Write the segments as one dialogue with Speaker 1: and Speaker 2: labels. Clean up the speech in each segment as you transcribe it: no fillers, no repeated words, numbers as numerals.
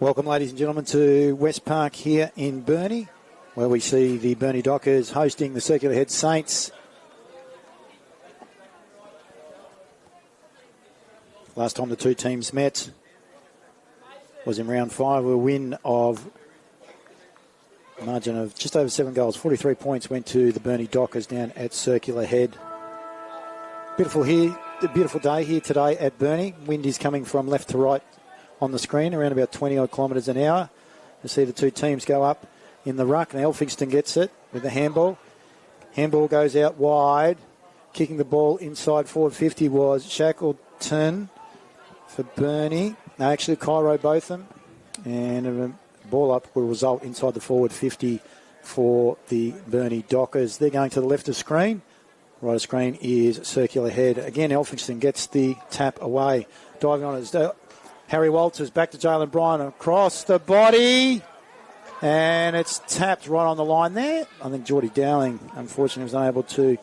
Speaker 1: Welcome, ladies and gentlemen, to West Park here in Burnie, where we see the Burnie Dockers hosting the Circular Head Saints. Last time the two teams met was in round 5, a win of a margin of just over 7 goals. 43 points went to the Burnie Dockers down at Circular Head. Beautiful day here today at Burnie. Wind is coming from left to right on the screen, around about 20 odd kilometres an hour. You see the two teams go up in the ruck, and Elphingston gets it with the handball. Handball goes out wide. Kicking the ball inside forward 50 was Shackleton for Burnie. No, actually Cairo Botham. And a ball up will result inside the forward 50 for the Burnie Dockers. They're going to the left of screen. Right of screen is Circular Head. Again, Elphingston gets the tap away. Diving on it. Harry Walters back to Jalen Bryan across the body. And it's tapped right on the line there. I think Geordie Dowling, unfortunately, was unable to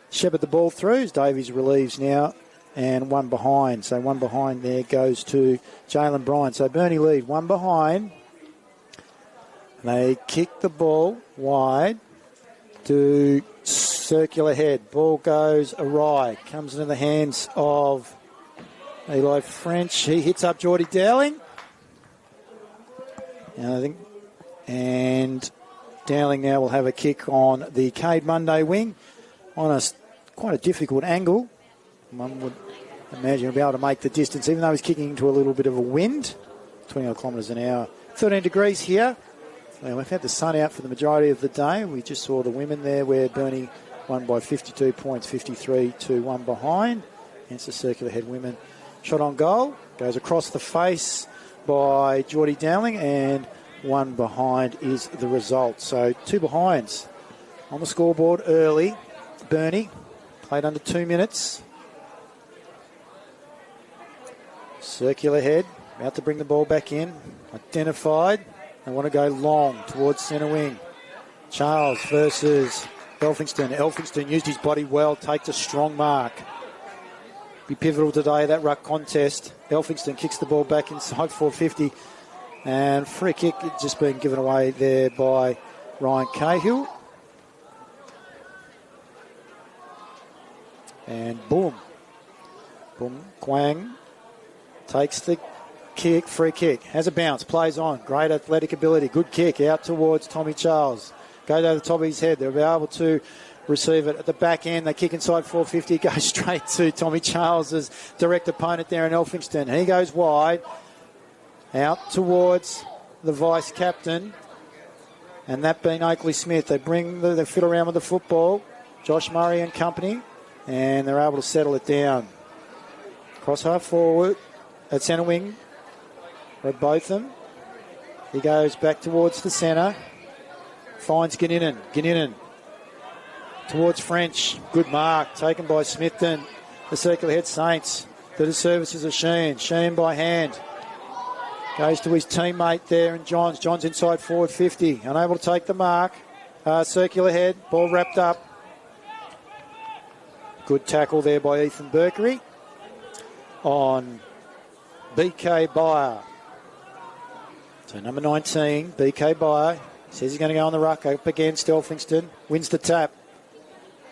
Speaker 1: shepherd the ball through. As Davies relieves now. And one behind. So one behind there goes to Jalen Bryan. So Burnie lead, one behind. They kick the ball wide to Circular Head. Ball goes awry. Comes into the hands of Eli French. He hits up Geordie Dowling. And Dowling now will have a kick on the Cade Monday wing on quite a difficult angle. One would imagine he'll be able to make the distance, even though he's kicking into a little bit of a wind. 20 kilometres an hour. 13 degrees here. Well, we've had the sun out for the majority of the day. We just saw the women there where Burnie won by 52 points, 53 to 1 behind against the Circular Head women. Shot on goal, goes across the face by Geordie Dowling, and one behind is the result. So 2 behinds on the scoreboard early. Burnie played under 2 minutes. Circular Head about to bring the ball back in. Identified. They want to go long towards centre wing. Charles versus Elphingston. Elphingston used his body well, takes a strong mark. Be pivotal today, that ruck contest. Elphingston kicks the ball back inside 450. And free kick just been given away there by Ryan Cahill. And boom. Quang takes the kick, free kick. Has a bounce, plays on. Great athletic ability. Good kick out towards Tommy Charles. Goes over the top of his head. They'll be able to receive it at the back end. They kick inside 450. Goes straight to Tommy Charles' direct opponent there in Elphingston. He goes wide. Out towards the vice-captain. And that being Oakley Smith. They fiddle around with the football. Josh Murray and company. And they're able to settle it down. Cross half forward at centre wing. Rod Botham. He goes back towards the centre. Finds Ginninan. Towards French. Good mark. Taken by Smithton. The Circular Head Saints. To the services of Sheen. Sheen by hand. Goes to his teammate there and Johns. Johns inside forward 50. Unable to take the mark. Circular Head. Ball wrapped up. Good tackle there by Ethan Burkery on BK Byer. So number 19, BK Byer, says he's going to go on the ruck up against Elphingston. Wins the tap.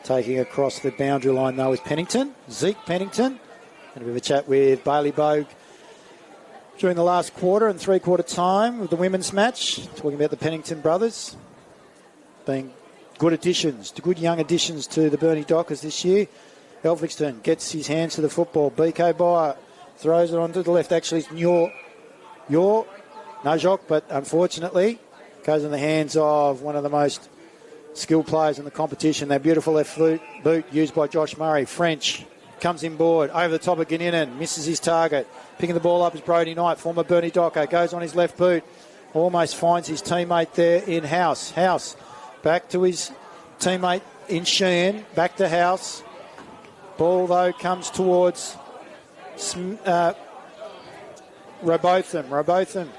Speaker 1: Taking across the boundary line though is Pennington. Zeke Pennington. And a bit of a chat with Bailey Bogue during the last quarter and three-quarter time with the women's match. Talking about the Pennington brothers being good additions, good young additions to the Burnie Dockers this year. Elphingston gets his hands to the football. BK Byer throws it onto the left. Actually, it's Najok, but unfortunately goes in the hands of one of the most skilled players in the competition. That beautiful left boot used by Josh Murray. French comes inboard over the top of Ginninan, misses his target. Picking the ball up is Brodie Knight, former Burnie Docker. Goes on his left boot. Almost finds his teammate there in House. House back to his teammate in Sheehan. Back to House. Ball, though, comes towards Robotham.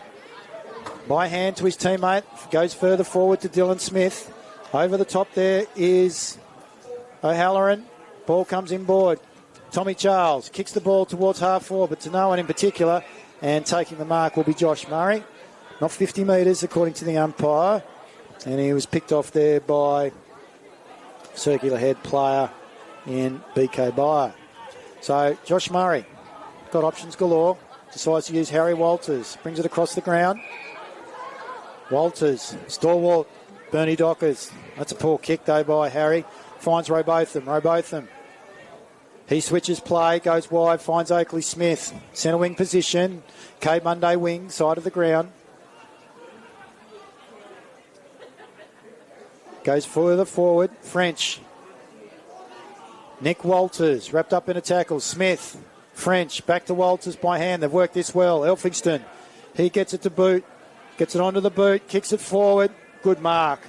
Speaker 1: By hand to his teammate. Goes further forward to Dylan Smith. Over the top there is O'Halloran. Ball comes inboard. Tommy Charles kicks the ball towards half forward, but to no one in particular. And taking the mark will be Josh Murray. Not 50 metres, according to the umpire. And he was picked off there by circular head player in BK Byer. So Josh Murray got options galore. Decides to use Harry Walters. Brings it across the ground. Walters, stalwart, Burnie Dockers. That's a poor kick though by Harry. Finds Robotham. He switches play, goes wide, finds Oakley Smith. Centre wing position. Cade Monday wing, side of the ground. Goes further forward. French. Nick Walters, wrapped up in a tackle. Smith. French, back to Walters by hand. They've worked this well. Elphingston. He gets it to boot. Gets it onto the boot. Kicks it forward. Good mark.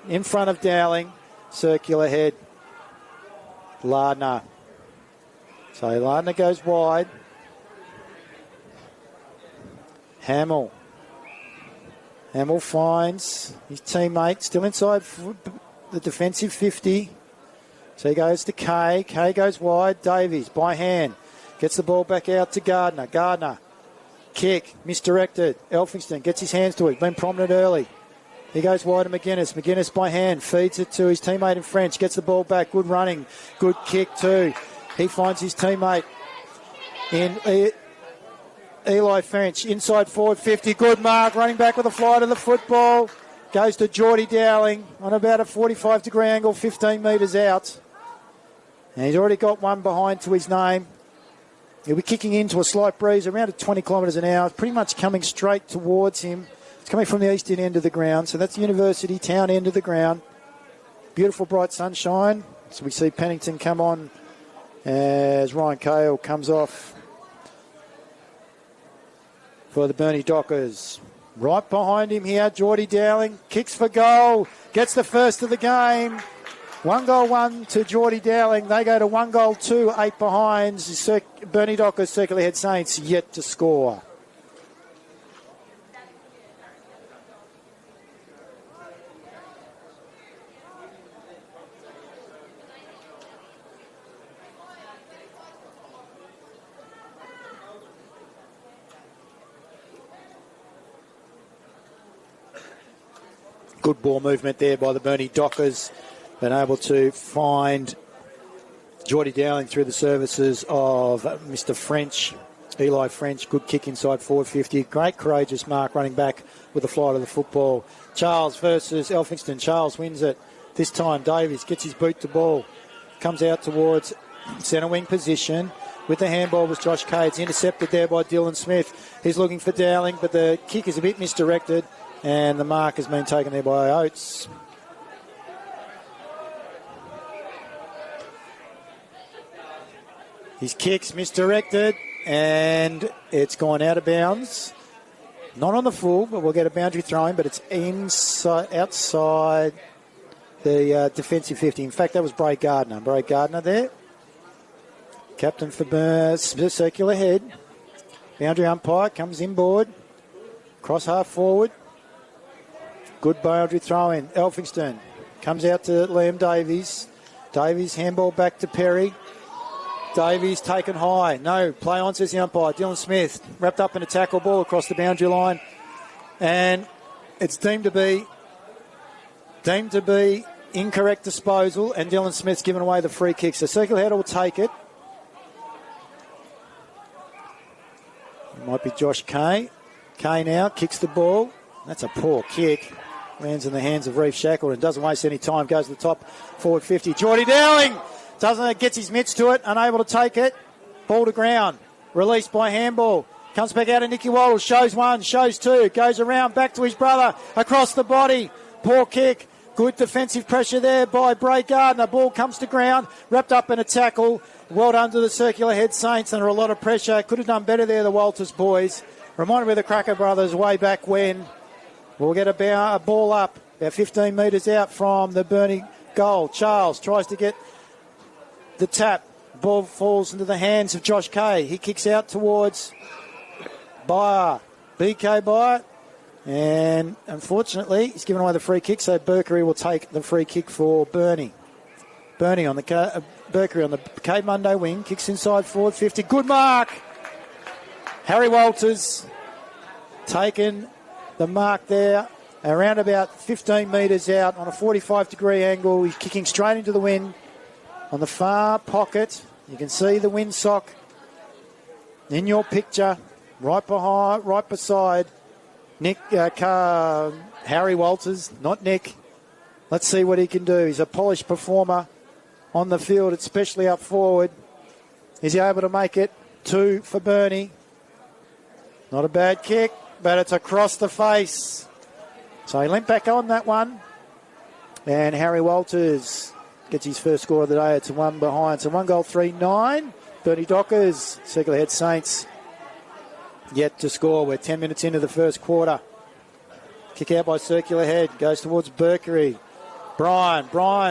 Speaker 1: In front of Dowling. Circular head. Lardner. So Lardner goes wide. Hamill finds his teammate still inside the defensive 50. So he goes to Kay. Kay goes wide. Davies by hand. Gets the ball back out to Gardner. Gardner. Kick. Misdirected. Elphingston gets his hands to it. Been prominent early. He goes wide to McGuinness. McGuinness by hand. Feeds it to his teammate in French. Gets the ball back. Good running. Good kick too. He finds his teammate in Eli French. Inside forward 50. Good mark. Running back with a fly to the football. Goes to Geordie Dowling on about a 45-degree angle, 15 metres out. And he's already got one behind to his name. He'll be kicking into a slight breeze around at 20 kilometres an hour, pretty much coming straight towards him. It's coming from the eastern end of the ground, so that's the University Town end of the ground. Beautiful bright sunshine. So we see Pennington come on as Ryan Cale comes off for the Burnie Dockers. Right behind him here, Geordie Dowling kicks for goal, gets the first of the game. 1-1 to Geordie Dowling. They go to 1-2, 8 behind. Burnie Dockers, Circular Head Saints yet to score. Good ball movement there by the Burnie Dockers. Been able to find Geordie Dowling through the services of Mr. French, Eli French. Good kick inside forward 50. Great courageous mark running back with the fly to the football. Charles versus Elphingston. Charles wins it. This time Davies gets his boot to ball. Comes out towards centre wing position. With the handball was Josh Kay. It's intercepted there by Dylan Smith. He's looking for Dowling, but the kick is a bit misdirected. And the mark has been taken there by Oates. His kick's misdirected and it's gone out of bounds. Not on the full, but we'll get a boundary throw in, but it's outside the defensive 50. In fact, that was Bray Gardner. Bray Gardner there. Captain for Circular Head. Boundary umpire comes inboard. Cross half forward. Good boundary throw in. Elphingston comes out to Liam Davies. Davies handball back to Perry. Davies taken high. No, play on, says the umpire. Dylan Smith wrapped up in a tackle, ball across the boundary line. And it's deemed to be incorrect disposal, and Dylan Smith's given away the free kick. So Circular Head will take it. It might be Josh Kay. Kay now kicks the ball. That's a poor kick. Lands in the hands of Reeve Shackleton. Doesn't waste any time. Goes to the top. Forward 50. Geordie Dowling gets his mitts to it. Unable to take it. Ball to ground. Released by handball. Comes back out to Nicky Waddle. Shows one. Shows two. Goes around. Back to his brother. Across the body. Poor kick. Good defensive pressure there by Bray Gardner. Ball comes to ground. Wrapped up in a tackle. Well done to the Circular Head Saints. Under a lot of pressure. Could have done better there, the Walters boys. Reminded me of the Cracker brothers way back when. We'll get a ball up about 15 metres out from the Burnie goal. Charles tries to get the tap. Ball falls into the hands of Josh Kay. He kicks out towards Byer. BK Byer. And unfortunately, he's given away the free kick, so Burkery will take the free kick for Burnie. Burkery on the Cade Monday wing. Kicks inside forward 50. Good mark. Harry Walters taking the mark there around about 15 metres out on a 45-degree angle. He's kicking straight into the wind on the far pocket. You can see the windsock in your picture, right beside Harry Walters, not Nick. Let's see what he can do. He's a polished performer on the field, especially up forward. Is he able to make it? 2 for Burnie. Not a bad kick, but it's across the face. So he limped back on that one. And Harry Walters gets his first score of the day. It's a 1 behind. So 1 goal, 3-9. Burnie Dockers, Circular Head Saints, yet to score. We're 10 minutes into the first quarter. Kick out by Circular Head. Goes towards Berkery. Brian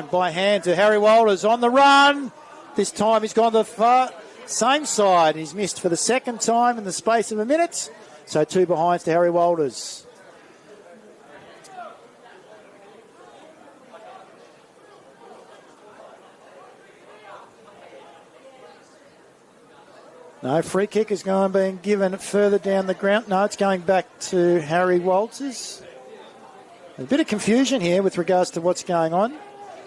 Speaker 1: by hand to Harry Walters on the run. This time he's gone to the far same side. He's missed for the second time in the space of a minute. So 2 behinds to Harry Walters. No, free kick is being given further down the ground. No, it's going back to Harry Walters. A bit of confusion here with regards to what's going on.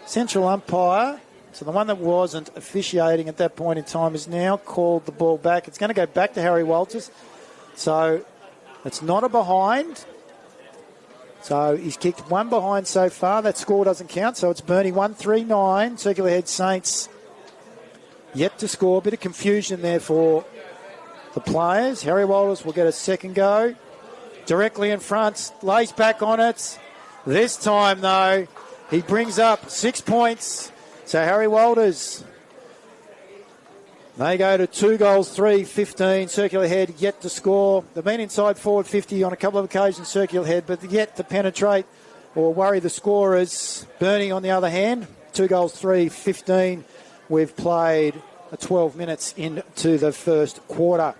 Speaker 1: Central umpire, so the one that wasn't officiating at that point in time, has now called the ball back. It's going to go back to Harry Walters. So it's not a behind. So he's kicked 1 behind so far. That score doesn't count. So it's Burnie 1-3-9. Circular Head Saints yet to score. A bit of confusion there for the players. Harry Walters will get a second go. Directly in front. Lays back on it. This time, though, he brings up 6 points. So Harry Walters, they go to 2 goals, 3-15. Circular Head yet to score. They've been inside forward 50 on a couple of occasions, Circular Head, but yet to penetrate or worry the scorers. Burnie, on the other hand, 2 goals, 3-15. We've played 12 minutes into the first quarter.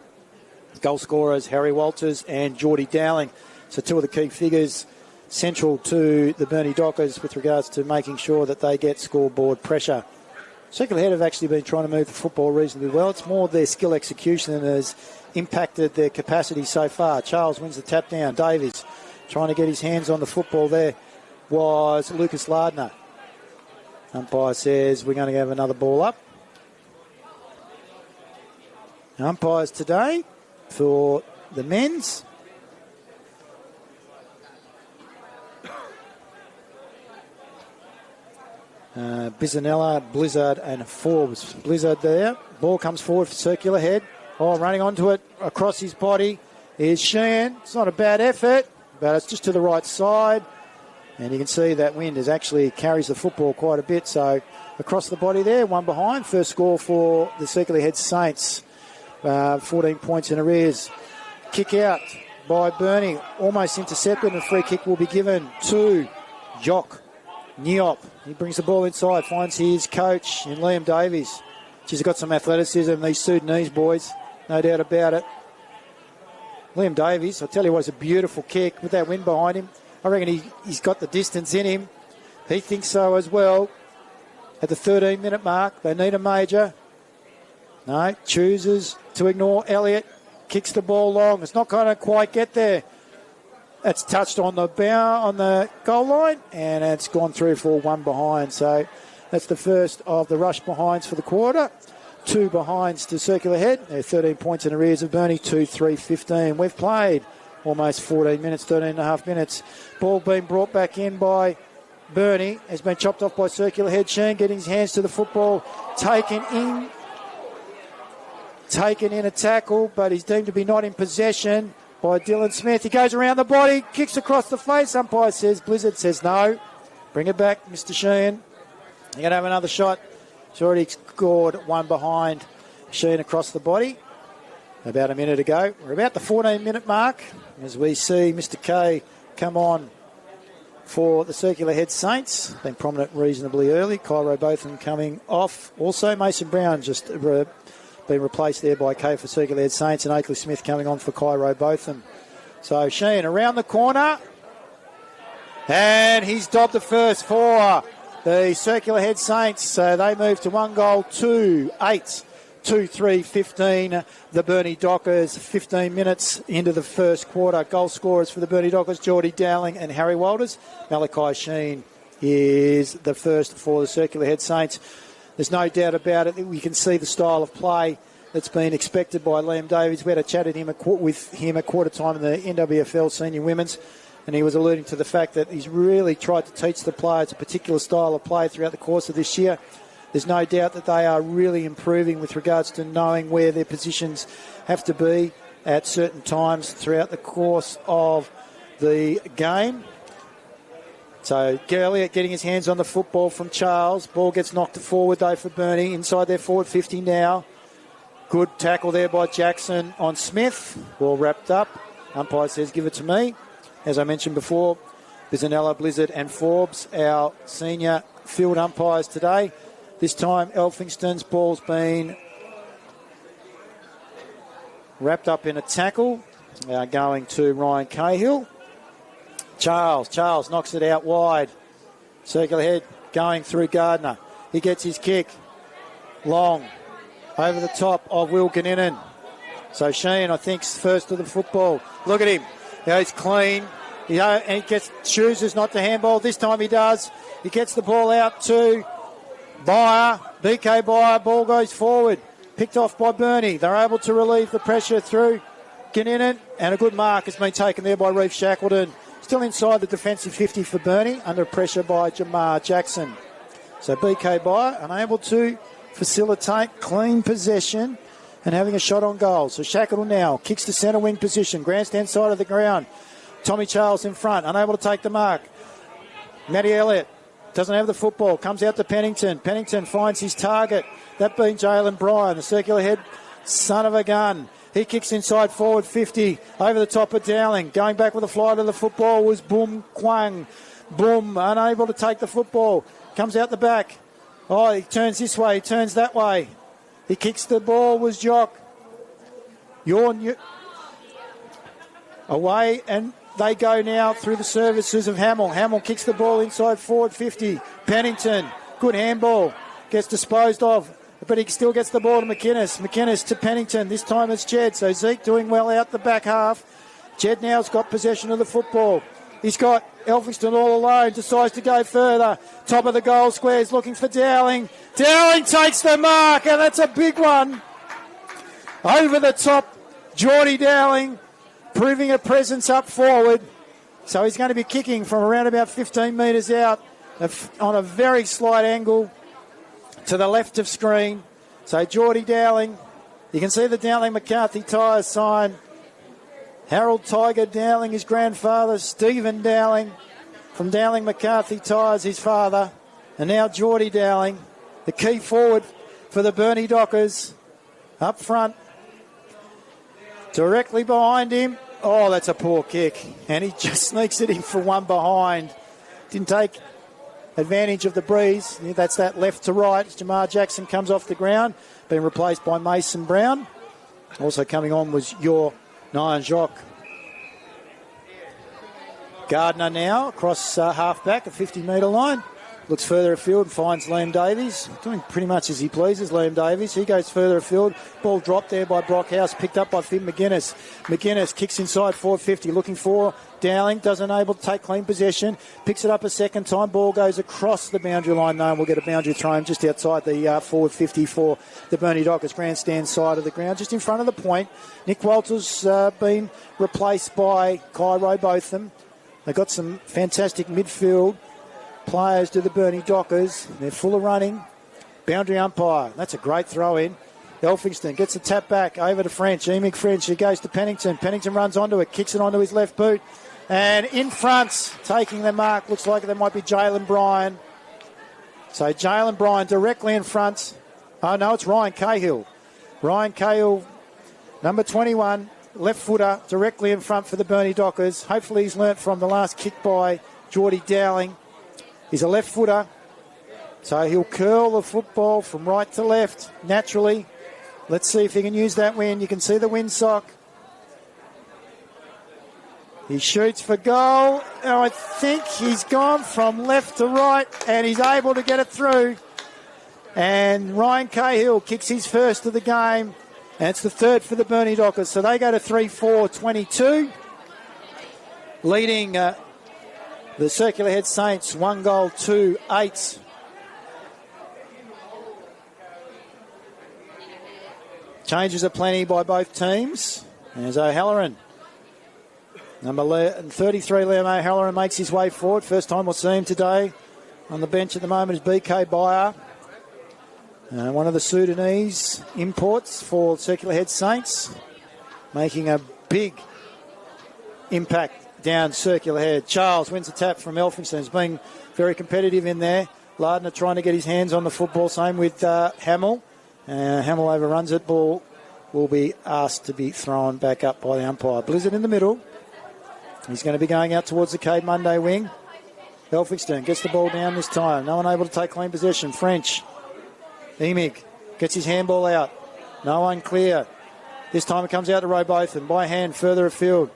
Speaker 1: Goal scorers, Harry Walters and Geordie Dowling. So 2 of the key figures central to the Burnie Dockers with regards to making sure that they get scoreboard pressure. Circular Head have actually been trying to move the football reasonably well. It's more their skill execution that has impacted their capacity so far. Charles wins the tap down. Davies trying to get his hands on the football there was Lucas Lardner. Umpire says we're going to have another ball up. Umpires today for the men's. Bizanella, Blizzard and Forbes. Blizzard there. Ball comes forward for Circular Head. Running onto it across his body is Sheehan. It's not a bad effort, but it's just to the right side. And you can see that wind actually carries the football quite a bit. So across the body there, 1 behind. First score for the Circular Head Saints. 14 points in arrears. Kick out by Burnie. Almost intercepted, and a free kick will be given to Jock Niop. He brings the ball inside, finds his coach in Liam Davies. She's got some athleticism, these Sudanese boys, no doubt about it. Liam Davies, I'll tell you what, it's a beautiful kick with that wind behind him. I reckon he's got the distance in him. He thinks so as well. At the 13-minute mark, they need a major. No, chooses to ignore Elliott. Kicks the ball long. It's not going to quite get there. It's touched on the goal line, and it's gone through for 1 behind. So that's the first of the rush behinds for the quarter. 2 behinds to Circular Head. They're 13 points in arrears of Burnie, 2-3-15. We've played almost 14 minutes, 13 and a half minutes. Ball being brought back in by Burnie. Has been chopped off by Circular Head. Sheen getting his hands to the football. Taken in a tackle, but he's deemed to be not in possession by Dylan Smith. He goes around the body, kicks across the face. Umpire says, Blizzard says no. Bring it back, Mr. Sheehan. You're going to have another shot. He's already scored 1 behind. Sheehan across the body about a minute ago. We're about the 14-minute mark as we see Mr. K come on for the Circular Head Saints. Been prominent reasonably early. Cairo Botham coming off. Also, Mason Brown just been replaced there by K for Circular Head Saints, and Oakley Smith coming on for Cairo Botham. So Sheehan around the corner, and he's dobbed the first for the Circular Head Saints. So they move to 1 goal, 2-8 2-3-15. The Burnie Dockers, 15 minutes into the first quarter. Goal scorers for the Burnie Dockers, Geordie Dowling and Harry Walters. Malachi Sheen is the first for the Circular Head Saints. There's no doubt about it. We can see the style of play that's been expected by Liam Davies. We had a chat with him at quarter time in the NWFL Senior Women's, and he was alluding to the fact that he's really tried to teach the players a particular style of play throughout the course of this year. There's no doubt that they are really improving with regards to knowing where their positions have to be at certain times throughout the course of the game. So Elliott getting his hands on the football from Charles. Ball gets knocked forward though for Burnie. Inside their forward 50 now. Good tackle there by Jackson on Smith. Ball wrapped up. Umpire says give it to me. As I mentioned before, Bizanella, Blizzard and Forbes, our senior field umpires today. This time Elphingston's ball's been wrapped up in a tackle. Going to Ryan Cahill. Charles knocks it out wide. Circular head going through Gardner. He gets his kick. Long. Over the top of Will Ganninan. So Sheen, I think, first to the football. Look at him. He's clean. And he chooses not to handball. This time he does. He gets the ball out to Byer. BK Byer. Ball goes forward. Picked off by Burnie. They're able to relieve the pressure through Ganninan. And a good mark has been taken there by Reeve Shackleton. Still inside the defensive 50 for Burnie, under pressure by Jamar Jackson. So BK Byer unable to facilitate clean possession and having a shot on goal. So Shackleton now kicks to centre wing position, grandstand side of the ground. Tommy Charles in front, unable to take the mark. Matty Elliott doesn't have the football, comes out to Pennington. Pennington finds his target, that being Jalen Bryan, the circular head son of a gun. He kicks inside forward 50 over the top of Dowling. Going back with a fly to the football was Boom Kwang. Boom, unable to take the football. Comes out the back. Oh, he turns this way, he turns that way. He kicks the ball was Jock. Away, and they go now through the services of Hamill. Hamill kicks the ball inside forward 50. Pennington, good handball. Gets disposed of. But he still gets the ball to McInnes. McInnes to Pennington. This time it's Jed. So Zeke doing well out the back half. Jed now's got possession of the football. He's got Elphingston all alone. Decides to go further. Top of the goal squares looking for Dowling. Dowling takes the mark, and that's a big one. Over the top, Geordie Dowling proving a presence up forward. So he's going to be kicking from around about 15 metres out on a very slight angle to the left of screen. So Geordie Dowling, you can see the Dowling McCarthy Tyres sign. Harold Tiger Dowling, his grandfather. Stephen Dowling from Dowling McCarthy Tyres, his father. And now Geordie Dowling, the key forward for the Burnie Dockers. Up front. Directly behind him. Oh, that's a poor kick. And he just sneaks it in for one behind. Didn't take advantage of the breeze. That's that left to right. Jamar Jackson comes off the ground, being replaced by Mason Brown. Also coming on was your Nyan Jacques. Gardner now across half-back, a 50-metre line. Looks further afield and finds Liam Davies. Doing pretty much as he pleases, Liam Davies. He goes further afield. Ball dropped there by Brockhouse, picked up by Finn McGuinness. McGuinness kicks inside forward 50, looking for Dowling. Doesn't able to take clean possession. Picks it up a second time. Ball goes across the boundary line. No, we'll get a boundary throw in just outside the forward 50 for the Burnie Dockers grandstand side of the ground, just in front of the point. Nick Walters been replaced by Cairo, both of them. They've got some fantastic midfield players to the Burnie Dockers. They're full of running. Boundary umpire. That's a great throw in. Elphingston gets the tap back over to French. Emick French. He goes to Pennington. Pennington runs onto it. Kicks it onto his left boot. And in front, taking the mark. Looks like there might be Jalen Bryan. So Jalen Bryan directly in front. Oh, no, it's Ryan Cahill. Ryan Cahill, number 21, left footer, directly in front for the Burnie Dockers. Hopefully he's learnt from the last kick by Geordie Dowling. He's a left footer, so he'll curl the football from right to left naturally. Let's see if he can use that wind. You can see the windsock. He shoots for goal. And I think he's gone from left to right, and he's able to get it through. And Ryan Cahill kicks his first of the game. And it's the third for the Burnie Dockers. So they go to 3-4-22. Leading the Circular Head Saints 1-2-8. Changes are plenty by both teams. There's O'Halloran. Number 33, Liam O'Halloran makes his way forward. First time we'll see him today. On the bench at the moment is BK Bayer. One of the Sudanese imports for Circular Head Saints. Making a big impact down Circular Head. Charles wins a tap from Elphinstone. He's been very competitive in there. Lardner trying to get his hands on the football. Same with Hamill. Hamill overruns it. Ball will be asked to be thrown back up by the umpire. Blizzard in the middle. He's going to be going out towards the Cade Monday wing. Elphinstone gets the ball down this time. No one able to take clean possession. French. Emig gets his handball out. No one clear. This time it comes out to Robotham by hand further afield.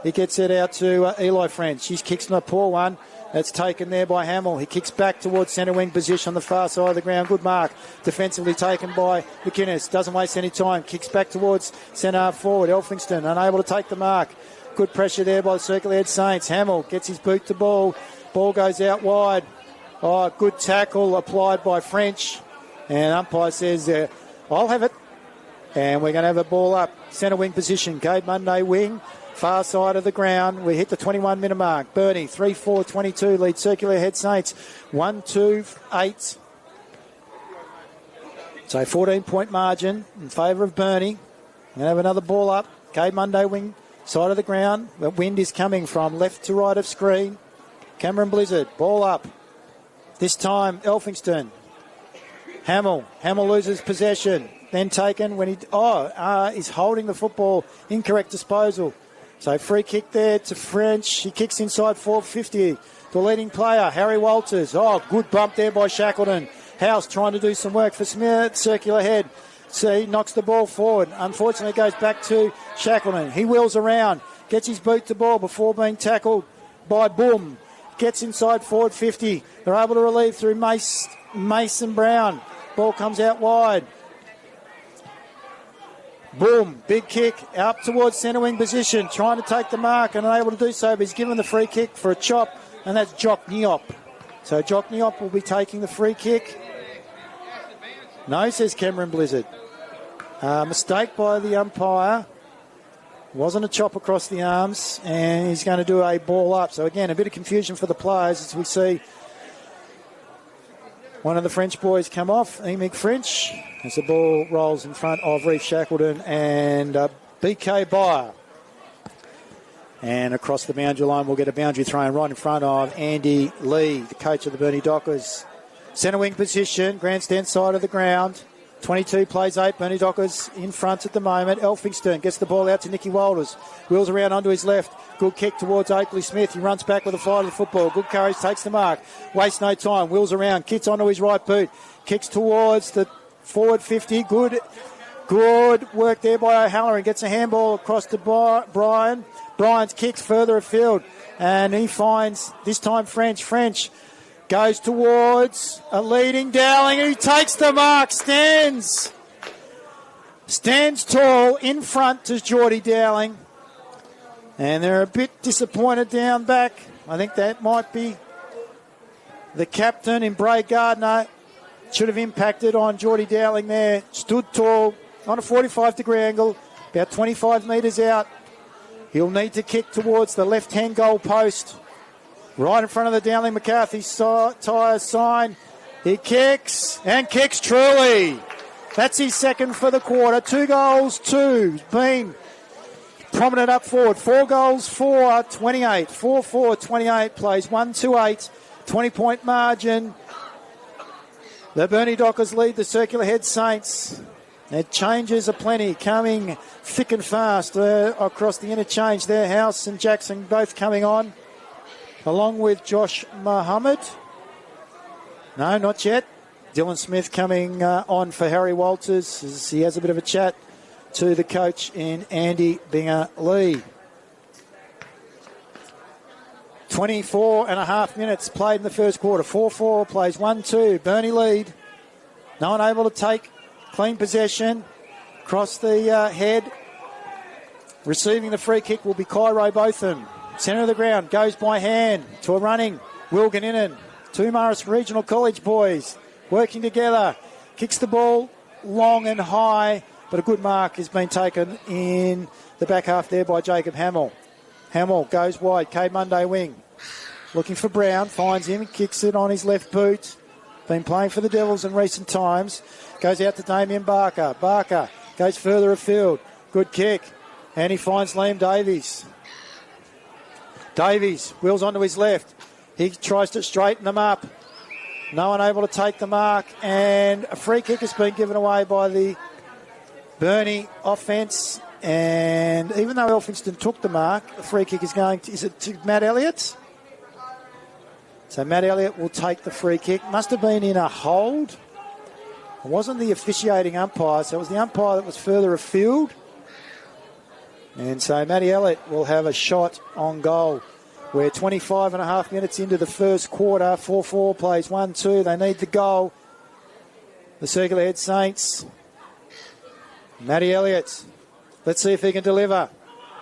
Speaker 1: He gets it out to Eli French. He kicks in a poor one. That's taken there by Hamill. He kicks back towards centre wing position on the far side of the ground. Good mark. Defensively taken by McInnes. Doesn't waste any time. Kicks back towards centre half forward. Elphinstone unable to take the mark. Good pressure there by the Circular Head Saints. Hamill gets his boot to ball. Ball goes out wide. Oh, good tackle applied by French. And umpire says, I'll have it. And we're going to have a ball up. Centre wing position. Cade Monday wing. Far side of the ground. We hit the 21-minute mark. Burnie, 3-4-22. Lead Circular Head Saints. 1-2-8. So 14-point margin in favour of Burnie. We're going to have another ball up. Cade Monday wing. Side of the ground. The wind is coming from left to right of screen. Cameron Blizzard. Ball up. This time, Elphinstone. Hamill loses possession. Then taken when he's holding the football. Incorrect disposal. So free kick there to French. He kicks inside 450. The leading player, Harry Walters. Oh, good bump there by Shackleton. House trying to do some work for Smith. Circular Head. See, knocks the ball forward. Unfortunately, it goes back to Shackleton. He wheels around. Gets his boot to ball before being tackled by Boom. Gets inside forward 50. They're able to relieve through Mason Brown. Ball comes out wide. Boom, big kick out towards centre wing position, trying to take the mark and unable to do so, but he's given the free kick for a chop, and that's Jock Niop. So Jock Niop will be taking the free kick. No, says Cameron Blizzard. Mistake by the umpire. Wasn't a chop across the arms, and he's going to do a ball up. So again, a bit of confusion for the players as we see one of the French boys come off, Emig French, as the ball rolls in front of Reef Shackleton and BK Bayer. And across the boundary line, we'll get a boundary thrown right in front of Andy Lee, the coach of the Burnie Dockers. Centre wing position, grandstand side of the ground. 22 plays 8, Burnie Dockers in front at the moment. Elphinstone gets the ball out to Nicky Walters. Wheels around onto his left. Good kick towards Oakley Smith. He runs back with a flight of the football. Good courage, takes the mark. Wastes no time. Wheels around, kicks onto his right boot. Kicks towards the forward 50. Good work there by O'Halloran. Gets a handball across to Brian. Brian's kicks further afield. And he finds, this time French. French goes towards a leading Dowling, who takes the mark, stands tall in front to Geordie Dowling. And they're a bit disappointed down back. I think that might be the captain in Bray Gardner. Should have impacted on Geordie Dowling there. Stood tall on a 45-degree angle, about 25 metres out. He'll need to kick towards the left-hand goal post. Right in front of the Dowling McCarthy tyre sign. He kicks, and kicks truly. That's his second for the quarter. 2 goals, 2. He's been prominent up forward. 4 goals, 4, 28. 4-4, 28 plays. 1-2-8, 20-point margin. The Burnie Dockers lead the Circular Head Saints. Their changes are plenty, coming thick and fast across the interchange there. House and Jackson both coming on, along with Josh Muhammad. No, not yet. Dylan Smith coming on for Harry Walters as he has a bit of a chat to the coach in Andy Binger Lee. 24 and a half minutes played in the first quarter. 4-4 plays 1-2. Burnie lead. No one able to take clean possession. Across the head. Receiving the free kick will be Cairo Botham. Centre of the ground. Goes by hand to a running Wilganinen. Two Morris Regional College boys working together. Kicks the ball long and high, but a good mark has been taken in the back half there by Jacob Hamill. Hamill goes wide. Cade Monday wing. Looking for Brown. Finds him. Kicks it on his left boot. Been playing for the Devils in recent times. Goes out to Damien Barker. Barker goes further afield. Good kick. And he finds Liam Davies. Davies wheels onto his left. He tries to straighten them up. No one able to take the mark. And a free kick has been given away by the Burnie offence. And even though Elphinston took the mark, the free kick is going to, is it to Matt Elliott? So Matt Elliott will take the free kick. Must have been in a hold. It wasn't the officiating umpire, so it was the umpire that was further afield. And so Matty Elliott will have a shot on goal. We're 25 and a half minutes into the first quarter. 4-4 plays 1-2. They need the goal. The Circular Head Saints. Matty Elliott. Let's see if he can deliver.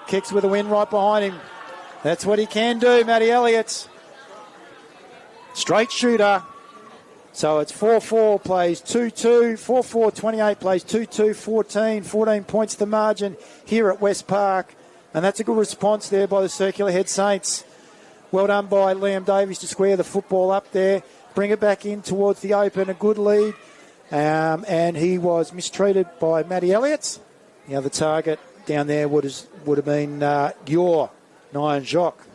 Speaker 1: Kicks with a win right behind him. That's what he can do, Matty Elliott. Straight shooter. So it's 4-4 plays 2-2. 4-4-28 plays 2-2, 14. 14 points the margin here at West Park. And that's a good response there by the Circular Head Saints. Well done by Liam Davies to square the football up there. Bring it back in towards the open. A good lead. And he was mistreated by Matty Elliott. The other target down there would have been Yor, Nyan Jacques.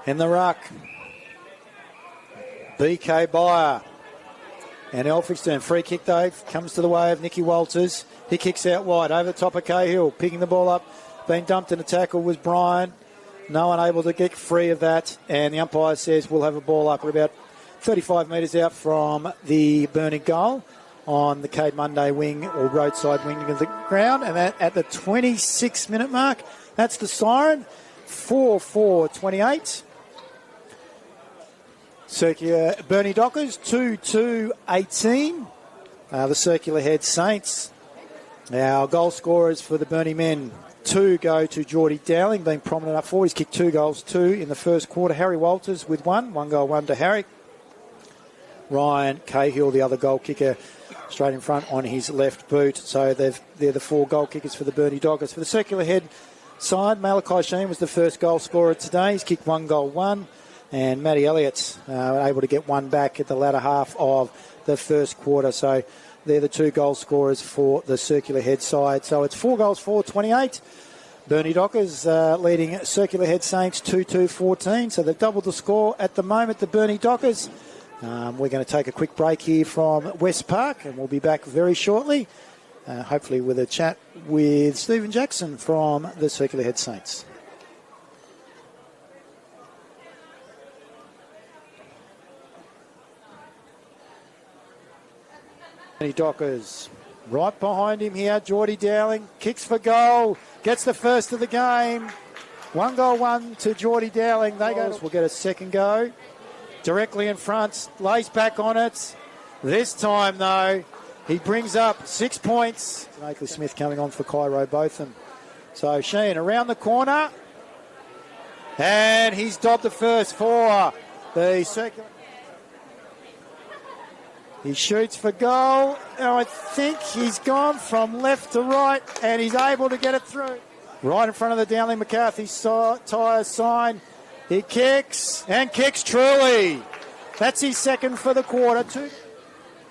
Speaker 1: In the ruck, BK Byer and Elphinston. Free kick, Dave, comes to the way of Nicky Walters. He kicks out wide over the top of Cahill, picking the ball up. Being dumped in a tackle was Brian. No one able to get free of that. And the umpire says we'll have a ball up. We're about 35 metres out from the Burnie goal on the Cade Monday wing or roadside wing of the ground. And that at the 26-minute mark, that's the siren. 4-4-28. Circular Burnie Dockers 2-2-18. The Circular Head Saints. Our goal scorers for the Burnie men. 2 go to Geordie Dowling, being prominent up forward. He's kicked 2 goals, 2 in the first quarter. Harry Walters with 1 goal, 1 to Harry. Ryan Cahill, the other goal kicker, straight in front on his left boot. So they're the 4 goal kickers for the Burnie Dockers. For the Circular Head side, Malachi Sheen was the first goal scorer today. He's kicked 1 goal, 1. And Matty Elliott able to get 1 back at the latter half of the first quarter. So they're the 2 goal scorers for the Circular Head side. So it's 4 goals, 4-28. Burnie Dockers leading Circular Head Saints 2-2-14. So they've doubled the score at the moment, the Burnie Dockers. We're going to take a quick break here from West Park, and we'll be back very shortly, hopefully with a chat with Stephen Jackson from the Circular Head Saints. Dockers right behind him here. Geordie Dowling kicks for goal, gets the first of the game. 1 goal, 1 to Geordie Dowling. We'll get a second go. Directly in front, lays back on it. This time, though, he brings up 6 points. Nathan Smith coming on for Cairo Botham. So Sheen around the corner. And he's dobbed the first for the Circular. He shoots for goal. And I think he's gone from left to right, and he's able to get it through. Right in front of the Dowling McCarthy tyres sign. He kicks, and kicks truly. That's his second for the quarter. 2.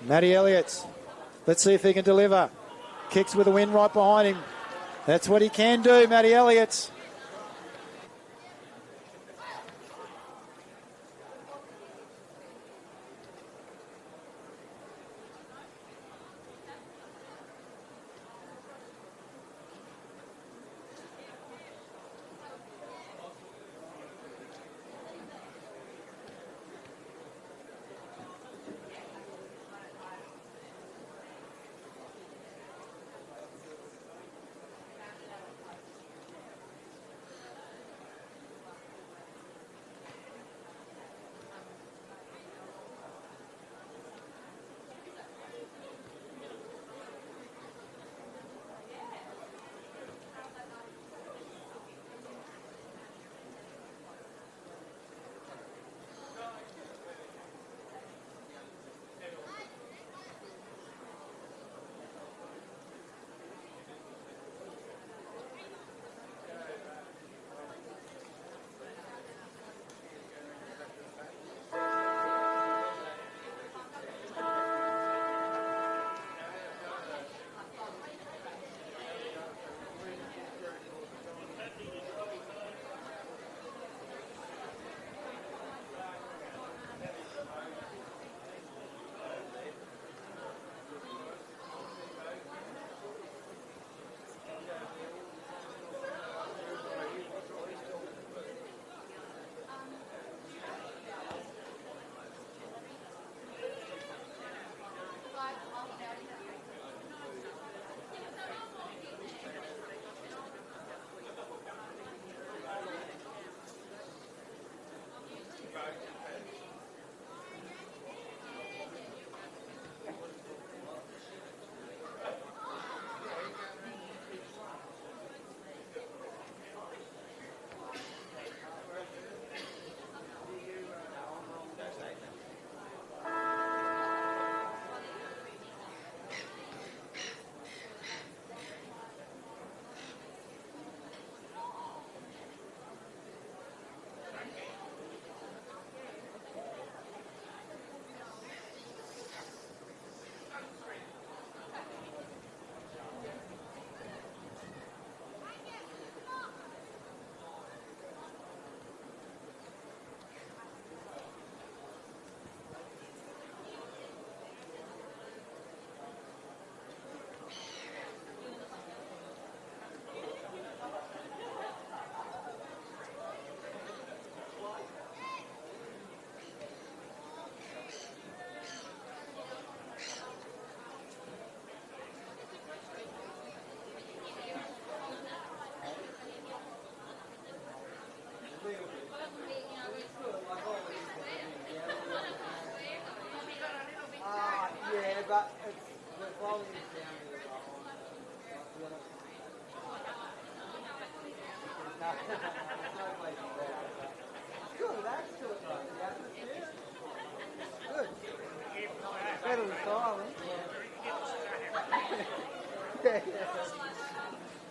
Speaker 1: Matty Elliott. Let's see if he can deliver. Kicks with a win right behind him. That's what he can do, Matty Elliott.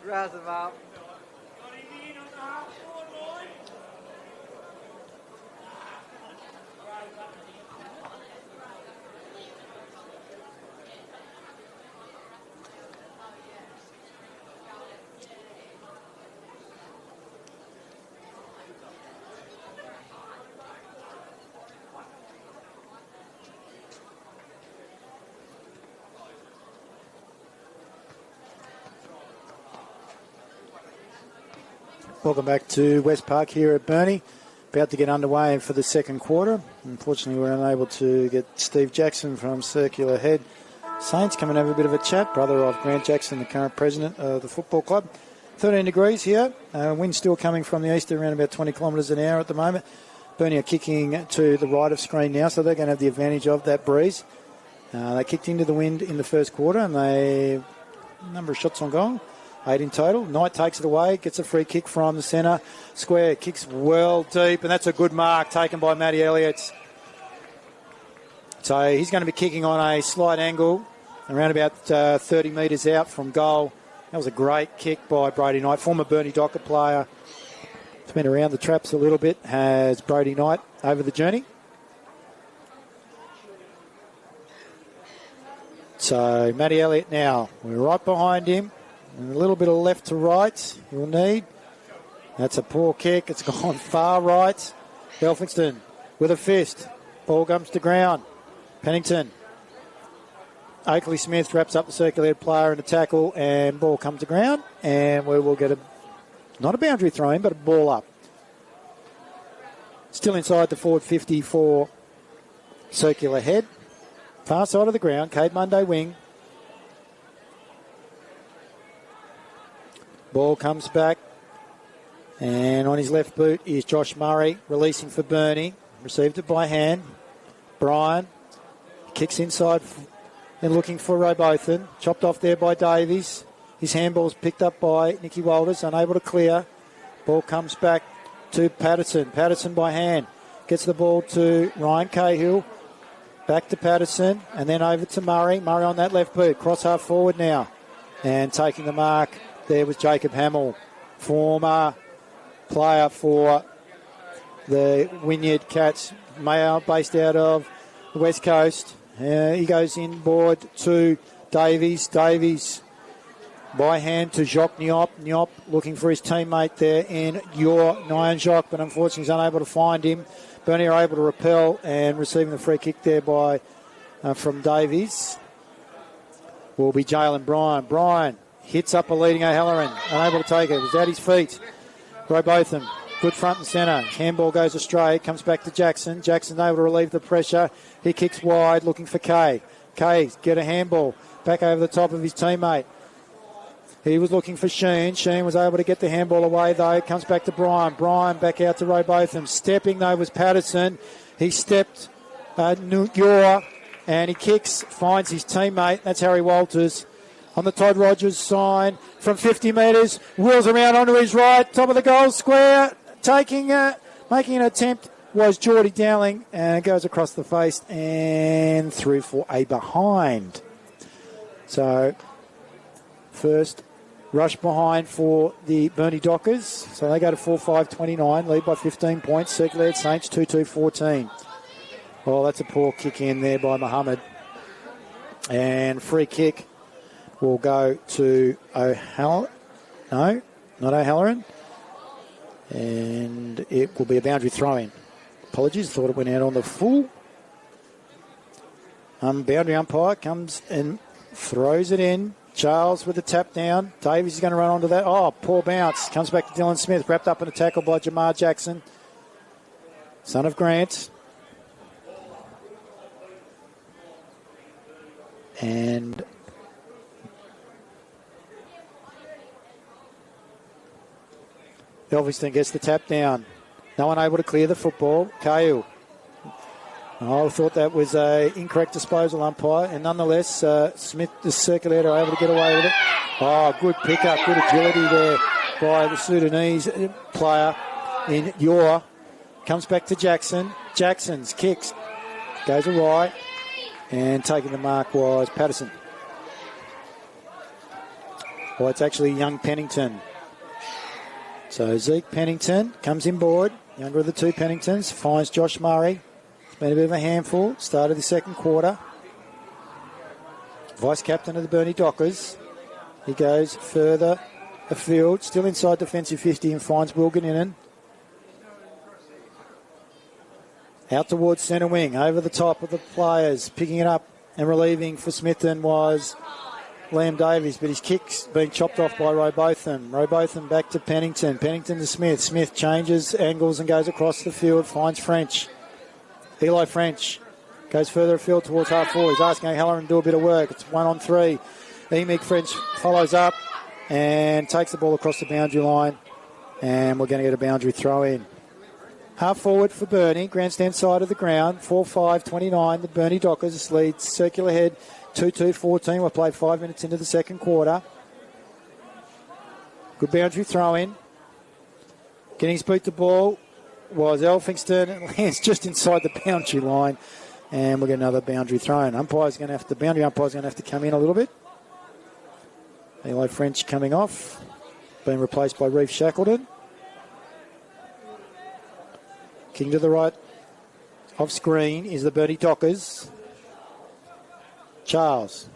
Speaker 2: Rouse them up.
Speaker 1: Welcome back to West Park here at Burnie. About to get underway for the second quarter. Unfortunately, we're unable to get Steve Jackson from Circular Head Saints come and have a bit of a chat. Brother of Grant Jackson, the current president of the football club. 13 degrees here. Wind still coming from the east around about 20 kilometres an hour at the moment. Burnie are kicking to the right of screen now, so they're going to have the advantage of that breeze. They kicked into the wind in the first quarter, and a number of shots on goal. 8 in total. Knight takes it away, gets a free kick from the centre square, kicks well deep, and that's a good mark taken by Matty Elliott. So he's going to be kicking on a slight angle, around about 30 metres out from goal. That was a great kick by Brody Knight, former Burnie Docker player. He's been around the traps a little bit, has Brody Knight over the journey. So Matty Elliott now, we're right behind him. And a little bit of left to right you'll need. That's a poor kick. It's gone far right. Elphingston with a fist. Ball comes to ground. Pennington. Oakley Smith wraps up the circulated player in a tackle, and ball comes to ground. And we will get not a boundary throw in, but a ball up. Still inside the forward 50 for Circular Head. Far side of the ground. Cade Monday wing. Ball comes back, and on his left boot is Josh Murray, releasing for Burnie. Received it by hand. Brian kicks inside and looking for Robothan. Chopped off there by Davies. His handball's picked up by Nicky Walters, unable to clear. Ball comes back to Patterson. Patterson by hand. Gets the ball to Ryan Cahill. Back to Patterson, and then over to Murray. Murray on that left boot. Cross half forward now. And taking the mark there was Jacob Hamill, former player for the Wynyard Cats, based out of the West Coast. He goes inboard to Davies. Davies by hand to Jacques Niop. Niop looking for his teammate there in Nyan Jacques, but unfortunately he's unable to find him. Burnie are able to repel and receiving the free kick there from Davies will be Jalen Bryan. Bryan hits up a leading O'Halloran, unable to take it. It was at his feet. Robotham, good front and centre. Handball goes astray, comes back to Jackson. Jackson able to relieve the pressure. He kicks wide, looking for Kay. Kay get a handball back over the top of his teammate. He was looking for Sheen. Sheen was able to get the handball away, though. Comes back to Bryan. Bryan back out to Robotham. Stepping, though, was Patterson. He stepped Yor, and he kicks, finds his teammate. That's Harry Walters. On the Todd Rogers sign from 50 metres, wheels around onto his right, top of the goal square, making an attempt was Geordie Dowling, and goes across the face and through for a behind. So first rush behind for the Burnie Dockers, so they go to 4-5-29, lead by 15 points. Circulated Saints 2-2-14. Well, that's a poor kick in there by Mohammed, and free kick will go to O'Halloran. No, not O'Halloran. And it will be a boundary throw-in. Apologies, thought it went out on the full. Boundary umpire comes and throws it in. Charles with the tap down. Davies is going to run onto that. Oh, poor bounce. Comes back to Dylan Smith. Wrapped up in a tackle by Jamar Jackson, son of Grant. And Elphingston gets the tap down. No one able to clear the football. Cahill. I thought that was an incorrect disposal, umpire. And nonetheless, Smith, the circulator, able to get away with it. Oh, good pickup, good agility there by the Sudanese player in Yor. Comes back to Jackson. Jackson's kicks. Goes right. And taking the mark was Patterson. Well, it's actually young Pennington. So Zeke Pennington comes inboard. Younger of the two Penningtons. Finds Josh Murray. It's been a bit of a handful. Started the second quarter. Vice-captain of the Burnie Dockers. He goes further afield. Still inside defensive 50 and finds Wilganinen. Out towards centre wing. Over the top of the players. Picking it up and relieving for Smithton was Liam Davies, but his kick's being chopped off by Robotham. Robotham back to Pennington. Pennington to Smith. Smith changes angles and goes across the field. Finds French. Eli French goes further afield towards half forward. He's asking O'Halloran to do a bit of work. It's 1-on-3. Emig French follows up and takes the ball across the boundary line. And we're going to get a boundary throw in. Half forward for Burnie. Grandstand side of the ground. 4-5-29. The Burnie Dockers lead circular head 2-2-14. We've played 5 minutes into the second quarter. Good boundary throw in. Getting his boot to ball was Elphingston. It lands just inside the boundary line. And we'll get another boundary throw in. The boundary umpire's going to have to come in a little bit. Eli French coming off. Being replaced by Reef Shackleton. Kicking to the right off screen is the Burnie Dockers. Charles.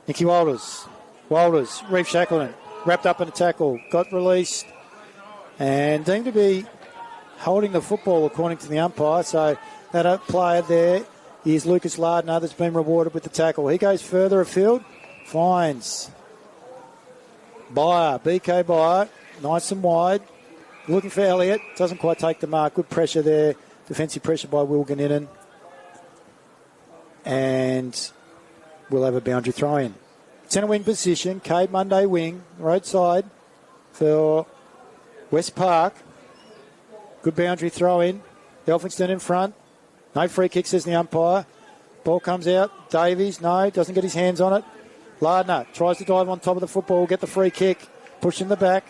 Speaker 1: Nicky Walters. Reef Shackleton. Wrapped up in a tackle. Got released. And deemed to be holding the football according to the umpire. So that player there is Lucas Lardner that's been rewarded with the tackle. He goes further afield. Finds Byer. BK Byer. Nice and wide. Looking for Elliott. Doesn't quite take the mark. Good pressure there. Defensive pressure by Wilganinen. And we'll have a boundary throw in. Centre wing position. Cade Monday wing. Roadside for West Park. Good boundary throw in. Elphingston in front. No free kick, says the umpire. Ball comes out. Davies, no, doesn't get his hands on it. Lardner tries to dive on top of the football, get the free kick. Push in the back.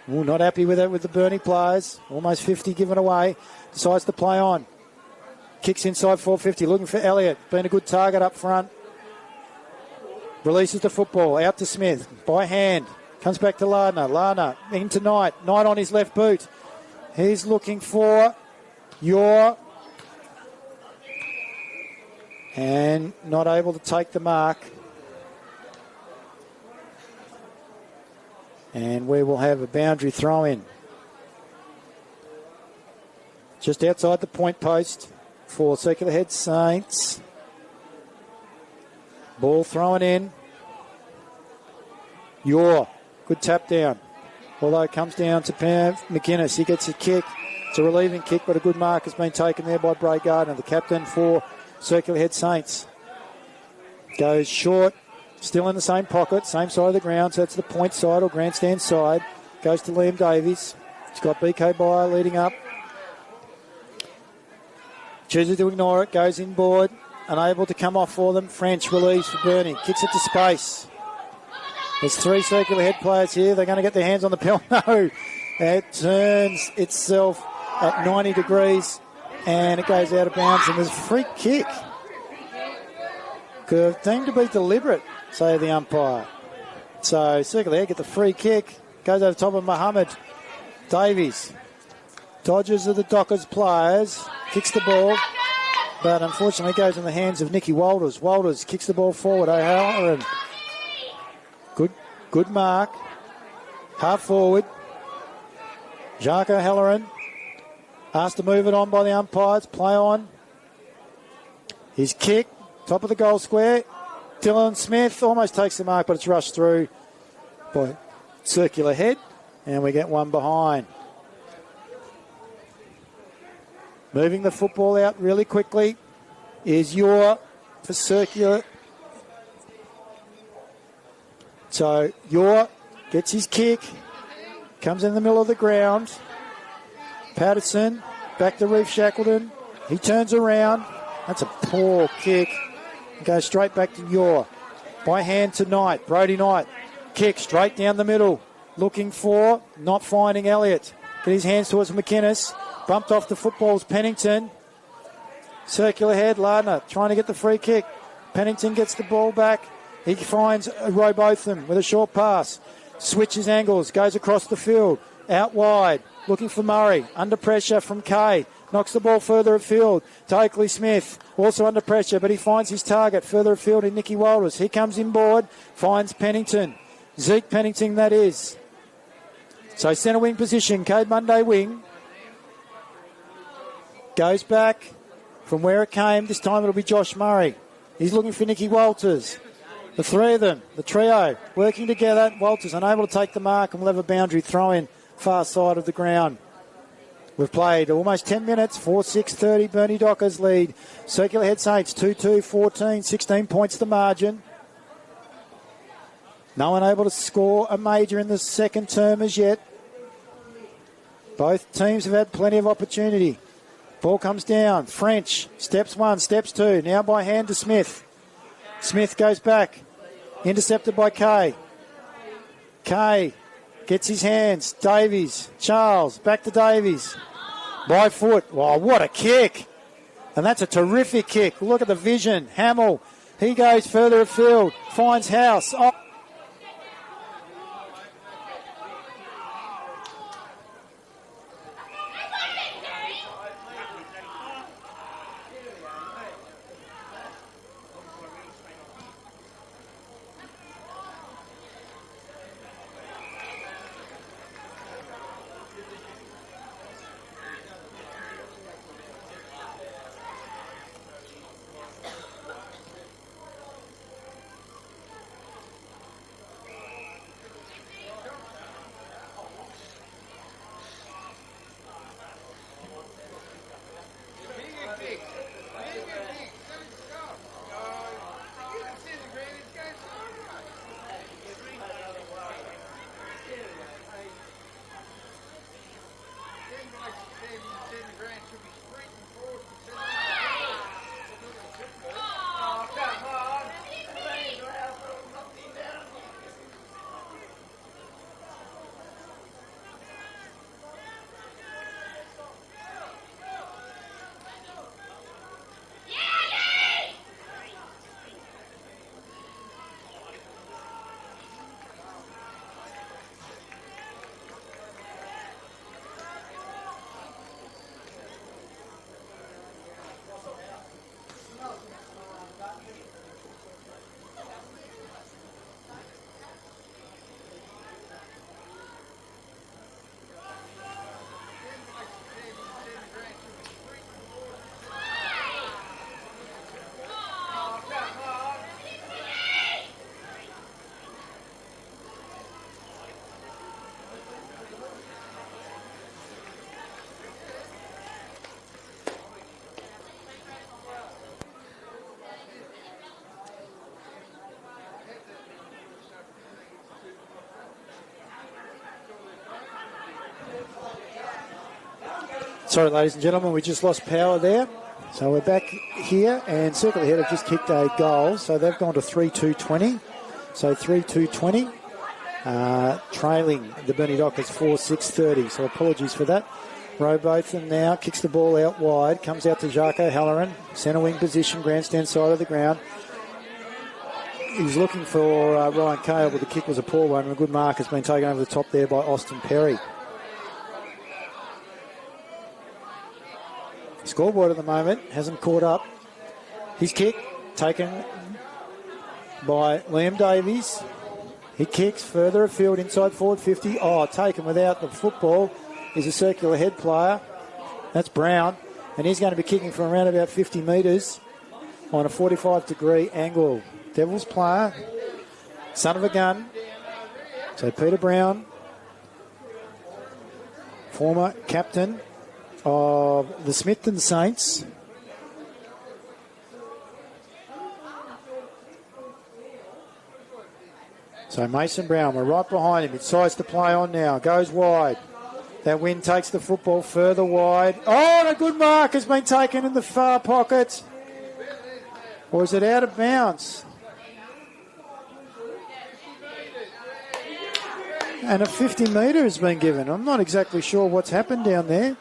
Speaker 1: Ooh, not happy with it with the Burnie players. Almost 50 given away. Decides to play on. Kicks inside 450, looking for Elliott. Been a good target up front. Releases the football. Out to Smith. By hand. Comes back to Lardner. Lardner into Knight. Knight on his left boot. He's looking for Yor. And not able to take the mark. And we will have a boundary throw in. Just outside the point post for Circular Head Saints. Ball thrown in. Yor. Good tap down. Although it comes down to Pam McInnes. He gets a kick. It's a relieving kick, but a good mark has been taken there by Bray Gardner, the captain for Circular Head Saints. Goes short. Still in the same pocket, same side of the ground, so it's the point side or grandstand side. Goes to Liam Davies. He's got BK Byer leading up. Chooses to ignore it, goes inboard. Unable to come off for them. French relieves for Burnie. Kicks it to space. There's 3 Circular Head players here. They're going to get their hands on the pill. No. It turns itself at 90 degrees and it goes out of bounds and there's a free kick. Could seem to be deliberate, say the umpire. So Circular Head get the free kick. Goes over the top of Mohammed Davies. Dodges of the Dockers players. Kicks the ball. But unfortunately goes in the hands of Nicky Walters. Walters kicks the ball forward. O'Halloran. Good mark. Half forward. Jacques O'Halloran. Asked to move it on by the umpires. Play on. His kick. Top of the goal square. Dylan Smith almost takes the mark, but it's rushed through by Circular Head. And we get one behind. Moving the football out really quickly is Yor for Circular. So Yor gets his kick. Comes in the middle of the ground. Patterson back to Reef Shackleton. He turns around. That's a poor kick. Goes straight back to Yor. By hand to Knight. Brody Knight. Kick straight down the middle. looking for, not finding Elliott. Get his hands towards McInnes. Bumped off the footballs, Pennington. Circular head, Lardner trying to get the free kick. Pennington gets the ball back. He finds Robotham with a short pass. Switches angles, goes across the field. Out wide, looking for Murray. Under pressure from Kay. Knocks the ball further afield to Oakley Smith. Also under pressure, but he finds his target further afield in Nicky Walters. He comes inboard, finds Pennington. Zeke Pennington, that is. So centre wing position, Cade Monday wing. Goes back from where it came. This time it'll be Josh Murray. He's looking for Nicky Walters. The three of them, the trio, working together. Walters unable to take the mark and will have a boundary throw in far side of the ground. We've played almost 10 minutes, 4-6-30, Burnie Dockers lead. Circular Head Saints, 2-2-14, 16 points the margin. No one able to score a major in the second term as yet. Both teams have had plenty of opportunity. Ball comes down. French, steps one, steps two. Now by hand to Smith. Smith goes back. Intercepted by Kay. Kay gets his hands. Davies. Charles. Back to Davies. By foot. Oh, what a kick. And that's a terrific kick. Look at the vision. Hamill. He goes further afield. Finds House. Oh. Sorry, ladies and gentlemen, we just lost power there. So we're back here, and Circle Ahead have just kicked a goal. So they've gone to 3-2-20. So 3-2-20, trailing the Burnie Dockers 4-6-30. So apologies for that. Robotham now kicks the ball out wide, comes out to Jacques O'Halloran, centre wing position, grandstand side of the ground. He's looking for Ryan Cale, but the kick was a poor one, and a good mark has been taken over the top there by Austin Perry. Scoreboard at the moment hasn't caught up. His kick taken by Liam Davies. He kicks further afield inside forward 50. Oh, taken without the football is a Circular Head player. That's Brown. And he's going to be kicking from around about 50 metres on a 45-degree angle. Devils player, son of a gun. So Peter Brown, former captain of the Smithton Saints. So Mason Brown, we're right behind him. It decides to play on now. Goes wide. That wind takes the football further wide. Oh, and a good mark has been taken in the far pocket. Or is it out of bounds? And a 50 metre has been given. I'm not exactly sure what's happened down there.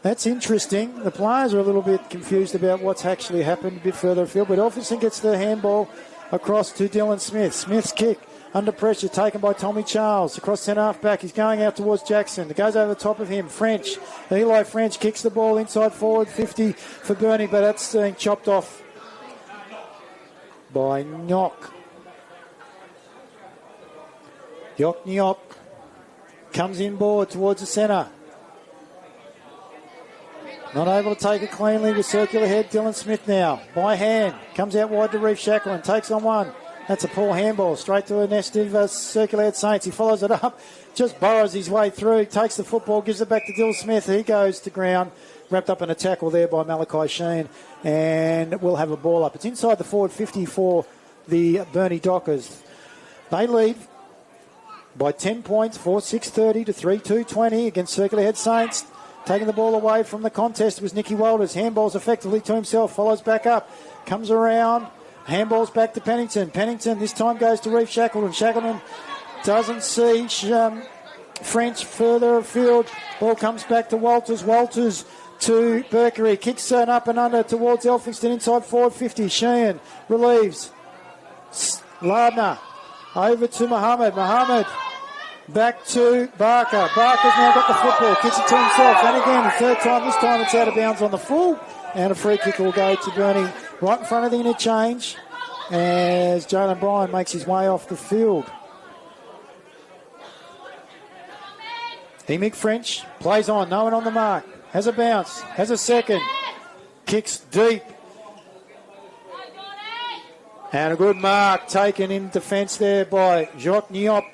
Speaker 1: That's interesting. The players are a little bit confused about what's actually happened a bit further afield. But Elphinstone gets the handball across to Dylan Smith. Smith's kick under pressure taken by Tommy Charles. Across centre half back. He's going out towards Jackson. It goes over the top of him. French. Eli French kicks the ball inside forward 50 for Burnie. But that's being chopped off by Knock. Nyok comes inboard towards the centre. Not able to take it cleanly with circular head. Dylan Smith now by hand. Comes out wide to Reef Shackleton. Takes on one. That's a poor handball. Straight to a nest of circular head Saints. He follows it up. Just burrows his way through. Takes the football. Gives it back to Dylan Smith. He goes to ground. Wrapped up in a tackle there by Malachi Sheen. And we'll have a ball up. It's inside the forward 50 for the Burnie Dockers. They lead by 10 points, 4-6-30 to 3-2-20 against Circular Head Saints. Taking the ball away from the contest was Nicky Walters. Handballs effectively to himself, follows back up, comes around, handballs back to Pennington. Pennington this time goes to Reef Shackleton. Shackleton doesn't see French further afield. Ball comes back to Walters. Walters to Berkery. Kicks it up and under towards Elphinstone inside forward 50. Sheehan relieves. Lardner over to Mohammed. Back to Barker. Barker's now got the football. Kicks it to himself. And again, the third time. This time it's out of bounds on the full. And a free kick will go to Burnie right in front of the interchange as Jalen Bryan makes his way off the field. Emick French plays on. No one on the mark. Has a bounce. Has a second. Kicks deep. And a good mark taken in defence there by Jacques Niop.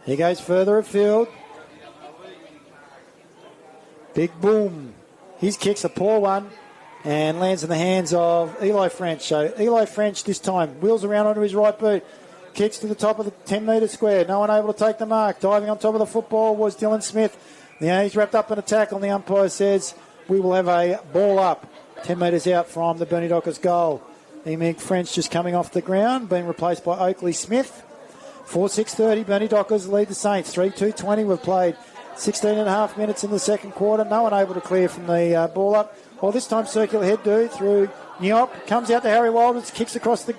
Speaker 1: He goes further afield. Big boom. His kick's a poor one and lands in the hands of Eli French. So Eli French this time wheels around onto his right boot. Kicks to the top of the 10-metre square. No one able to take the mark. Diving on top of the football was Dylan Smith. He's wrapped up in a tackle and the umpire says we will have a ball up 10 metres out from the Burnie Dockers goal. Emick French just coming off the ground, being replaced by Oakley Smith. 4-6-30, Burnie Dockers lead the Saints. 3-2-20, we've played 16 and a half minutes in the second quarter. No one able to clear from the ball up. Well, this time circular head do through Niop. Comes out to Harry Walters, kicks across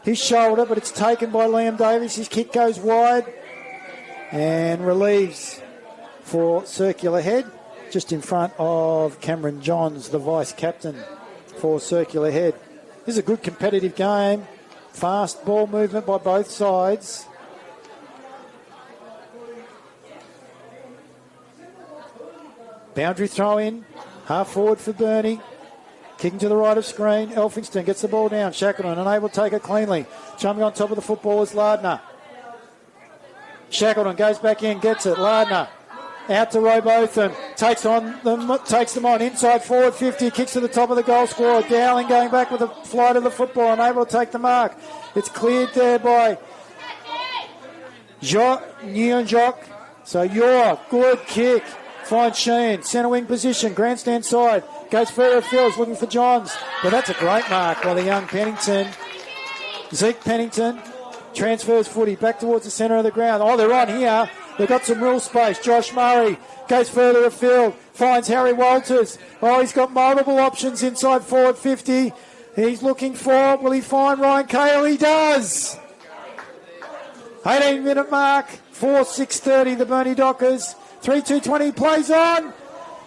Speaker 1: his shoulder, but it's taken by Liam Davis. His kick goes wide and relieves for circular head. Just in front of Cameron Johns, the vice-captain for circular head. This is a good competitive game. Fast ball movement by both sides. Boundary throw in. Half forward for Burnie. Kicking to the right of screen. Elphinstone gets the ball down. Shackleton unable to take it cleanly. Jumping on top of the football is Lardner. Shackleton goes back in, gets it. Lardner out to Robotham. Takes them on. Inside forward 50. Kicks to the top of the goal scorer. Dowling going back with a flight of the football. Unable to take the mark. It's cleared there by Jock. So your good kick. Finds Sheen. Centre wing position. Grandstand side. Goes further afield. Looking for Johns. But that's a great mark by the young Pennington. Zeke Pennington. Transfers footy back towards the centre of the ground. Oh, they're on here. They've got some real space. Josh Murray goes further afield. Finds Harry Walters. Oh, he's got multiple options inside forward 50. He's looking for, will he find Ryan Cale? He does. 18-minute mark. 4-6-30, the Burnie Dockers. 3-2-20, plays on.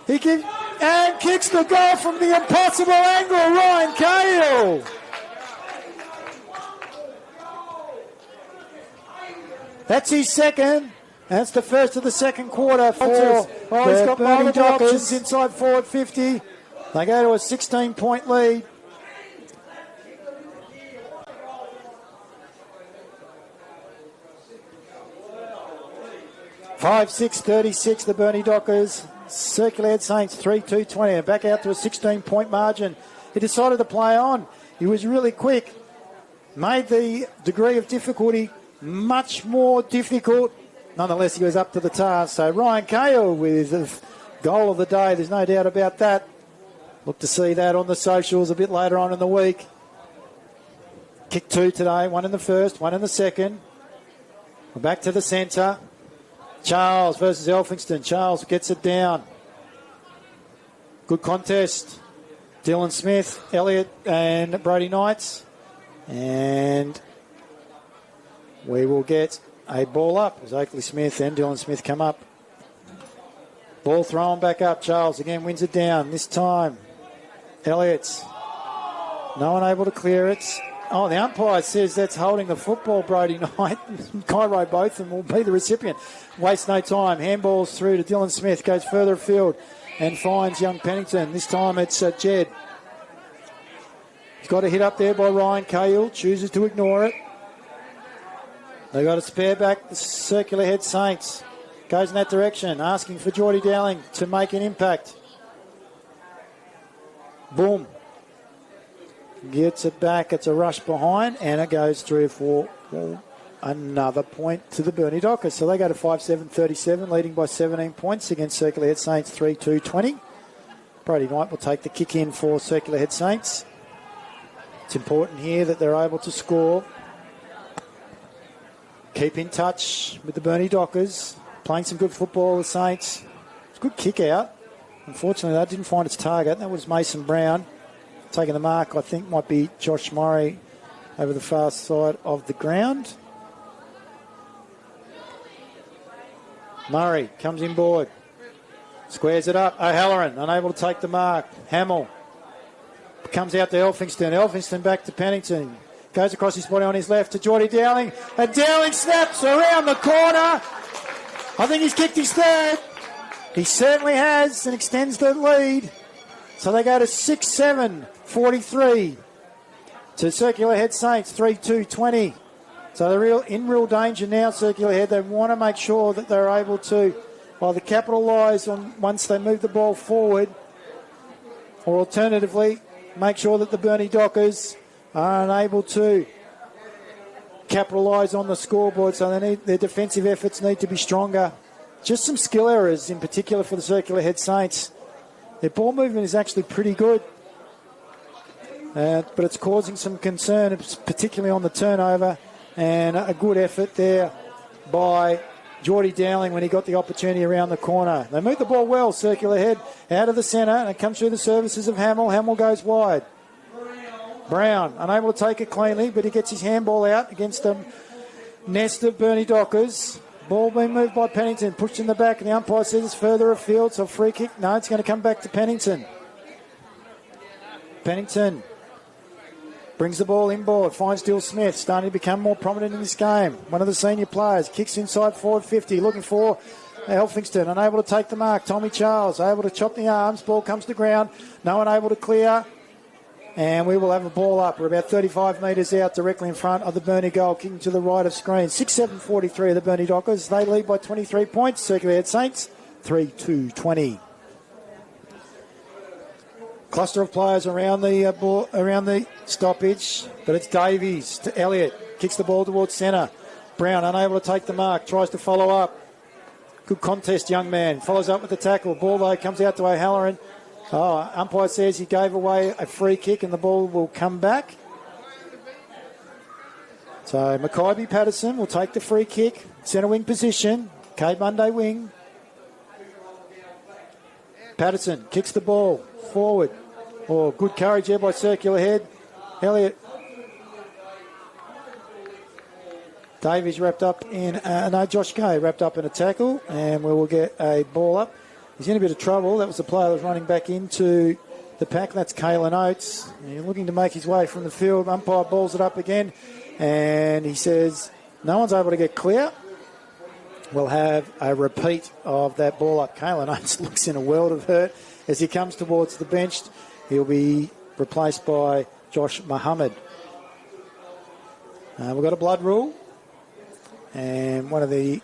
Speaker 1: He gives and kicks the goal from the impossible angle. Ryan Cale. That's his second. That's the first of the second quarter for he's got multiple options inside forward 50. They go to a 16-point lead. Five, 6-36, the Burnie Dockers. Circular Head Saints, 3-2-20. And back out to a 16-point margin. He decided to play on. He was really quick. Made the degree of difficulty much more difficult. Nonetheless, he was up to the task. So Ryan Cale with the goal of the day. There's no doubt about that. Look to see that on the socials a bit later on in the week. Kick 2 today, 1 in the first, 1 in the second. We're back to the centre. Charles versus Elphingston. Charles gets it down. Good contest. Dylan Smith, Elliott and Brody Knights. And we will get a ball up as Oakley Smith and Dylan Smith come up. Ball thrown back up. Charles again wins it down. This time, Elliott's. No one able to clear it. Oh, the umpire says that's holding the football, Brody Knight. Cairo Botham will be the recipient. Waste no time. Handballs through to Dylan Smith. Goes further afield and finds young Pennington. This time it's Jed. He's got a hit up there by Ryan Cahill. Chooses to ignore it. They got a spare back. The circular head Saints goes in that direction, asking for Geordie Dowling to make an impact. Boom. Gets it back. It's a rush behind, and it goes through for another point to the Burnie Dockers. So they go to 5-7-37, leading by 17 points against Circular Head Saints 3-2-20. Brody Knight will take the kick in for Circular Head Saints. It's important here that they're able to score. Keep in touch with the Burnie Dockers. Playing some good football, the Saints. It's a good kick out. Unfortunately, that didn't find its target. That was Mason Brown. Taking the mark, I think, might be Josh Murray over the far side of the ground. Murray comes inboard. Squares it up. O'Halloran unable to take the mark. Hamill comes out to Elphingston. Elphingston back to Pennington. Goes across his body on his left to Geordie Dowling. And Dowling snaps around the corner. I think he's kicked his third. He certainly has and extends the lead. So they go to 6-7-43 to Circular Head Saints, 3-2-20. So they're in real danger now, Circular Head. They want to make sure that they're able to either capitalise on once they move the ball forward, or alternatively, make sure that the Burnie Dockers are unable to capitalise on the scoreboard. So their defensive efforts need to be stronger. Just some skill errors in particular for the Circular Head Saints. Their ball movement is actually pretty good, but it's causing some concern, particularly on the turnover, and a good effort there by Geordie Dowling when he got the opportunity around the corner. They move the ball well, Circular Head, out of the centre, and it comes through the services of Hamill. Hamill goes wide. Brown, unable to take it cleanly, but he gets his handball out against a nest of Burnie Dockers. Ball being moved by Pennington, pushed in the back, and the umpire says it's further afield, so free kick. No, it's going to come back to Pennington. Pennington brings the ball inboard, finds Dill Smith, starting to become more prominent in this game. One of the senior players, kicks inside forward 50, looking for Elphingston, unable to take the mark. Tommy Charles, able to chop the arms, ball comes to ground, no one able to clear. And we will have a ball up. We're about 35 metres out, directly in front of the Burnie goal, kicking to the right of screen. 6-7-43 of the Burnie Dockers. They lead by 23 points. Circular Head Saints, 3-2-20. Cluster of players around the stoppage, but it's Davies to Elliott. Kicks the ball towards centre. Brown unable to take the mark, tries to follow up. Good contest, young man. Follows up with the tackle. Ball, though, comes out to O'Halloran. Oh, umpire says he gave away a free kick and the ball will come back. So Mackay Patterson will take the free kick. Centre wing position. K Monday wing. Patterson kicks the ball forward. Oh, good courage there by Circular Head. Elliott. Davies wrapped up in, Josh Gay wrapped up in a tackle, and we will get a ball up. He's in a bit of trouble. That was the player that was running back into the pack. That's Caelan Oates. He's looking to make his way from the field. Umpire balls it up again, and he says no one's able to get clear. We'll have a repeat of that ball up. Caelan Oates looks in a world of hurt as he comes towards the bench. He'll be replaced by Josh Muhammad. We've got a blood rule, and one of the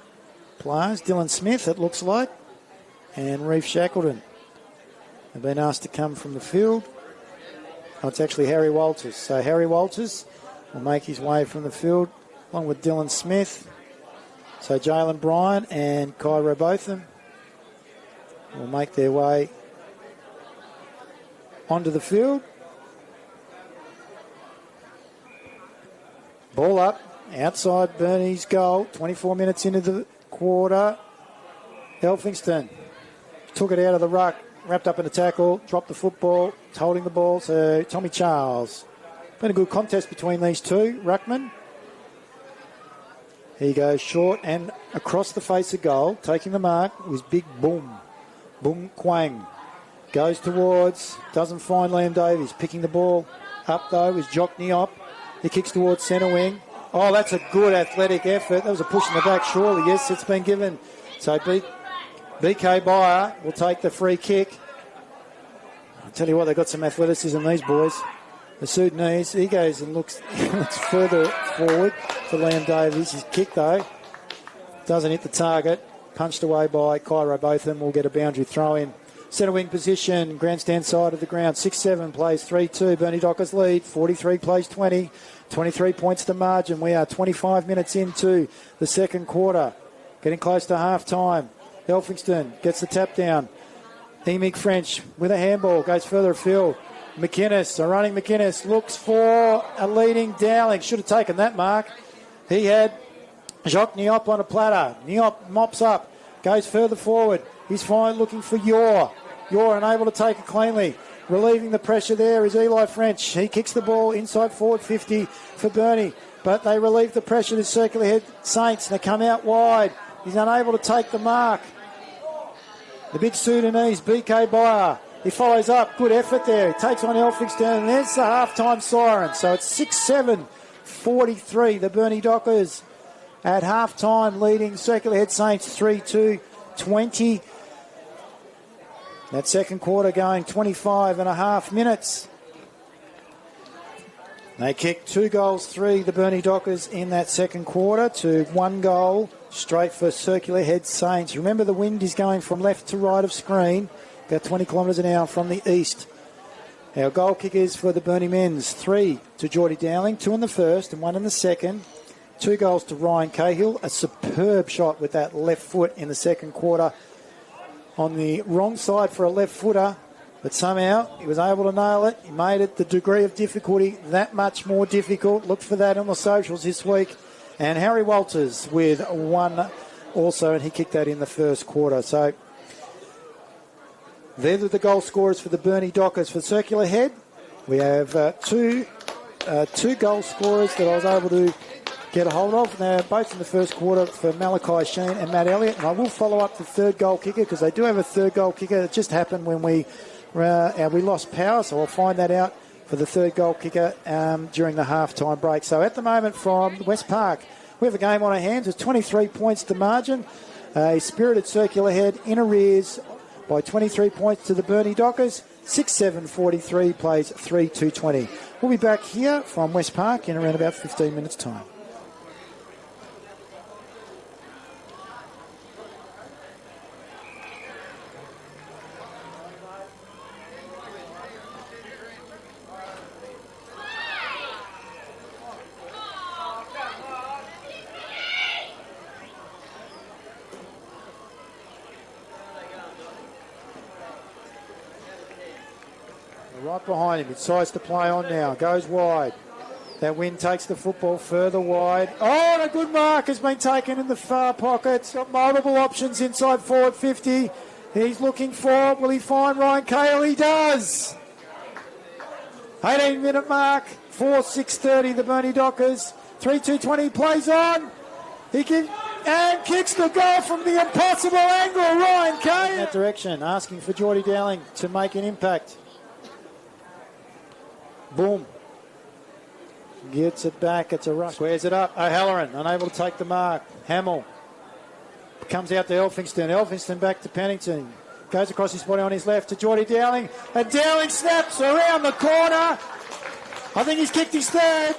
Speaker 1: players, Dylan Smith, it looks like, and Reef Shackleton have been asked to come from the field. Oh, it's actually Harry Walters. So Harry Walters will make his way from the field along with Dylan Smith. So Jalen Bryan and Cairo Botham will make their way onto the field. Ball up, outside Burnie's goal, 24 minutes into the quarter. Elphingston took it out of the ruck, wrapped up in a tackle, dropped the football, holding the ball. So Tommy Charles. Been a good contest between these two. Ruckman. He goes short and across the face of goal, taking the mark was Big Boom. Boom Quang. Goes towards, doesn't find Liam Davies. Picking the ball up though is Jock Niop. He kicks towards centre wing. Oh, that's a good athletic effort. That was a push in the back, surely. Yes, it's been given. So BK Byer will take the free kick. I'll tell you what, they've got some athleticism, these boys. The Sudanese, he goes and looks further forward to Liam Davies. His kick, though, doesn't hit the target. Punched away by Cairo Botham. Will get a boundary throw in. Centre wing position, grandstand side of the ground. 6-7 plays 3-2. Burnie Dockers lead. 43 plays 20. 23 points to margin. We are 25 minutes into the second quarter. Getting close to half time. Elphingston gets the tap down. Emick French with a handball. Goes further afield. McInnes, a running McInnes, looks for a leading Dowling. Should have taken that mark. He had Jacques Niop on a platter. Niop mops up. Goes further forward. He's fine looking for Yor. Yor unable to take it cleanly. Relieving the pressure there is Eli French. He kicks the ball inside forward 50 for Burnie. But they relieve the pressure to Circular Head Saints. They come out wide. He's unable to take the mark. The big Sudanese, BK Byer. He follows up. Good effort there. He takes on Elphingston. And there's the half-time siren. So it's 6-7, 43. The Burnie Dockers at half-time leading Circular Head Saints 3-2, 20. That second quarter going 25 and a half minutes. They kicked 2 goals, 3, the Burnie Dockers in that second quarter to 1 goal straight for Circular Head Saints. Remember, the wind is going from left to right of screen, about 20 kilometres an hour from the east. Our goal kickers for the Burnie men's, 3 to Geordie Dowling, 2 in the first and 1 in the second. 2 goals to Ryan Cahill, a superb shot with that left foot in the second quarter on the wrong side for a left footer, but somehow he was able to nail it. He made it the degree of difficulty that much more difficult. Look for that on the socials this week. And Harry Walters with 1 also, and he kicked that in the first quarter. So they're the goal scorers for the Burnie Dockers. For Circular Head, we have two goal scorers that I was able to get a hold of. Now, both in the first quarter for Malachi Sheen and Matt Elliott. And I will follow up the third goal kicker because they do have a third goal kicker. It just happened when we lost power, so I'll find that out for the third goal kicker during the half-time break. So at the moment from West Park, we have a game on our hands. It's 23 points to margin. A spirited Circular Head in arrears by 23 points to the Burnie Dockers. 6-7, 43 plays 3-2, 20. We'll be back here from West Park in around about 15 minutes' time. Right behind him. He decides to play on now. Goes wide. That wind takes the football further wide. Oh, and a good mark has been taken in the far pocket. Got multiple options inside forward 50. He's looking for, will he find Ryan Cahill? He does. 18-minute mark. 4-6-30, the Burnie Dockers. 3-2-20 plays on. He kicks the goal from the impossible angle. Ryan Cahill. In that direction, asking for Geordie Dowling to make an impact. Boom. Gets it back. It's a rush. Squares it up. O'Halloran unable to take the mark. Hamill comes out to Elphingston. Elphingston back to Pennington. Goes across his body on his left to Geordie Dowling. And Dowling snaps around the corner. I think he's kicked his third.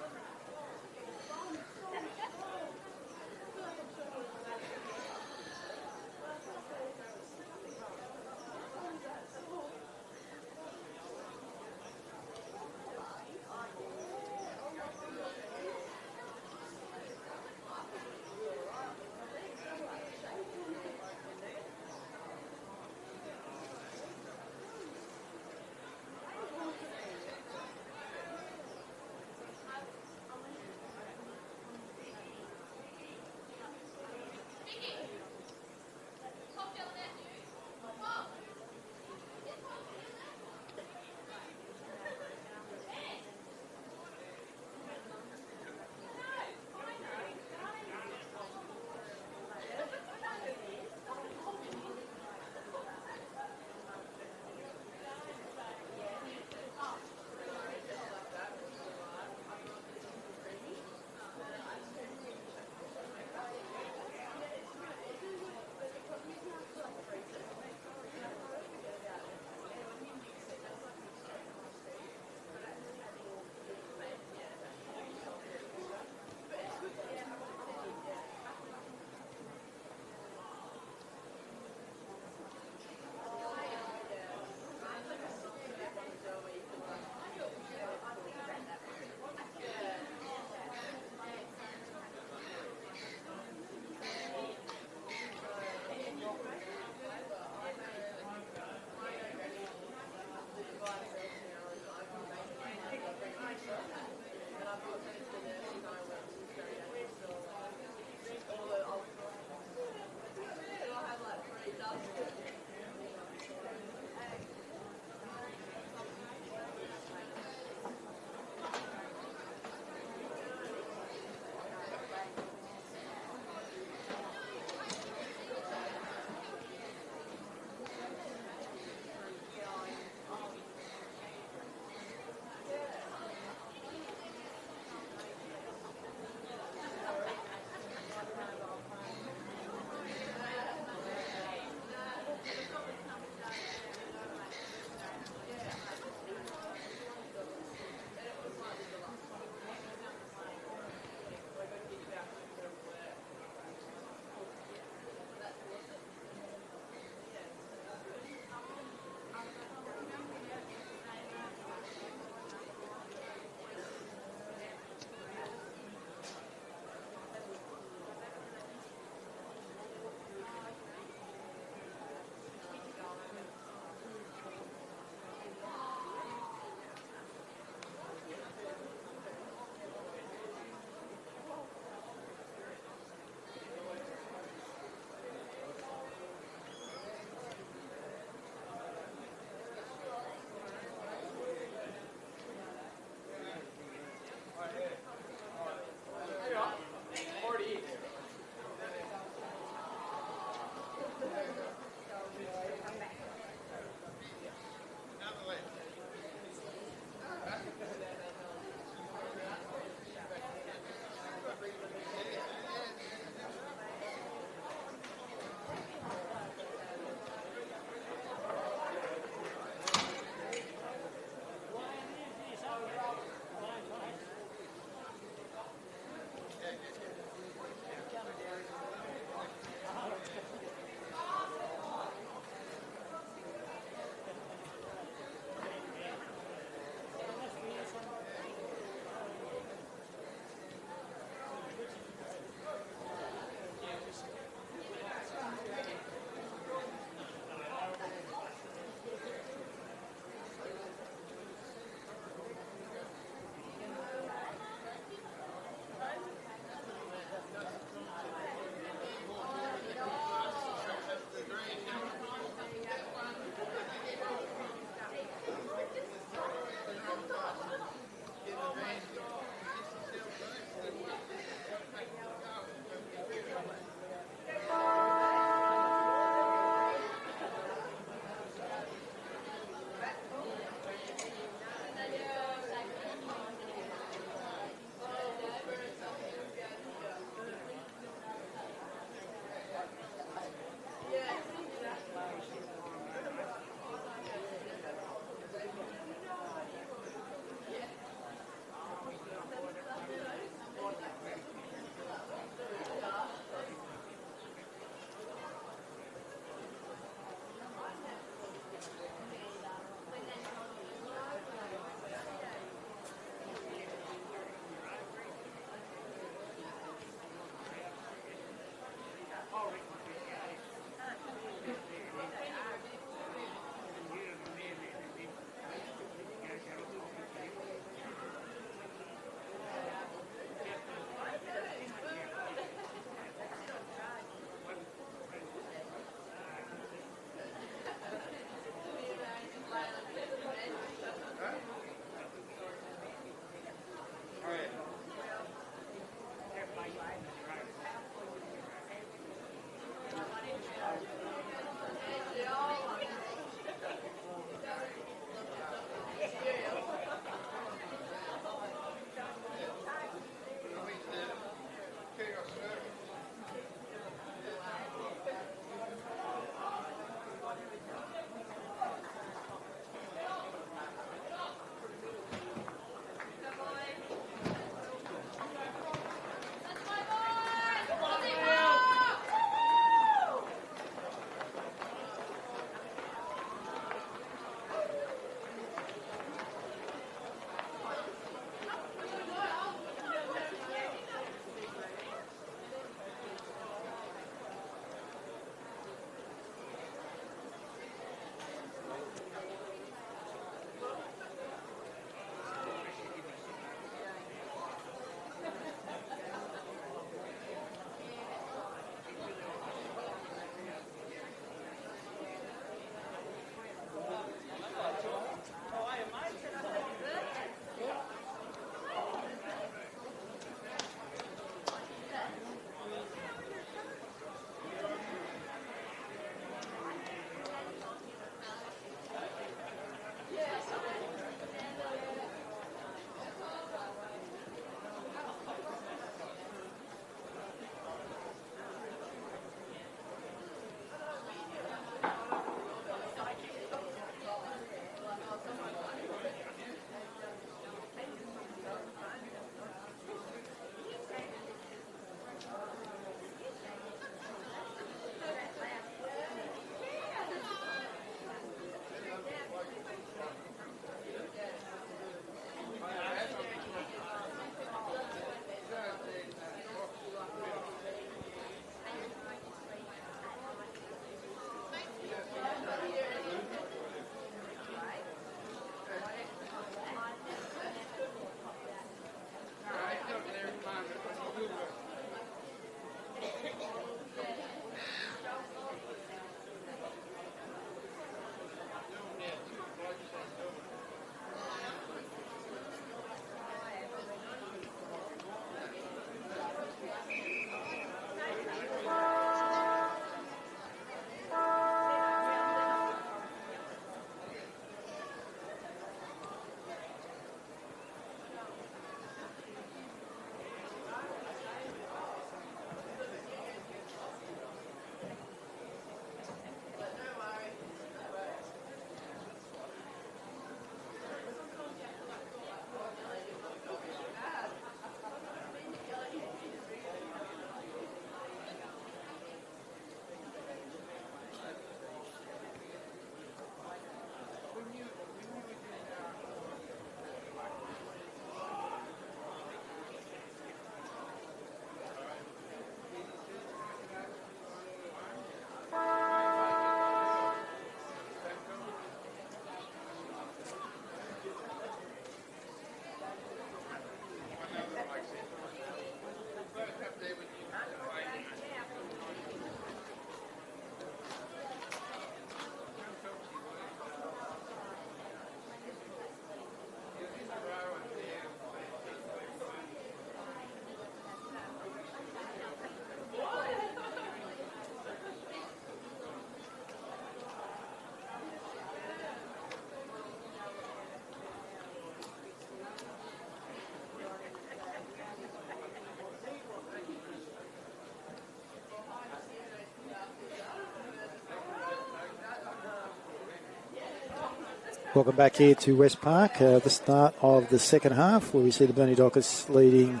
Speaker 1: Welcome back here to West Park, the start of the second half, where we see the Burnie Dockers leading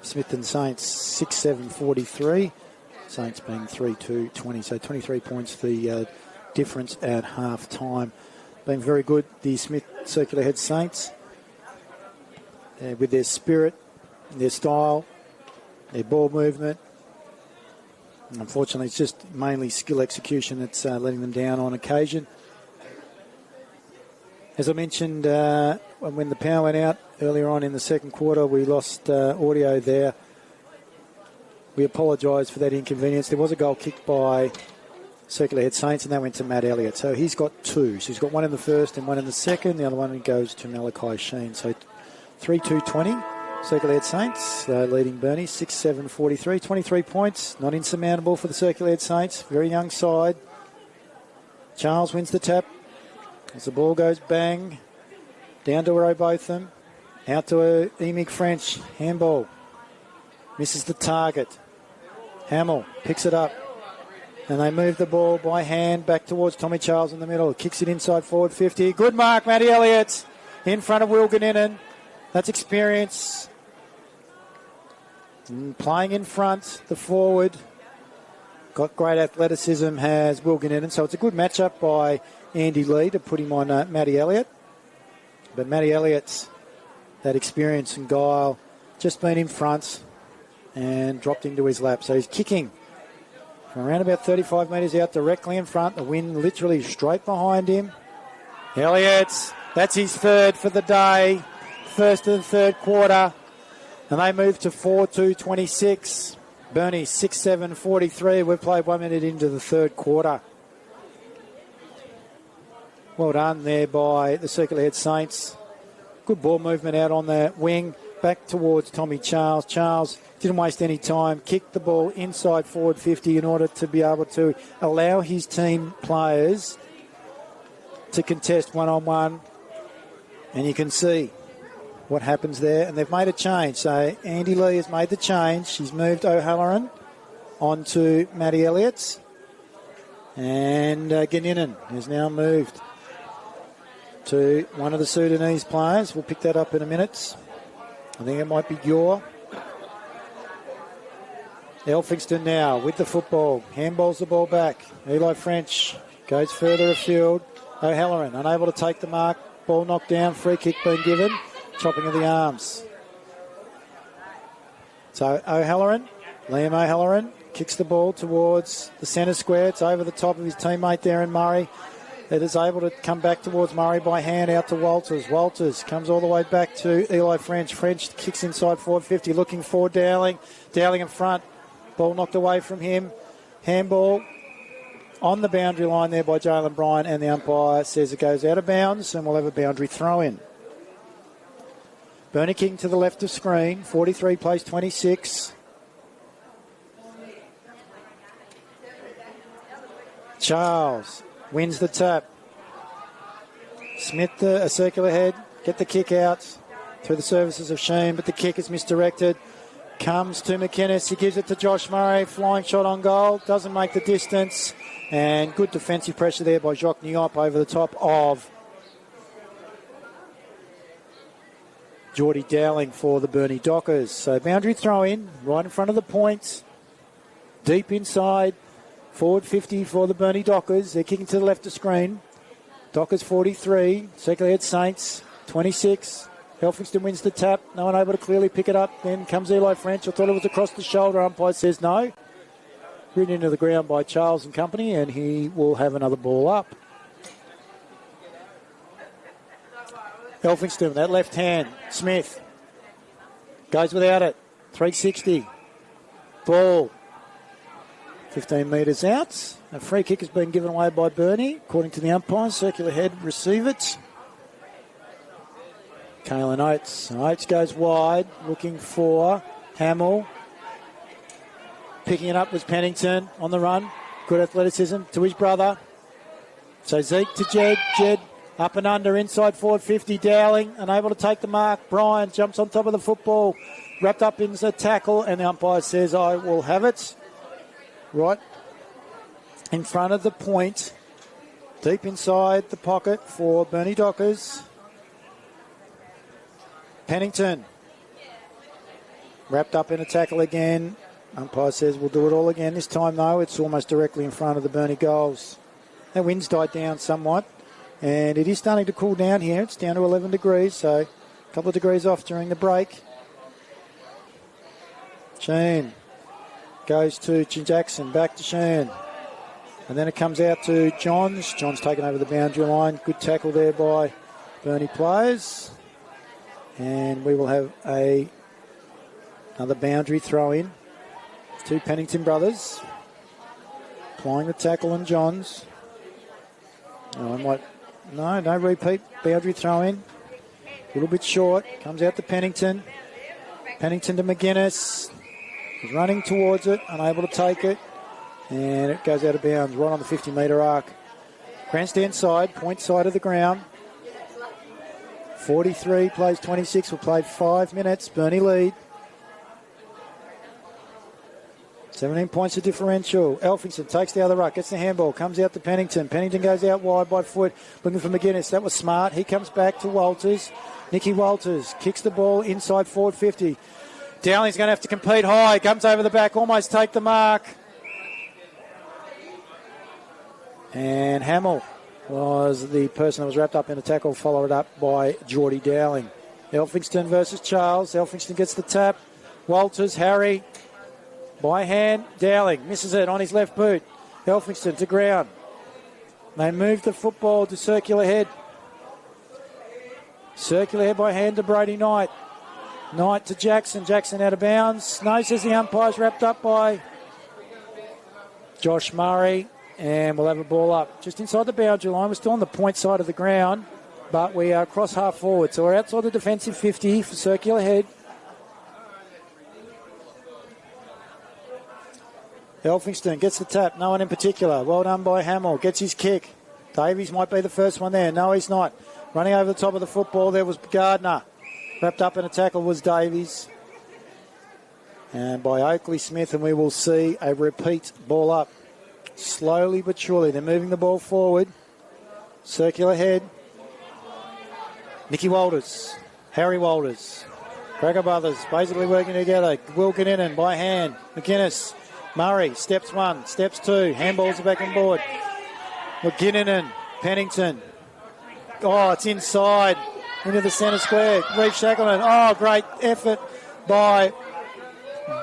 Speaker 1: Smith and Saints 6-7-43. Saints being 3-2-20, so 23 points the difference at half time. Been very good, the Smith Circular Head Saints, with their spirit, their style, their ball movement. Unfortunately, it's just mainly skill execution that's letting them down on occasion. As I mentioned, when the power went out earlier on in the second quarter, we lost audio there. We apologise for that inconvenience. There was a goal kicked by Circular Head Saints, and that went to Matt Elliott. So he's got two. So he's got one in the first and one in the second. The other one goes to Malachi Sheen. So 3-2-20. Circular Head Saints leading Burnie 6-7-43. 23 points. Not insurmountable for the Circular Head Saints. Very young side. Charles wins the tap. As the ball goes bang, down to Robotham, out to Emig French, handball, misses the target. Hamill picks it up, and they move the ball by hand back towards Tommy Charles in the middle. Kicks it inside forward 50. Good mark, Matty Elliott, in front of Wilganinen. That's experience. And playing in front, the forward. Got great athleticism, has Wilganinen. So it's a good matchup by Andy Lee to put him on Matty Elliott. But Matty Elliott's that experience and guile just been in front and dropped into his lap. So he's kicking from around about 35 metres out directly in front. The wind literally straight behind him. Elliott's, that's his third for the day. First of the third quarter. And they move to 4-2-26. Burnie 6-7-43. We've played 1 minute into the third quarter. Well done there by the Circular Head Saints. Good ball movement out on the wing. Back towards Tommy Charles. Charles didn't waste any time. Kicked the ball inside forward 50 in order to be able to allow his team players to contest one-on-one. And you can see what happens there. And they've made a change. So Andy Lee has made the change. He's moved O'Halloran onto Matty Elliott's. And Ganinin has now moved to one of the Sudanese players. We'll pick that up in a minute. I think it might be Gore. Elphingston now with the football. Handballs the ball back. Eli French goes further afield. O'Halloran unable to take the mark. Ball knocked down. Free kick being given. Chopping of the arms. So O'Halloran, Liam O'Halloran, kicks the ball towards the centre square. It's over the top of his teammate there in Murray. It is able to come back towards Murray by hand out to Walters. Walters comes all the way back to Eli French. French kicks inside forward 50, looking for Dowling. Dowling in front. Ball knocked away from him. Handball on the boundary line there by Jalen Bryan, and the umpire says it goes out of bounds, and we'll have a boundary throw in. Burnie kicking to the left of screen. 43 plays 26. Charles wins the tap. Smith, a circular head, get the kick out through the services of Sheen, but the kick is misdirected. Comes to McInnes, he gives it to Josh Murray, flying shot on goal, doesn't make the distance, and good defensive pressure there by Jacques Niop over the top of Geordie Dowling for the Burnie Dockers. So boundary throw in, right in front of the points, deep inside. Forward 50 for the Burnie Dockers. They're kicking to the left of screen. Dockers 43. Circular Head Saints 26. Elphingston wins the tap. No one able to clearly pick it up. Then comes Eli French. I thought it was across the shoulder. Umpire says no. Ridden into the ground by Charles and company, and he will have another ball up. Elphingston, that left hand. Smith goes without it. 360. Ball 15 metres out. A free kick has been given away by Burnie. According to the umpire, Circular Head receive it. Kalen Oates. Oates goes wide, looking for Hamill. Picking it up was Pennington on the run. Good athleticism to his brother. So Zeke to Jed. Jed up and under, inside forward 50. Dowling, unable to take the mark. Bryan jumps on top of the football. Wrapped up in the tackle, and the umpire says, I will have it. Right in front of the point Deep inside the pocket for Burnie Dockers. Pennington. Wrapped up in a tackle again. Umpire says we'll do it all again. This time, though, it's almost directly in front of the Burnie goals. The wind's died down somewhat, and it is starting to cool down here. It's down to 11 degrees, so a couple of degrees off during the break. Sheen goes to Jackson, back to Sheen. And then it comes out to Johns. Johns taken over the boundary line. Good tackle there by Burnie players. And we will have another boundary throw in. Two Pennington brothers applying the tackle on Johns. No repeat. Boundary throw in. A little bit short. Comes out to Pennington. Pennington to McGuinness. He's running towards it, unable to take it. And it goes out of bounds right on the 50-metre arc. Grandstand side, point side of the ground. 43 plays 26. We'll play 5 minutes. Burnie lead. 17 points of differential. Elphingston takes the other ruck, gets the handball, comes out to Pennington. Pennington goes out wide by foot, looking for McGuinness. That was smart. He comes back to Walters. Nicky Walters kicks the ball inside forward 50. Dowling's going to have to compete high. Comes over the back, almost take the mark. And Hamill was the person that was wrapped up in a tackle, followed up by Geordie Dowling. Elphingston versus Charles. Elphingston gets the tap. Walters, Harry, by hand. Dowling misses it on his left boot. Elphingston to ground. They move the football to circular head. Circular head by hand to Brody Knight. Knight to Jackson. Jackson out of bounds. No, says the umpire's wrapped up by Josh Murray. And we'll have a ball up just inside the boundary line. We're still on the point side of the ground, but we are across half forward. So we're outside the defensive 50 for circular head. Elphingston gets the tap. No one in particular. Well done by Hamill. Gets his kick. Davies might be the first one there. No, he's not. Running over the top of the football, there was Gardner. Wrapped up in a tackle was Davies. And by Oakley Smith, and we will see a repeat ball up. Slowly but surely, they're moving the ball forward. Circular head. Nicky Walters. Harry Walters. Cracker Brothers basically working together. Wilkininen by hand. McGuinness. Murray. Steps one. Steps two. Handballs are back on board. McGuinninen. Pennington. Oh, it's inside. Into the centre square. Reeve Shackleton. Oh, great effort by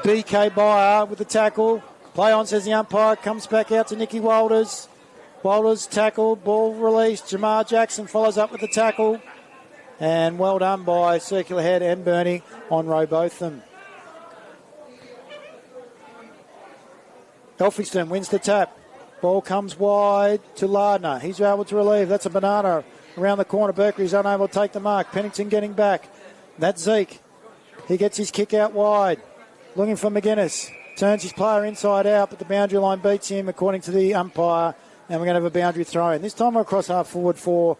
Speaker 1: BK Byer with the tackle. Play on, says the umpire. Comes back out to Nicky Walters. Walters tackle. Ball released. Jamar Jackson follows up with the tackle. And well done by Circular Head and Burnie on row both them. Elphingston wins the tap. Ball comes wide to Lardner. He's able to relieve. That's a banana around the corner. Berkeley's unable to take the mark. Pennington getting back. That's Zeke. He gets his kick out wide. Looking for McGuinness. Turns his player inside out, but the boundary line beats him according to the umpire. And we're going to have a boundary throw in. This time we're across half forward for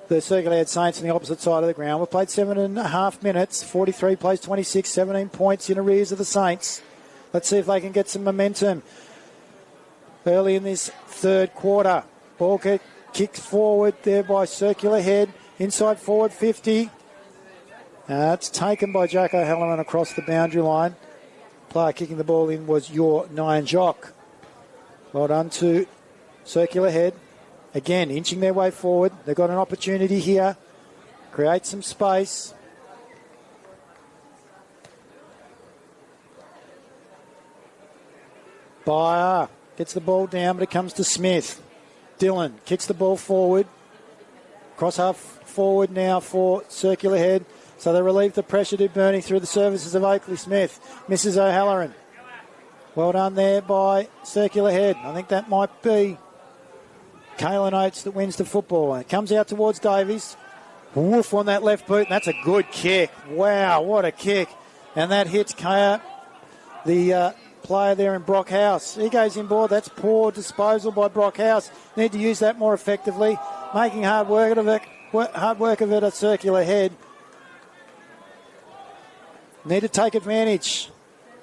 Speaker 1: the Circular Head Saints on the opposite side of the ground. We've played 7.5 minutes. 43 plays 26, 17 points in arrears of the Saints. Let's see if they can get some momentum early in this third quarter. Ball kicked forward there by Circular Head. Inside forward 50. It's taken by Jack O'Halloran across the boundary line. Player kicking the ball in was your Nyan Jock. Well done to Circular Head. Again, inching their way forward. They've got an opportunity here. Create some space. Byer gets the ball down, but it comes to Smith. Dillon kicks the ball forward. Cross half forward now for Circular Head. So they relieve the pressure to Burnie through the services of Oakley Smith. Misses O'Halloran. Well done there by Circular Head. I think that might be Kalen Oates that wins the football. And it comes out towards Davies. Woof on that left boot. And that's a good kick. Wow, what a kick. And that hits Kaya, the player there in Brockhouse. He goes in board. That's poor disposal by Brockhouse. Need to use that more effectively. Making hard work of it at Circular Head. Need to take advantage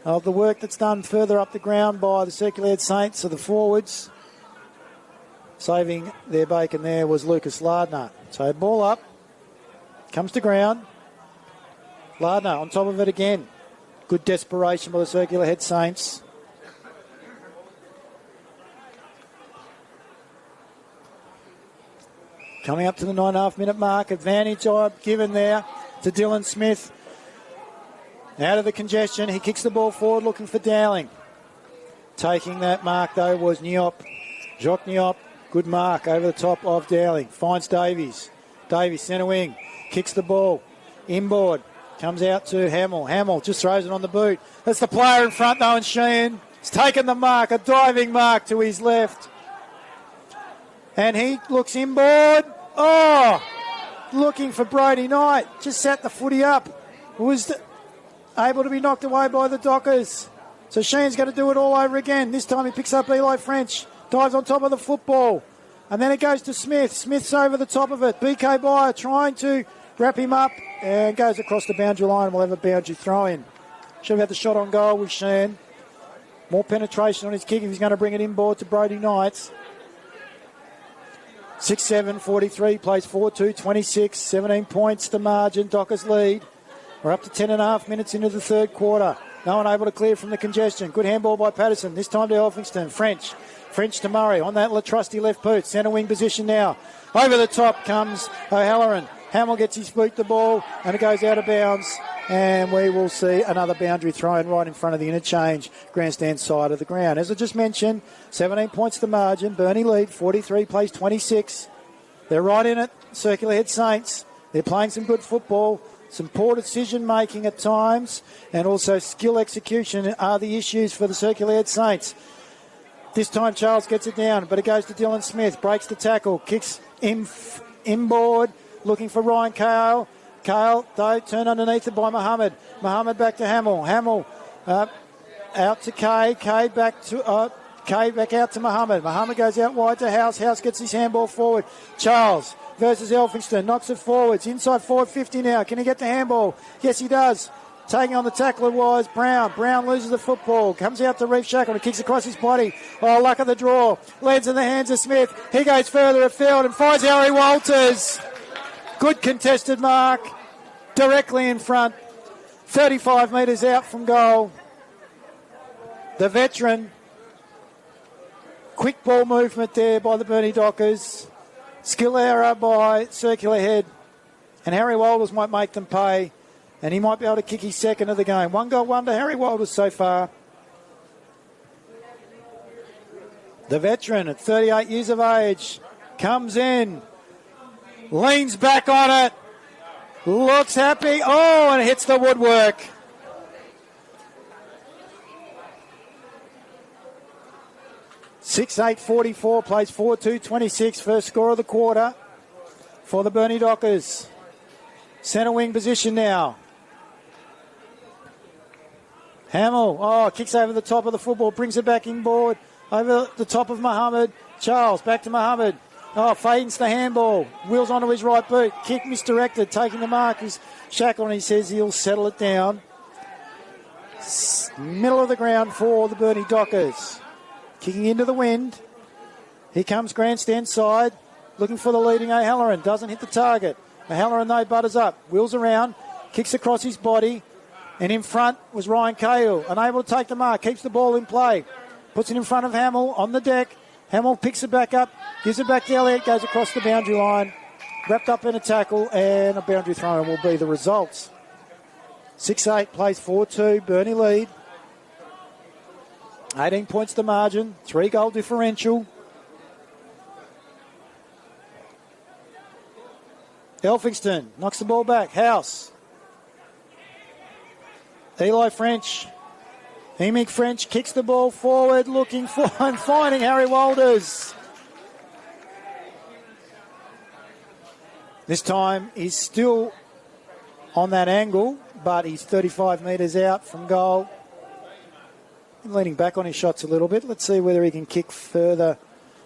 Speaker 1: of the work that's done further up the ground by the Circular Head Saints, so the forwards. Saving their bacon there was Lucas Lardner. So ball up, comes to ground. Lardner on top of it again. Good desperation by the Circular Head Saints. Coming up to the 9.5 minute mark. Advantage given there to Dylan Smith. Out of the congestion. He kicks the ball forward looking for Dowling. Taking that mark though was Niop. Jacques Niop. Good mark over the top of Dowling. Finds Davies. Davies centre wing. Kicks the ball. Inboard. Comes out to Hamill. Hamill just throws it on the boot. That's the player in front though, and Sheehan. He's taken the mark. A diving mark to his left. And he looks inboard. Oh! Looking for Brody Knight. Just sat the footy up. Was able to be knocked away by the Dockers. So Sheehan's going to do it all over again. This time he picks up Eli French. Dives on top of the football. And then it goes to Smith. Smith's over the top of it. BK Byer trying to wrap him up and goes across the boundary line and will have a boundary throw in. Should have had the shot on goal with Sheehan. More penetration on his kick if he's going to bring it inboard to Brody Knight. 6-7, 43, plays 4-2, 26, 17 points the margin. Dockers lead. We're up to 10.5 minutes into the third quarter. No one able to clear from the congestion. Good handball by Patterson. This time to Elphingston. French to Murray on that trusty left boot. Centre wing position now. Over the top comes O'Halloran. Hamill gets his boot the ball and it goes out of bounds. And we will see another boundary thrown right in front of the interchange grandstand side of the ground. As I just mentioned, 17 points the margin. Burnie lead, 43 plays 26. They're right in it. Circular Head Saints. They're playing some good football. Some poor decision-making at times and also skill execution are the issues for the Circular Head Saints. This time Charles gets it down, but it goes to Dylan Smith. Breaks the tackle, kicks inboard, looking for Ryan Kale. Kale, though, turned underneath it by Mohammed. Mohammed back to Hamill. Hamill out to Kay. Kay back out to Mohammed. Mohammed goes out wide to House. House gets his handball forward. Charles versus Elphingston. Knocks it forwards. Inside forward 50 now. Can he get the handball? Yes, he does. Taking on the tackler was Brown. Brown loses the football. Comes out to Reef Shackle and kicks across his body. Oh, luck of the draw. Lands in the hands of Smith. He goes further afield and finds Harry Walters. Good contested mark. Directly in front. 35 metres out from goal. The veteran. Quick ball movement there by the Burnie Dockers. Skill error by Circular Head. And Harry Walters might make them pay. And he might be able to kick his second of the game. 1 goal, 1 to Harry Walters so far. The veteran at 38 years of age comes in. Leans back on it. Looks happy. Oh, and hits the woodwork. (6-8, 44) plays 4-2, 26. First score of the quarter for the Burnie Dockers. Centre wing position now. Hamill, kicks over the top of the football, brings it back inboard, over the top of Mohammed. Charles, back to Mohammed. Fadens the handball, wheels onto his right boot, kick misdirected, taking the mark is Shackle, and he says he'll settle it down. Middle of the ground for the Burnie Dockers. Kicking into the wind. Here comes grandstand side, looking for the leading O'Halloran, doesn't hit the target. O'Halloran though butters up, wheels around, kicks across his body. And in front was Ryan Cahill, unable to take the mark, keeps the ball in play. Puts it in front of Hamill on the deck. Hamill picks it back up, gives it back to Elliott, goes across the boundary line. Wrapped up in a tackle and a boundary throw will be the results. 6-8 plays 4-2, Burnie lead. 18 points the margin, 3 goal differential. Elphingston knocks the ball back, House. Eli French. Emick French kicks the ball forward, looking for and finding Harry Walters. This time he's still on that angle, but he's 35 metres out from goal. Leaning back on his shots a little bit. Let's see whether he can kick further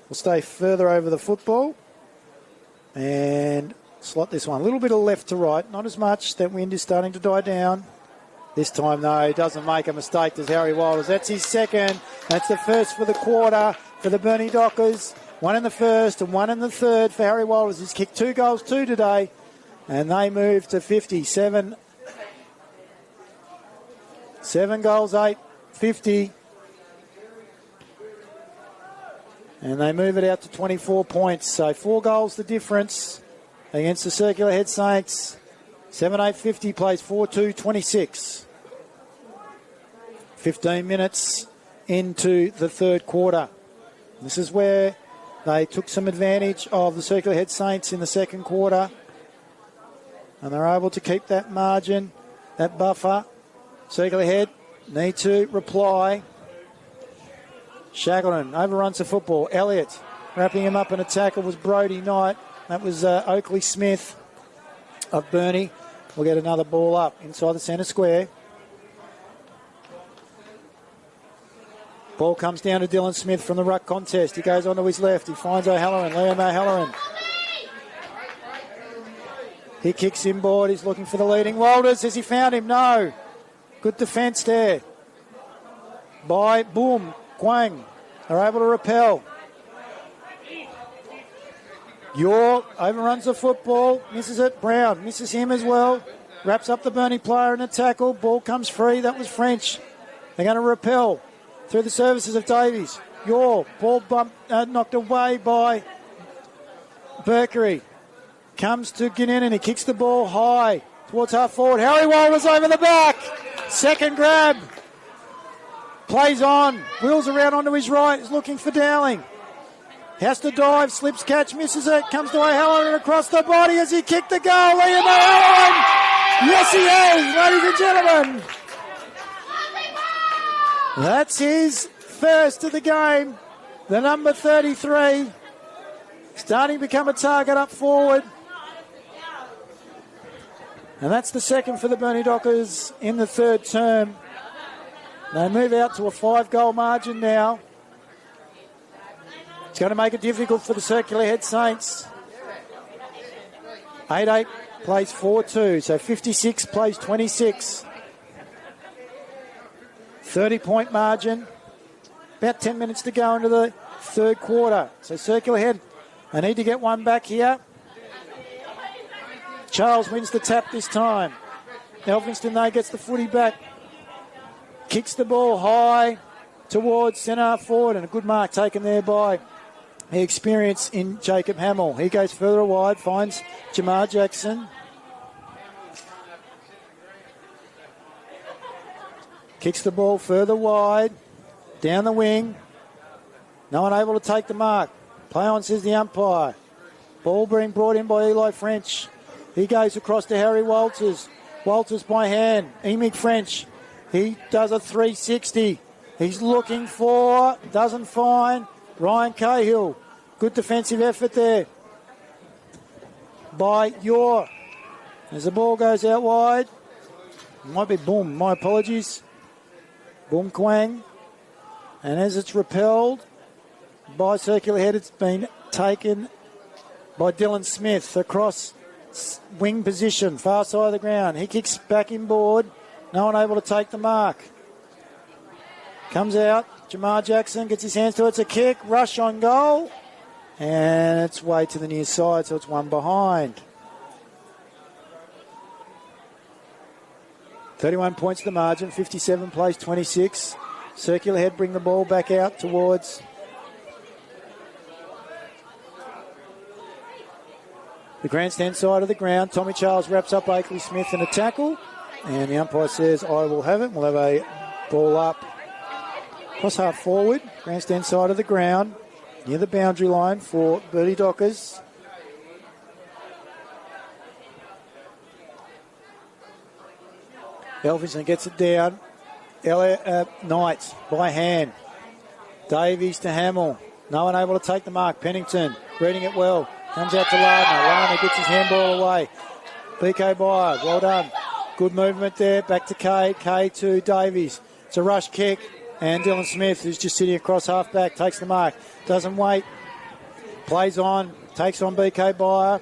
Speaker 1: or stay further over the football. And slot this one. A little bit of left to right, not as much. That wind is starting to die down. This time, though, he doesn't make a mistake. There's Harry Walters. That's his second. That's the first for the quarter for the Burnie Dockers. One in the first and one in the third for Harry Walters. He's kicked 2 goals, 2 today. And they move to 57. 7 goals, 8, 50. And they move it out to 24 points. So 4 goals the difference against the Circular Head Saints. 7-8-50 plays 4-2, 26. 15 minutes into the third quarter. This is where they took some advantage of the Circular Head Saints in the second quarter. And they're able to keep that margin, that buffer. Circular Head need to reply. Shackleton overruns the football. Elliott wrapping him up in a tackle was Brodie Knight. That was Oakley Smith of Burnie. We'll get another ball up inside the centre square. Ball comes down to Dylan Smith from the ruck contest. He goes on to his left. He finds O'Halloran, Liam O'Halloran. He kicks inboard. He's looking for the leading. Walters, has he found him? No. Good defence there by Boom. Quang are able to repel. York overruns the football, misses it. Brown misses him as well. Wraps up the Burnie player in a tackle. Ball comes free. That was French. They're going to repel through the services of Davies. York, ball knocked away by Berkery. Comes to Ginnin and he kicks the ball high towards half forward. Harry Walters over the back. Second grab. Plays on. Wheels around onto his right. He's looking for Dowling. Has to dive. Slips catch. Misses it. Comes to O'Halloran across the body as he kicked the goal. Liam O'Halloran. Yes, he is, ladies and gentlemen. That's his first of the game. The number 33. Starting to become a target up forward. And that's the second for the Burnie Dockers in the third term. They move out to a 5-goal margin now. It's going to make it difficult for the Circular Head Saints. 8-8 plays 4-2, so 56 plays 26. 30-point margin. About 10 minutes to go into the third quarter. So Circular Head, they need to get one back here. Charles wins the tap this time. Elphinston, though, gets the footy back. Kicks the ball high towards centre forward, and a good mark taken there by the experience in Jacob Hamill. He goes further wide, finds Jamar Jackson. Kicks the ball further wide, down the wing. No one able to take the mark. Play on, says the umpire. Ball being brought in by Eli French. He goes across to Harry Walters. Walters by hand. Emig French. He does a 360. He's looking for, doesn't find, Ryan Cahill. Good defensive effort there by Yor. As the ball goes out wide. Might be Boom, my apologies. Boom Quang. And as it's repelled by Circular Head, it's been taken by Dylan Smith across wing position, far side of the ground. He kicks back inboard. No one able to take the mark. Comes out. Jamar Jackson gets his hands to it. It's a kick. Rush on goal. And it's way to the near side, so it's one behind. 31 points to the margin. 57 plays 26. Circular Head bring the ball back out towards the grandstand side of the ground. Tommy Charles wraps up Oakley Smith in a tackle. And the umpire says, I will have it. We'll have a ball up cross half forward, grandstand side of the ground, near the boundary line for Burnie Dockers. Elphinstone gets it down. Knight by hand. Davies to Hamill. No one able to take the mark. Pennington reading it well. Comes out to Lardner. Lardner gets his handball away. BK Byer, well done. Good movement there. Back to Kay. Kay to Davies. It's a rush kick. And Dylan Smith, who's just sitting across half-back, takes the mark. Doesn't wait. Plays on. Takes on BK Byer.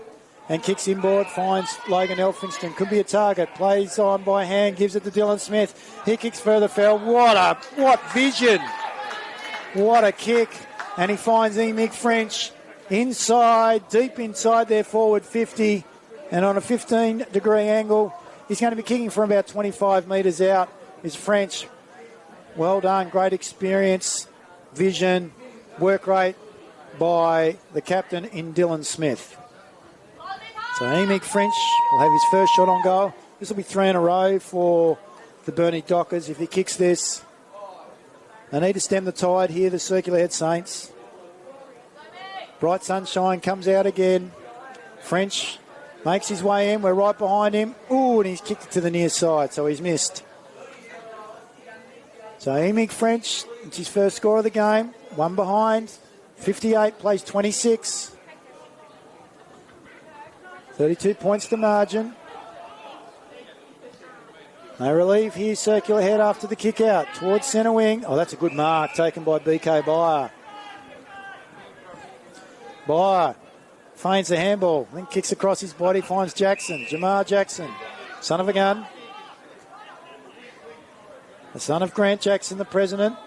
Speaker 1: And kicks inboard. Finds Logan Elphinston. Could be a target. Plays on by hand. Gives it to Dylan Smith. He kicks further foul. What vision. What a kick and he finds Mick French inside, deep inside their forward 50, and on a 15-degree angle. He's going to be kicking from about 25 metres out. Is French. Well done, great experience, vision, work rate by the captain in Dylan Smith. So Mick French will have his first shot on goal. This will be 3 in a row for the Burnie Dockers if he kicks this. They need to stem the tide here, the Circular Head Saints. Bright sunshine comes out again. French makes his way in. We're right behind him. Ooh, and he's kicked it to the near side, so he's missed. So Mick French, it's his first score of the game. One behind. 58, plays 26. 32 points to margin. They relieve here, Circular Head after the kick out towards centre wing. Oh, that's a good mark taken by BK Byer. Byer feigns the handball, then kicks across his body, finds Jackson. Jamar Jackson, son of a gun. The son of Grant Jackson, the president.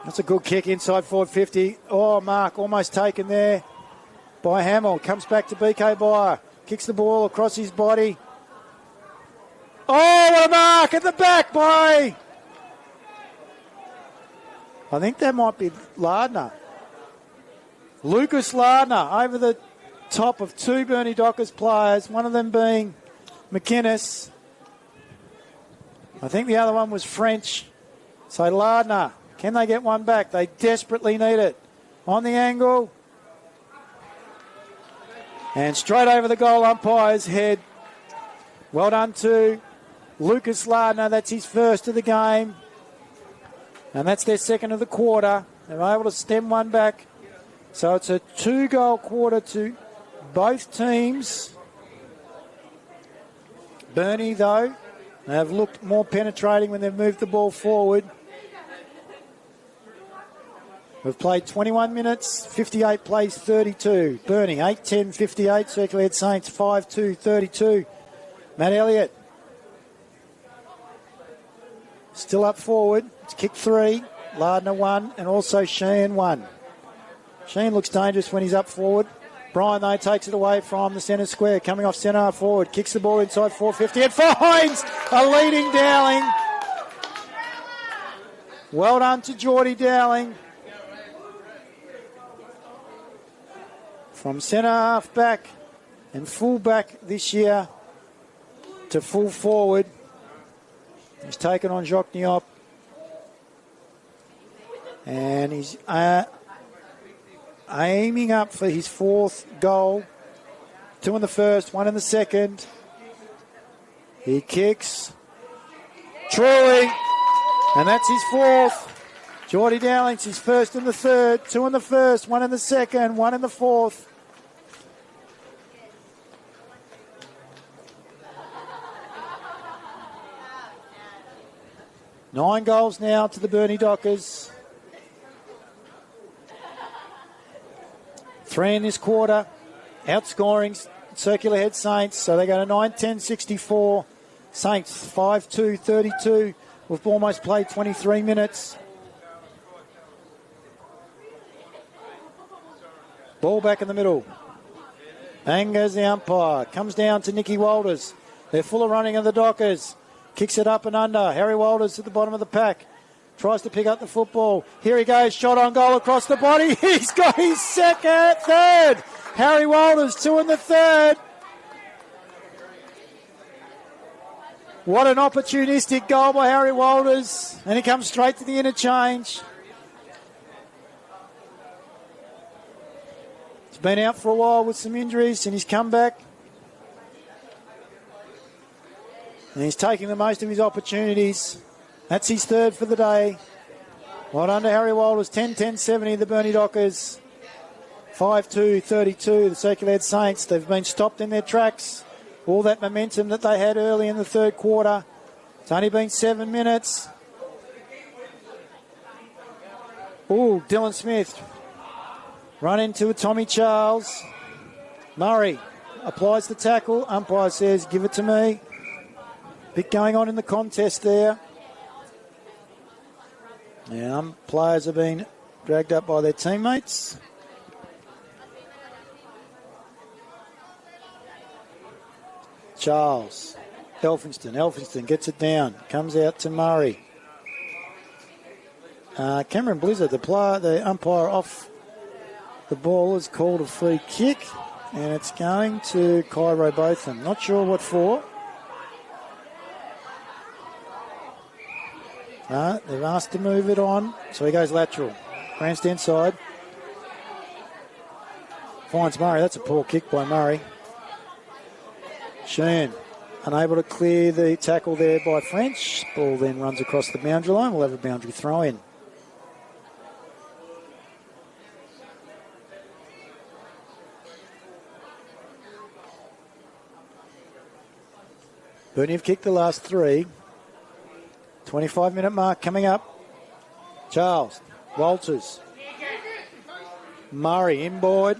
Speaker 1: That's a good kick inside forward 50. Oh, mark almost taken there by Hamill. Comes back to BK Byer. Kicks the ball across his body. Oh, what a mark at the back by... I think that might be Lardner. Lucas Lardner over the top of 2 Burnie Dockers players, one of them being McInnes. I think the other one was French. So Lardner, can they get one back? They desperately need it. On the angle. And straight over the goal umpire's head. Well done to Lucas Lardner. That's his first of the game. And that's their second of the quarter. They're able to stem one back. So it's a 2-goal quarter to both teams. Burnie, though, they have looked more penetrating when they've moved the ball forward. We've played 21 minutes, 58 plays 32. Burnie, 8-10, 58. Circular Head Saints, 5-2, 32. Matt Elliott still up forward. It's kick 3. Lardner 1, and also Sheehan 1. Sheehan looks dangerous when he's up forward. Brian, though, takes it away from the centre square. Coming off centre forward. Kicks the ball inside 450 and finds a leading Dowling. Well done to Geordie Dowling. From centre half back and full back this year to full forward. He's taken on Jacques Niop. And he's aiming up for his 4th goal. 2 in the first, 1 in the second. He kicks. Truly. And that's his 4th. Geordie Dowling's his first in the third. 2 in the first, 1 in the second, 1 in the 4th. Nine goals now to the Burnie Dockers. 3 in this quarter. Outscoring Circular Head Saints. So they go to 9-10-64. Saints 5-2-32. We've almost played 23 minutes. Ball back in the middle. Bang goes the umpire. Comes down to Nicky Walters. They're full of running of the Dockers. Kicks it up and under. Harry Walters at the bottom of the pack. Tries to pick up the football. Here he goes. Shot on goal across the body. He's got his third. Harry Walters, 2 in the third. What an opportunistic goal by Harry Walters. And he comes straight to the interchange. He's been out for a while with some injuries and he's come back. And he's taking the most of his opportunities. That's his third for the day. Well done to Harry Walters. 10-10-70, the Burnie Dockers. 5-2-32, the Circular Head Saints. They've been stopped in their tracks. All that momentum that they had early in the third quarter. It's only been 7 minutes. Ooh, Dylan Smith. Run into Tommy Charles. Murray applies the tackle. Umpire says, give it to me. Bit going on in the contest there. Yeah, players have been dragged up by their teammates. Charles. Elphinston gets it down. Comes out to Murray. Cameron Blizzard, the umpire off the ball, has called a free kick. And it's going to Cairo Botham. Not sure what for. They've asked to move it on. So he goes lateral. Grandstand side. Finds Murray. That's a poor kick by Murray. Sheen unable to clear the tackle there by French. Ball then runs across the boundary line. We'll have a boundary throw in. Burnie have kicked the last 3. 25-minute mark coming up. Charles, Walters, Murray inboard.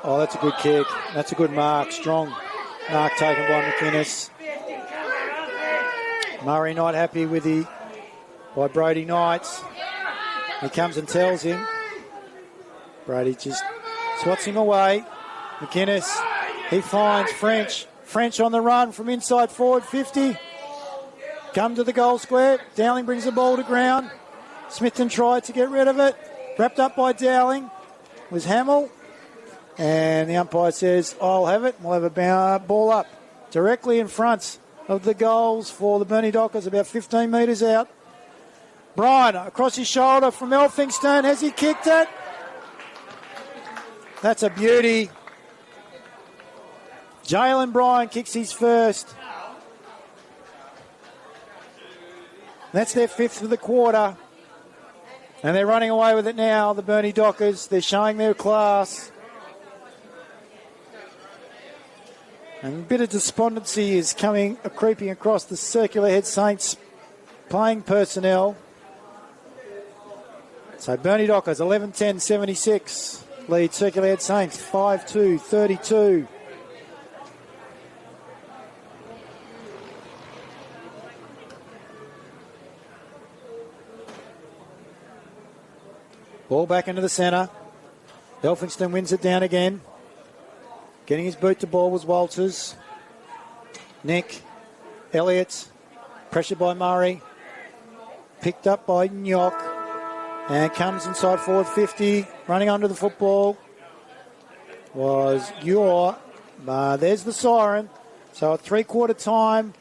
Speaker 1: Oh, that's a good kick. That's a good mark. Strong mark taken by McInnes. Murray not happy with by Brody Knights. He comes and tells him. Brody just swats him away. McInnes, he finds French. French on the run from inside forward 50. Come to the goal square. Dowling brings the ball to ground. Smithton tried to get rid of it. Wrapped up by Dowling was Hamill. And the umpire says, I'll have it. We'll have a ball up directly in front of the goals for the Burnie Dockers, about 15 metres out. Bryan across his shoulder from Elphinston. Has he kicked it? That's a beauty. Jalen Bryan kicks his first. That's their 5th of the quarter. And they're running away with it now, the Burnie Dockers. They're showing their class. And a bit of despondency is creeping across the Circular Head Saints playing personnel. So Burnie Dockers 11-10-76 lead Circular Head Saints 5-2-32. Ball back into the centre. Elphinston wins it down again. Getting his boot to ball was Walters. Nick. Elliott. Pressured by Murray. Picked up by Nyok. And comes inside forward 50. Running under the football was Yor. There's the siren. So at 3/4 time,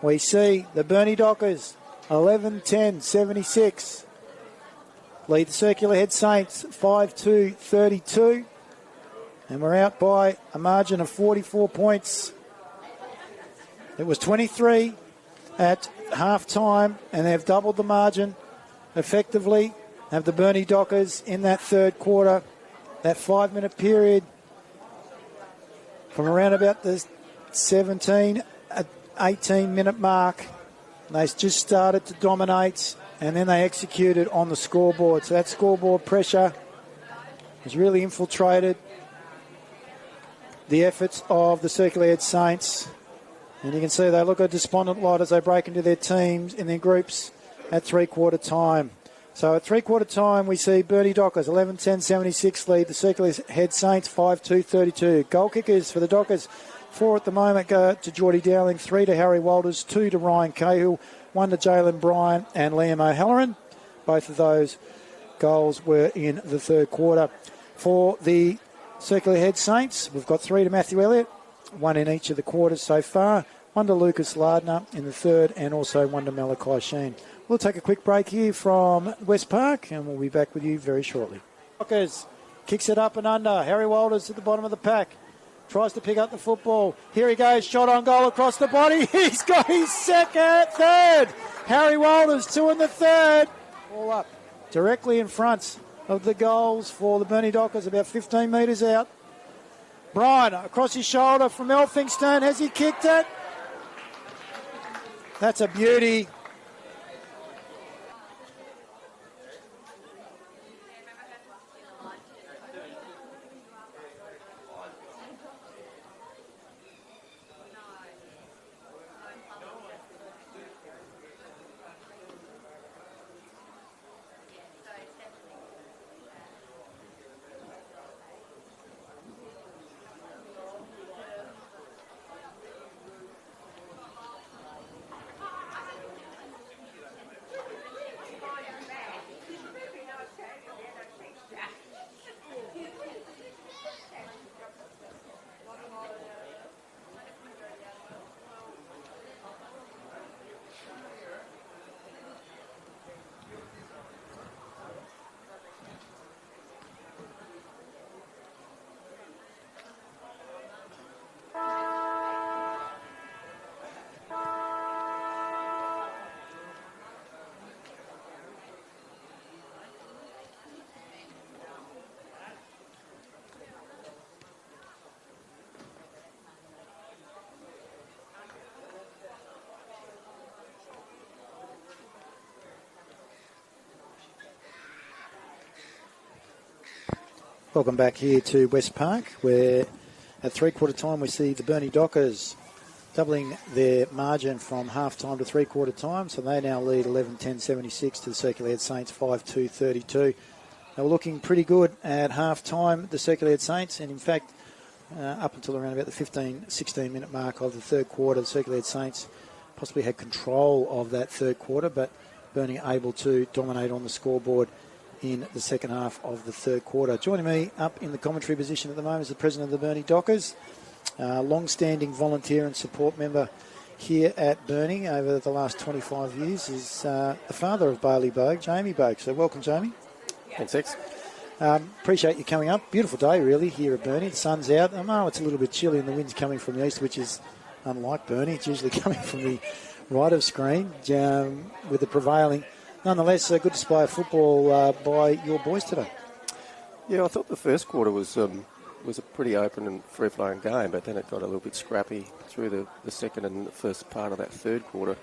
Speaker 1: we see the Burnie Dockers 11-10-76. Lead the Circular Head Saints 5-2-32. And we're out by a margin of 44 points. It was 23 at half-time, and they've doubled the margin effectively. Have the Burnie Dockers in that 3rd quarter, that 5-minute period, from around about the 17, 18-minute mark. They just started to dominate, and then they executed on the scoreboard. So that scoreboard pressure has really infiltrated the efforts of the Circular Head Saints. And you can see they look a despondent lot as they break into their teams, in their groups, at 3/4 time. So at 3/4 time, we see Burnie Dockers 11-10-76 lead the Circular Head Saints 5-2-32. Goal kickers for the Dockers, 4 at the moment go to Geordie Dowling, 3 to Harry Walters, 2 to Ryan Cahill, 1 to Jalen Bryan and Liam O'Halloran. Both of those goals were in the 3rd quarter. For the Circular Head Saints, we've got 3 to Matthew Elliott, 1 in each of the quarters so far, 1 to Lucas Lardner in the 3rd, and also 1 to Malachi Sheen. We'll take a quick break here from West Park, and we'll be back with you very shortly. Dockers kicks it up and under. Harry Walters at the bottom of the pack. Tries to pick up the football. Here he goes, shot on goal across the body. He's got his 3rd. Harry Walters, 2 in the 3rd. All up directly in front of the goals for the Burnie Dockers, about 15 metres out. Bryan across his shoulder from Elphinston. Has he kicked it? That's a beauty. Welcome back here to West Park, where at three-quarter time we see the Burnie Dockers doubling their margin from half-time to three-quarter time, so they now lead 11-10-76 to the Circular Head Saints 5-2-32. They were looking pretty good at half-time, the Circular Head Saints, and in fact, up until around about the 16-minute mark of the third quarter, the Circular Head Saints possibly had control of that third quarter, but Burnie able to dominate on the scoreboard in the second half of the third quarter. Joining me up in the commentary position at the moment is the president of the Burnie Dockers, long-standing volunteer and support member here at Burnie over the last 25 years, is the father of Bailey Bogue, Jamie Bogue. So welcome, Jamie.
Speaker 3: Thanks, X.
Speaker 1: Appreciate you coming up. Beautiful day, really, here at Burnie. The sun's out. I know it's a little bit chilly and the wind's coming from the east, which is unlike Burnie. It's usually coming from the right of screen with the prevailing. Nonetheless, a good display of football by your boys today.
Speaker 3: Yeah, I thought the first quarter was a pretty open and free-flowing game, but then it got a little bit scrappy through the second and the first part of that third quarter.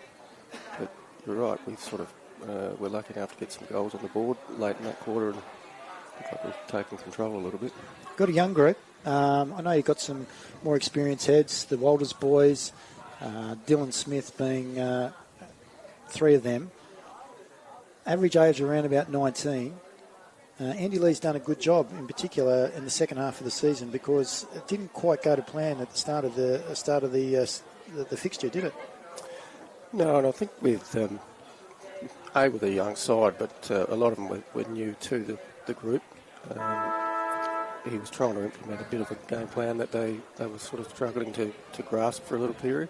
Speaker 3: But you're right, we've sort of we're lucky enough to get some goals on the board late in that quarter, and looks like we've taken control a little bit.
Speaker 1: Got a young group. I know you've got some more experienced heads, the Walters boys, Dylan Smith being three of them. Average age around about 19. Andy Lee's done a good job, in particular in the second half of the season, because it didn't quite go to plan at the start of the fixture, did it?
Speaker 3: No, and I think with a young side, but a lot of them were new to the group. He was trying to implement a bit of a game plan that they were sort of struggling to grasp for a little period,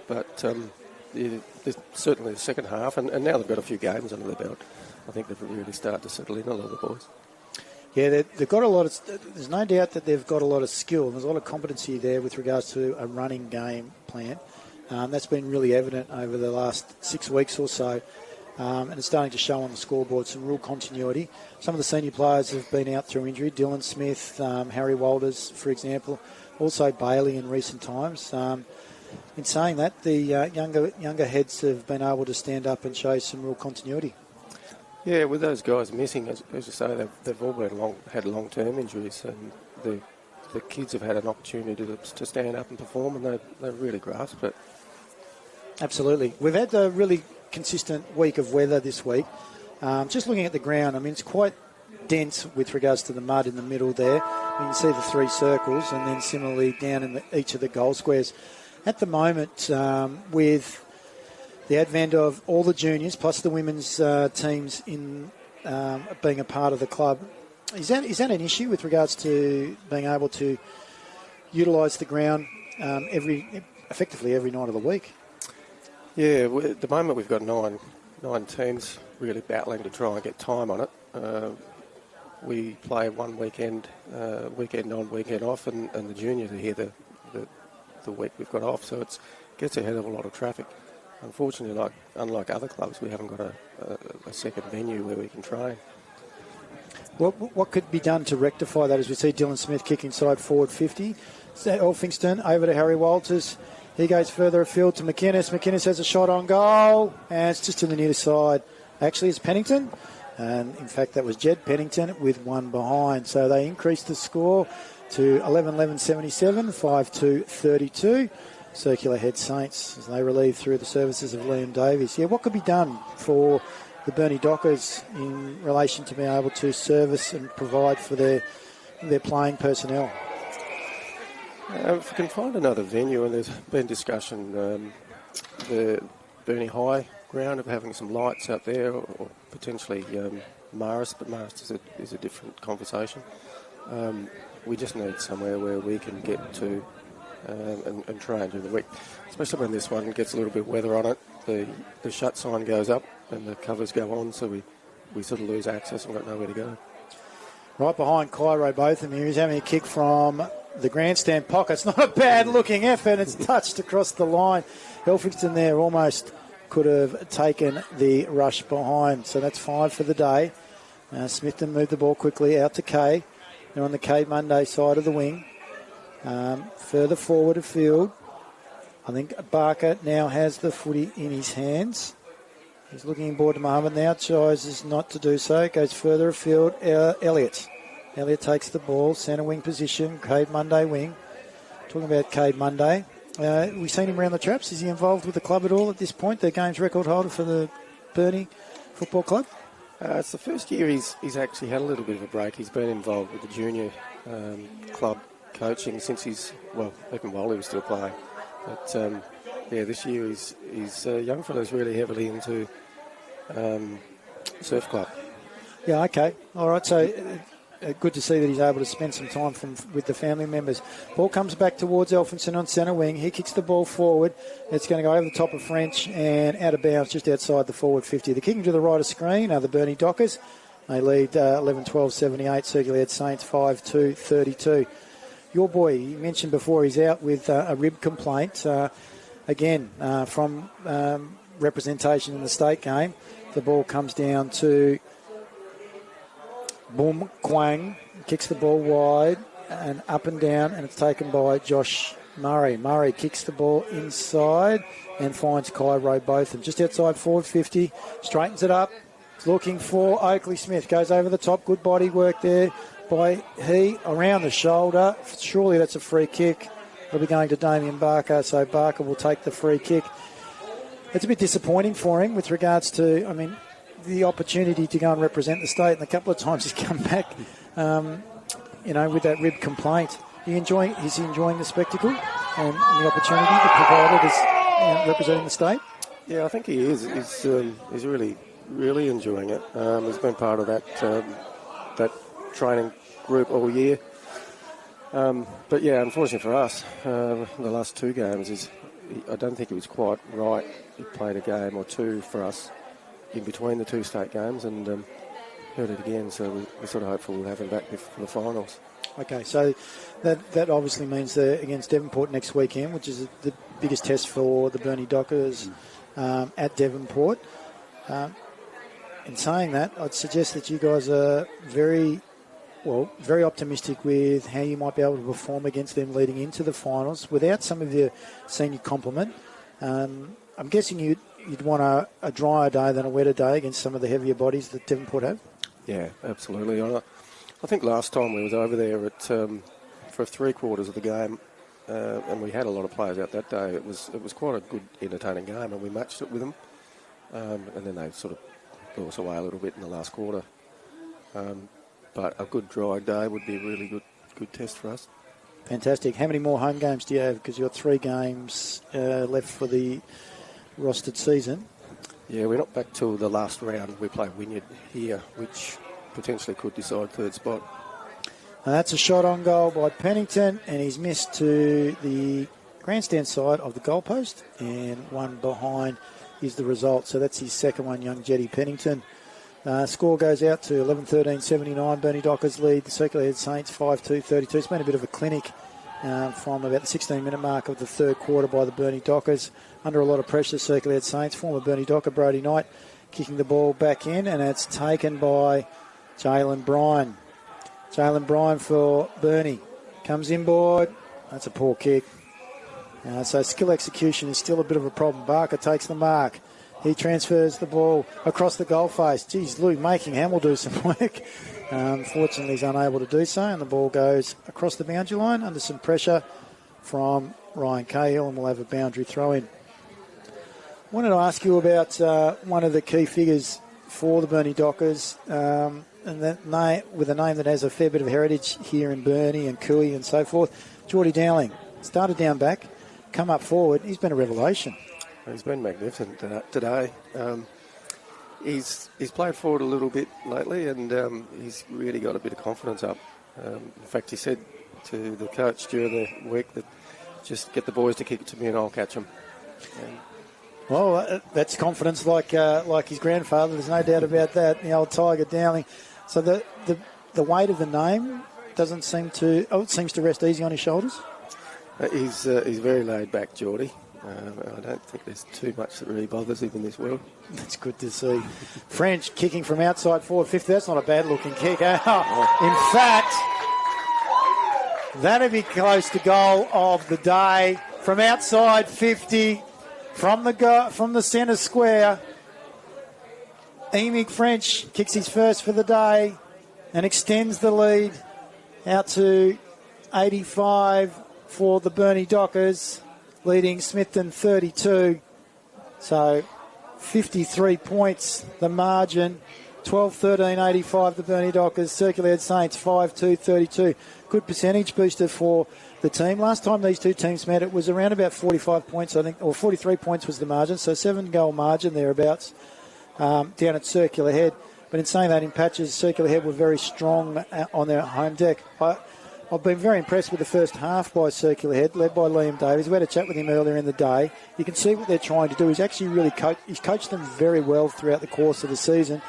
Speaker 3: but. Certainly the second half, and now they've got a few games under their belt. I think they've really started to settle in, a lot of the boys.
Speaker 1: Yeah, they've got a lot of. There's no doubt that they've got a lot of skill. There's a lot of competency there with regards to a running game plan. That's been really evident over the last 6 weeks or so, and it's starting to show on the scoreboard some real continuity. Some of the senior players have been out through injury. Dylan Smith, Harry Walters, for example, also Bailey in recent times. In saying that, the younger heads have been able to stand up and show some real continuity.
Speaker 3: Yeah, with those guys missing, as you say, they've all had long-term injuries, and the kids have had an opportunity to stand up and perform, and they've really grasped it.
Speaker 1: Absolutely. We've had a really consistent week of weather this week. Just looking at the ground, I mean, it's quite dense with regards to the mud in the middle there. You can see the three circles, and then similarly down in each of the goal squares. At the moment, with the advent of all the juniors plus the women's teams in being a part of the club, is that an issue with regards to being able to utilise the ground effectively every night of the week?
Speaker 3: Yeah, at the moment we've got nine teams really battling to try and get time on it. We play one weekend on, weekend off, and the juniors are here the week we've got off, so it gets ahead of a lot of traffic. Unfortunately, unlike other clubs, we haven't got a second venue where we can train.
Speaker 1: What could be done to rectify that? As we see Dylan Smith kick inside forward 50. Elphingston over to Harry Walters. He goes further afield to McInnes. McInnes has a shot on goal, and it's just to the near side. Actually, it's Pennington, and in fact that was Jed Pennington with one behind. So they increased the score to 11-11-77, 5-2-32. Circular Head Saints as they relieve through the services of Liam Davies. Yeah, what could be done for the Burnie Dockers in relation to being able to service and provide for their playing personnel?
Speaker 3: If we can find another venue, and there's been discussion, the Burnie High ground of having some lights out there, or potentially Marist, but Marist is a different conversation. We just need somewhere where we can get to and train during the week, especially when this one gets a little bit of weather on it. The shut sign goes up and the covers go on, so we sort of lose access and got nowhere to go.
Speaker 1: Right behind Cairo, both of them. He's having a kick from the grandstand pocket. It's not a bad-looking effort. It's touched across the line. Elphingston there almost could have taken the rush behind. So that's 5 for the day. Smithton moved the ball quickly out to Kay. They're on the Kay Monday side of the wing. Further forward of field. I think Barker now has the footy in his hands. He's looking inboard to Mohammed now. Chooses not to do so. Goes further afield. Elliott. Elliott takes the ball, centre wing position, Cade Monday wing. Talking about Cade Monday. We've seen him around the traps. Is he involved with the club at all at this point? The games record holder for the Burnie Football Club?
Speaker 3: It's the first year he's actually had a little bit of a break. He's been involved with the junior club coaching since even while he was still playing. But this year he's young fella's really heavily into surf club.
Speaker 1: Yeah, okay. All right, so good to see that he's able to spend some time with the family members. Ball comes back towards Elphinson on centre wing. He kicks the ball forward. It's going to go over the top of French and out of bounds just outside the forward 50. The kicking to the right of screen are the Burnie Dockers. They lead 11-12-78. Circulated Saints 5-2-32. Your boy, you mentioned before, he's out with a rib complaint. Again, from representation in the state game. The ball comes down to Boom Kwang, kicks the ball wide and up and down, and it's taken by Josh Murray. Murray kicks the ball inside and finds Cairo Botham. Just outside forward 50, straightens it up, looking for Oakley Smith. Goes over the top, good body work there by he, around the shoulder. Surely that's a free kick. It'll be going to Damien Barker, so Barker will take the free kick. It's a bit disappointing for him with regards to, the opportunity to go and represent the state, and a couple of times he's come back, with that rib complaint. Is he enjoying the spectacle and the opportunity that provided as representing the state?
Speaker 3: Yeah, I think he is. He's really, really enjoying it. He's been part of that training group all year. But yeah, unfortunately for us, the last two games I don't think it was quite right. He played a game or two for us in between the two state games and heard it again, so we're sort of hopeful we'll have him back for the finals.
Speaker 1: Okay, so that obviously means they're against Devonport next weekend, which is the biggest test for the Burnie Dockers at Devonport. In saying that, I'd suggest that you guys are very optimistic with how you might be able to perform against them leading into the finals without some of your senior complement. I'm guessing you'd want a drier day than a wetter day against some of the heavier bodies that Devonport have? Yeah,
Speaker 3: absolutely. I think last time we was over there for 3/4 of the game, and we had a lot of players out that day. It was quite a good, entertaining game, and we matched it with them. And then they sort of blew us away a little bit in the last quarter. But a good dry day would be a really good test for us.
Speaker 1: Fantastic. How many more home games do you have? Because you've got 3 games left for the rostered season.
Speaker 3: Yeah, we're not back till the last round. We play Wynyard here, which potentially could decide third spot.
Speaker 1: And that's a shot on goal by Pennington, and he's missed to the grandstand side of the goalpost, and one behind is the result. So that's his second one, young Jetty Pennington. Score goes out to 11-13-79. Burnie Dockers lead the Circulated Saints 5-2-32. It's been a bit of a clinic from about the 16-minute mark of the third quarter by the Burnie Dockers. Under a lot of pressure, Circulated Saints. Former Burnie Docker, Brody Knight, kicking the ball back in, and it's taken by Jalen Bryan. Jalen Bryan for Burnie. Comes inboard. That's a poor kick. So skill execution is still a bit of a problem. Barker takes the mark. He transfers the ball across the goal face. Geez, Lou making Hamill do some work. Unfortunately, he's unable to do so, and the ball goes across the boundary line under some pressure from Ryan Cahill, and we'll have a boundary throw-in. I wanted to ask you about one of the key figures for the Burnie Dockers, and that with a name that has a fair bit of heritage here in Burnie and Cooey and so forth. Geordie Dowling started down back, come up forward. He's been a revelation.
Speaker 3: He's been magnificent today. He's played forward a little bit lately, and he's really got a bit of confidence up. In fact, he said to the coach during the week that just get the boys to kick it to me and I'll catch them.
Speaker 1: Well, that's confidence like his grandfather. There's no doubt about that. The old Tiger Dowling. So the weight of the name doesn't seem to. It seems to rest easy on his shoulders.
Speaker 3: He's very laid back, Geordie. I don't think there's too much that really bothers him in this world.
Speaker 1: That's good to see. French kicking from outside forward 50. That's not a bad looking kick. In fact, that'd be close to goal of the day from outside 50, from the centre square. Emic French kicks his first for the day and extends the lead out to 85 for the Burnie Dockers, leading Smithton 32. So 53 points, the margin. 12-13-85, the Burnie Dockers. Circular Head Saints 5-2-32. Good percentage booster for the team. Last time these two teams met, it was around about 45 points, I think, or 43 points was the margin. So 7-goal margin thereabouts down at Circular Head. But in saying that, in patches, Circular Head were very strong on their home deck. I've been very impressed with the first half by Circular Head, led by Liam Davies. We had a chat with him earlier in the day. You can see what they're trying to do. He's actually really he's coached them very well throughout the course of the season.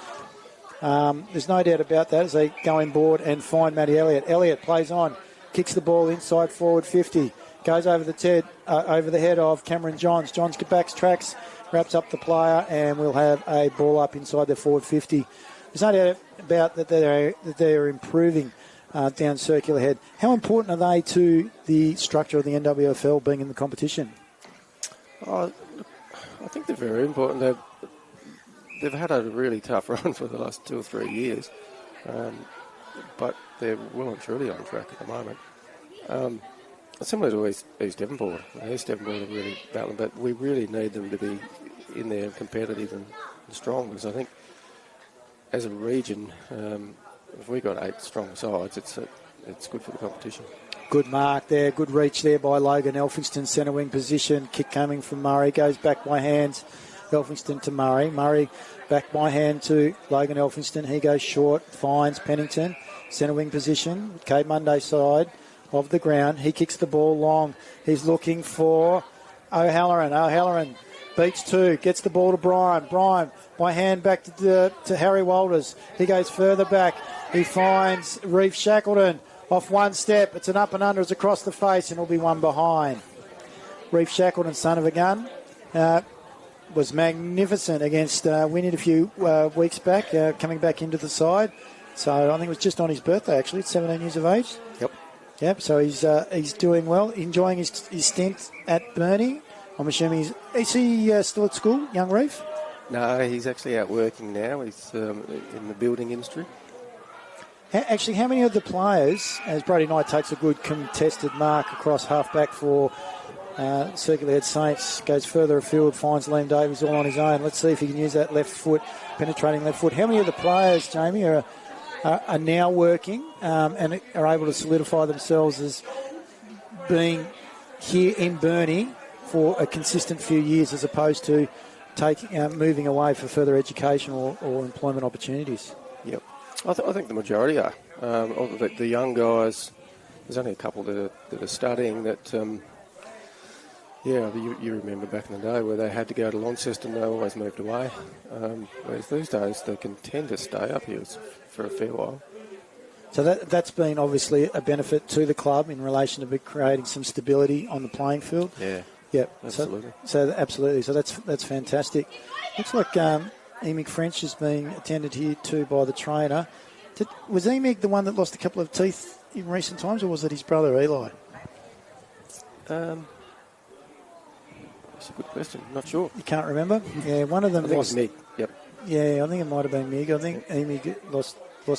Speaker 1: There's no doubt about that as they go in board and find Matty Elliott. Elliott plays on, kicks the ball inside forward 50, goes over the head of Cameron Johns. Johns backs tracks, wraps up the player, and we'll have a ball up inside the forward 50. There's no doubt about that they're improving down Circular Head. How important are they to the structure of the NWFL being in the competition?
Speaker 3: I think they're very important. They've had a really tough run for the last 2 or 3 years, but they're well and truly on track at the moment. Similar to East Devonport. East Devonport are really battling, but we really need them to be in there competitive and strong, because I think as a region, if we got 8 strong sides, it's good for the competition.
Speaker 1: Good mark there, good reach there by Logan Elphinston, centre wing position. Kick coming from Murray, goes back by hands. Elphinston to Murray. Murray back by hand to Logan Elphinston. He goes short, finds Pennington, centre wing position, Cape Monday side of the ground. He kicks the ball long. He's looking for O'Halloran. O'Halloran beats 2, gets the ball to Brian. Brian by hand back to Harry Walters. He goes further back. He finds Reef Shackleton off one step. It's an up and under. It's across the face, and it'll be one behind. Reef Shackleton, son of a gun, was magnificent against Winnie a few weeks back, coming back into the side. So I think it was just on his birthday, actually, at 17 years of age. Yep. So he's doing well, enjoying his stint at Burnie. I'm assuming is he still at school, young Reef?
Speaker 3: No, he's actually out working now. He's in the building industry.
Speaker 1: Actually, how many of the players, as Brody Knight takes a good contested mark across half-back for Circular Head Saints, goes further afield, finds Liam Davies all on his own. Let's see if he can use that left foot, penetrating left foot. How many of the players, Jamie, are now working and are able to solidify themselves as being here in Burnie for a consistent few years, as opposed to moving away for further education or employment opportunities?
Speaker 3: Yep. I think the majority are. The young guys, there's only a couple that are studying that, you remember back in the day where they had to go to Launceston, they always moved away. Whereas these days they can tend to stay up here for a fair while.
Speaker 1: So that's been obviously a benefit to the club in relation to creating some stability on the playing field.
Speaker 3: Yeah.
Speaker 1: Yep.
Speaker 3: Absolutely.
Speaker 1: So absolutely. So that's fantastic. Looks like Emig French is being attended here too by the trainer. Was Emig the one that lost a couple of teeth in recent times, or was it his brother Eli?
Speaker 3: That's a good question. Not sure.
Speaker 1: You can't remember? Yeah, one of them lost.
Speaker 3: Mig. Yep.
Speaker 1: Yeah, I think it might have been Mig. I think Emig lost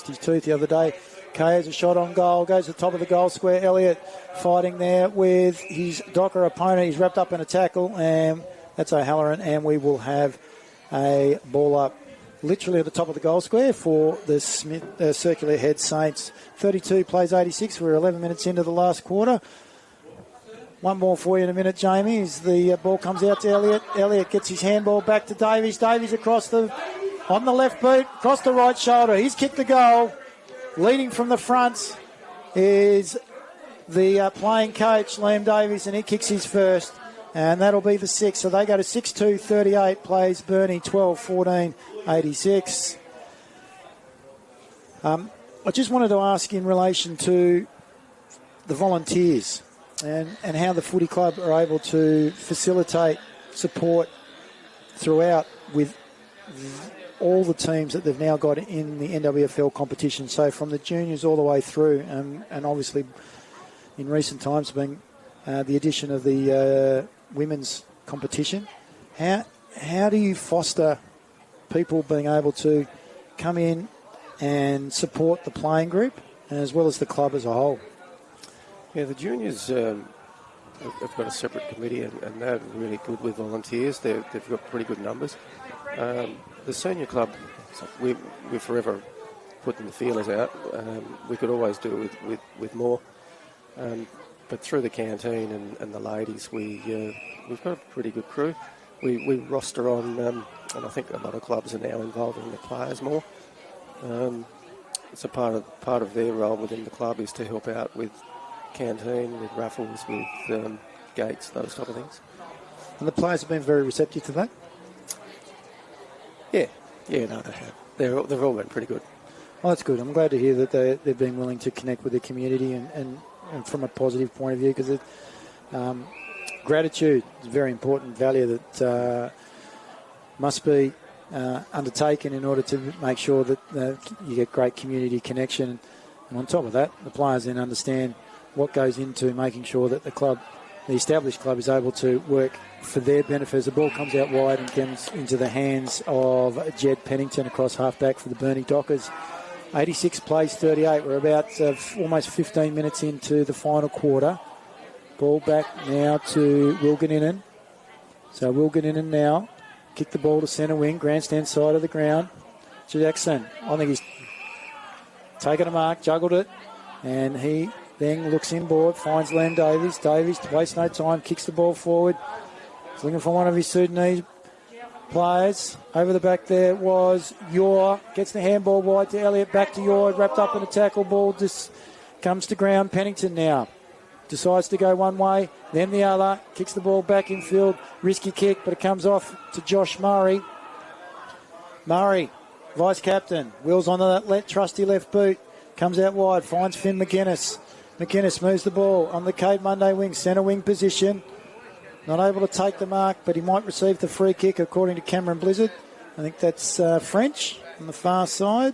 Speaker 1: his tooth the other day. Kay has a shot on goal, goes to the top of the goal square. Elliott fighting there with his Docker opponent. He's wrapped up in a tackle, and that's O'Halloran, and we will have a ball up literally at the top of the goal square for the Circular Head Saints. 32 plays 86. We're 11 minutes into the last quarter. One more for you in a minute, Jamie, as the ball comes out to Elliott. Elliott gets his handball back to Davies. Davies on the left boot, across the right shoulder. He's kicked the goal. Leading from the front is the playing coach, Liam Davies, and he kicks his first. And that'll be the 6th. So they go to 6-2-38, plays Burnie 12-14-86. I just wanted to ask in relation to the volunteers and how the footy club are able to facilitate support throughout with all the teams that they've now got in the NWFL competition. So from the juniors all the way through, and obviously in recent times being the addition of the women's competition. How do you foster people being able to come in and support the playing group as well as the club as a whole.
Speaker 3: Yeah, the juniors have got a separate committee, and they're really good with volunteers. They've got pretty good numbers. The senior club, we're forever putting the feelers out. We could always do it with more. But through the canteen and the ladies, we've got a pretty good crew. We roster on, and I think a lot of clubs are now involving the players more. It's a part of their role within the club is to help out with canteen, with raffles, with gates, those type of things.
Speaker 1: And the players have been very receptive to that?
Speaker 3: Yeah, no, they have. They've all been pretty good.
Speaker 1: Well, that's good. I'm glad to hear that they've been willing to connect with the community and from a positive point of view, because gratitude is a very important value that must be undertaken in order to make sure that you get great community connection. And on top of that, the players then understand what goes into making sure that the established club is able to work for their benefit. As the ball comes out wide and comes into the hands of Jed Pennington across half-back for the Burnie Dockers. 86 plays 38. We're about almost 15 minutes into the final quarter. Ball back now to Wilganinen. So Wilganinen now kick the ball to centre wing, grandstand side of the ground. Jackson, I think he's taken a mark, juggled it, and he then looks inboard, finds Len Davies. Davies, wastes no time, kicks the ball forward. He's looking for one of his Sudanese players. Over the back there was Yor. Gets the handball wide to Elliott. Back to Yor. Wrapped up in a tackle. Ball just comes to ground. Pennington now decides to go one way, then the other. Kicks the ball back in field. Risky kick, but it comes off to Josh Murray. Murray, vice-captain, wheels onto that trusty left boot. Comes out wide. Finds Finn McGuinness. McGuinness moves the ball on the Cade Monday wing. Centre wing position. Not able to take the mark, but he might receive the free kick, according to Cameron Blizzard. I think that's French on the far side.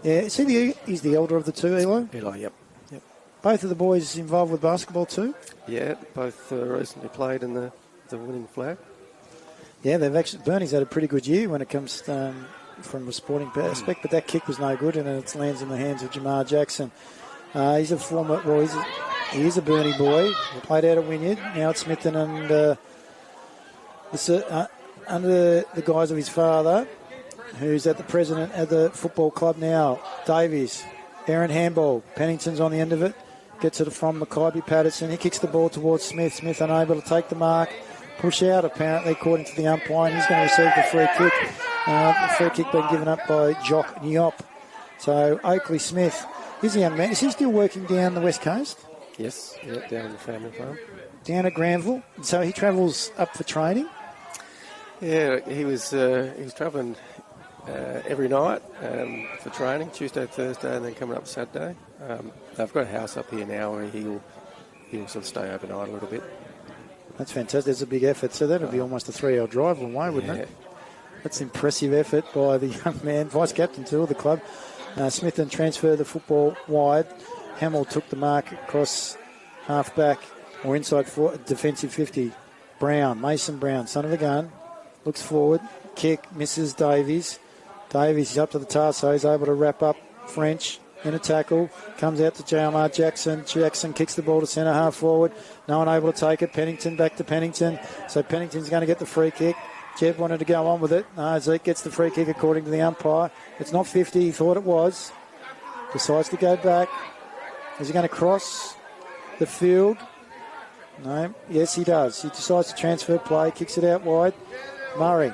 Speaker 1: Yeah, he's the elder of the two, Eli?
Speaker 3: Eli, yep.
Speaker 1: Both of the boys involved with basketball too?
Speaker 3: Yeah, both recently played in the winning flag.
Speaker 1: Yeah, Burnie's had a pretty good year when it comes from a sporting aspect, but that kick was no good, and it lands in the hands of Jamar Jackson. He's a former, he is a Burnie boy. He played out of Wynyard. Now at Smithton and under the guise of his father, who's at the president at the football club now. Davies, Aaron handball. Pennington's on the end of it. Gets it from Mackay Patterson. He kicks the ball towards Smith. Smith unable to take the mark. Push out, apparently, according to the umpire. He's going to receive the free kick. The free kick being given up by Jock Niop. So Oakley Smith, he's a young man. Is he still working down the West Coast?
Speaker 3: Yes, down in the family farm.
Speaker 1: Down at Granville. So he travels up for training?
Speaker 3: Yeah, he was travelling every night for training, Tuesday, Thursday, and then coming up Saturday. They've got a house up here now where he'll sort of stay overnight a little bit.
Speaker 1: That's fantastic. That's a big effort. So that would be almost a 3-hour drive one way, wouldn't it? That's impressive effort by the young man, vice-captain too of the club. Smith then transferred the football wide. Hamill took the mark across half-back or inside defensive 50. Mason Brown, son of a gun, looks forward. Kick, misses Davies. Davies is up to the task, so he's able to wrap up French in a tackle. Comes out to Jamar Jackson. Jackson kicks the ball to centre half forward. No one able to take it. Pennington back to Pennington. So Pennington's going to get the free kick. Jeb wanted to go on with it. No, Zeke gets the free kick according to the umpire. It's not 50. He thought it was. Decides to go back. Is he going to cross the field? No. Yes, he does. He decides to transfer play. Kicks it out wide. Murray.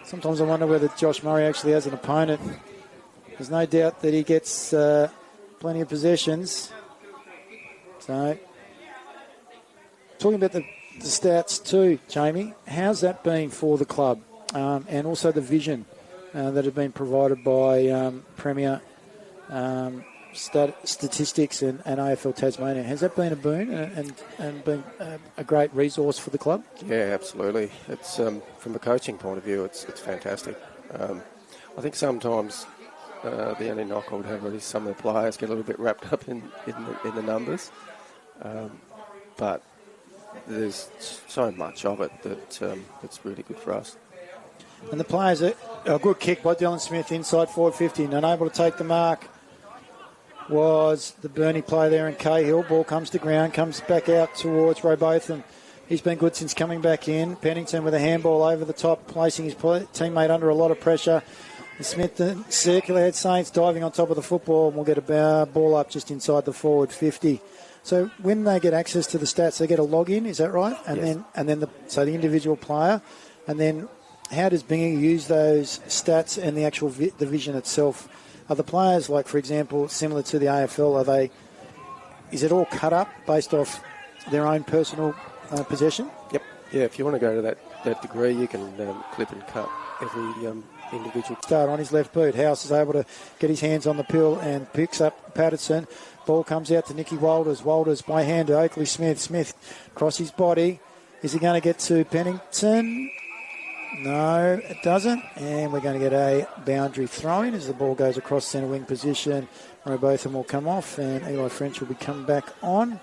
Speaker 1: Sometimes I wonder whether Josh Murray actually has an opponent. There's no doubt that he gets plenty of possessions. So, talking about the stats too, Jamie, how's that been for the club? And also the vision that had been provided by Premier Statistics and AFL Tasmania. Has that been a boon and been a great resource for the club?
Speaker 3: Yeah, absolutely. It's from a coaching point of view, it's fantastic. I think sometimes the only knock I would have is some of the players get a little bit wrapped up in the numbers, but there's so much of it that it's really good for us.
Speaker 1: And the players, a good kick by Dylan Smith inside forward 50, and unable to take the mark. was the Burnie play there in Cahill. Ball comes to ground, comes back out towards Robotham. He's been good since coming back in. Pennington with a handball over the top, placing his teammate under a lot of pressure. Smith, the circular head Saints diving on top of the football, and we'll get a ball up just inside the forward 50. So when they get access to the stats, they get a login, is that right? And
Speaker 3: yes.
Speaker 1: then the individual player, and then how does Bingy use those stats and the actual division itself? Are the players, like for example, similar to the AFL? Is it all cut up based off their own personal possession?
Speaker 3: Yep. Yeah. If you want to go to that degree, you can clip and cut every individual.
Speaker 1: Start on his left boot. House is able to get his hands on the pill and picks up Patterson. Ball comes out to Nicky Walters. Walters by hand to Oakley Smith. Smith across his body. Is he going to get to Pennington? No, it doesn't. And we're going to get a boundary throw-in as the ball goes across centre wing position. Both of them will come off and Eli French will be coming back on.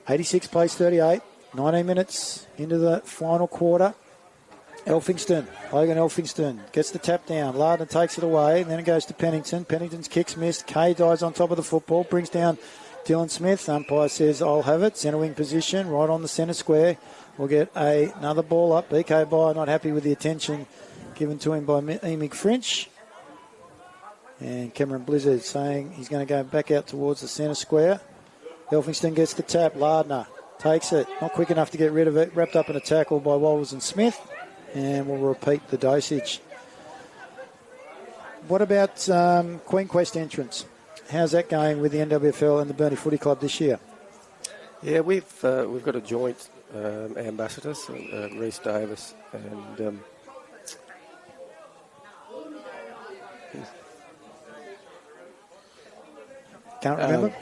Speaker 1: 86 plays 38. 19 minutes into the final quarter. Logan Elphingston gets the tap down. Lardner takes it away, and then it goes to Pennington. Pennington's kick's missed. Kay dives on top of the football, brings down Dylan Smith. Umpire says, I'll have it. Centre wing position, right on the centre square. We'll get another ball up. BK Byer not happy with the attention given to him by Emick French. And Cameron Blizzard saying he's going to go back out towards the centre square. Elphingston gets the tap. Lardner takes it. Not quick enough to get rid of it. Wrapped up in a tackle by Walters and Smith. And we'll repeat the dosage. What about Queen Quest entrance? How's that going with the NWFL and the Burnie Footy Club this year?
Speaker 3: Yeah, we've got a joint ambassadors, Rhys Davis and
Speaker 1: can't remember.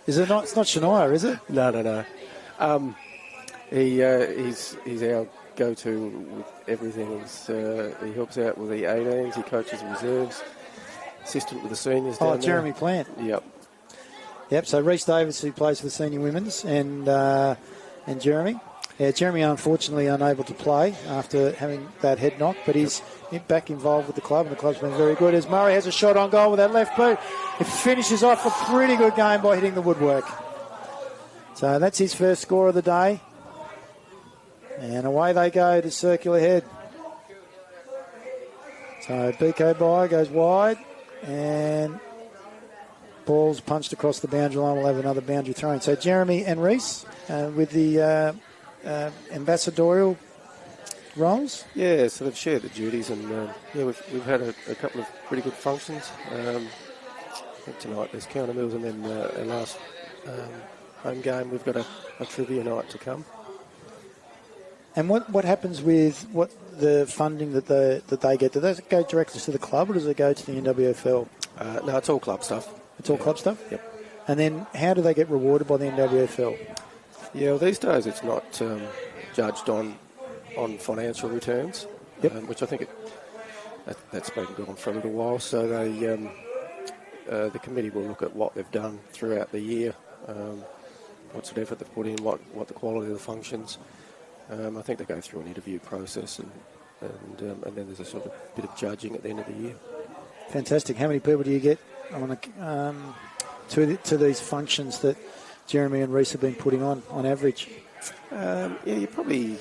Speaker 1: Is it not? It's not Shania, is it?
Speaker 3: No. He's our go-to with everything. He helps out with the 18s. He coaches reserves. Assistant with the seniors.
Speaker 1: Oh, Jeremy Plant.
Speaker 3: Yep.
Speaker 1: So Rhys Davis, who plays for the senior women's, and Jeremy. Yeah, Jeremy unfortunately unable to play after having that head knock, but he's back involved with the club, and the club's been very good. As Murray has a shot on goal with that left boot, it finishes off a pretty good game by hitting the woodwork. So that's his first score of the day. And away they go to circular head. So BK Byer goes wide, and ball's punched across the boundary line. We'll have another boundary throw in. So Jeremy and Rhys with the ambassadorial roles.
Speaker 3: Yeah, so they've shared the duties, and we've had a couple of pretty good functions. I think tonight there's Counter Mills, and then our last home game we've got a trivia night to come.
Speaker 1: And what happens with the funding that they get? Does that go directly to the club, or does it go to the NWFL?
Speaker 3: No, it's all club stuff.
Speaker 1: It's all club stuff?
Speaker 3: Yep.
Speaker 1: And then how do they get rewarded by the NWFL?
Speaker 3: Yeah, well, these days it's not judged on financial returns, which I think that's been going on for a little while. So the committee will look at what they've done throughout the year, what sort of effort they've put in, what the quality of the functions. I think they go through an interview process, and then there's a sort of bit of judging at the end of the year.
Speaker 1: Fantastic. How many people do you get on to these functions that Jeremy and Rhys have been putting on average?
Speaker 3: You probably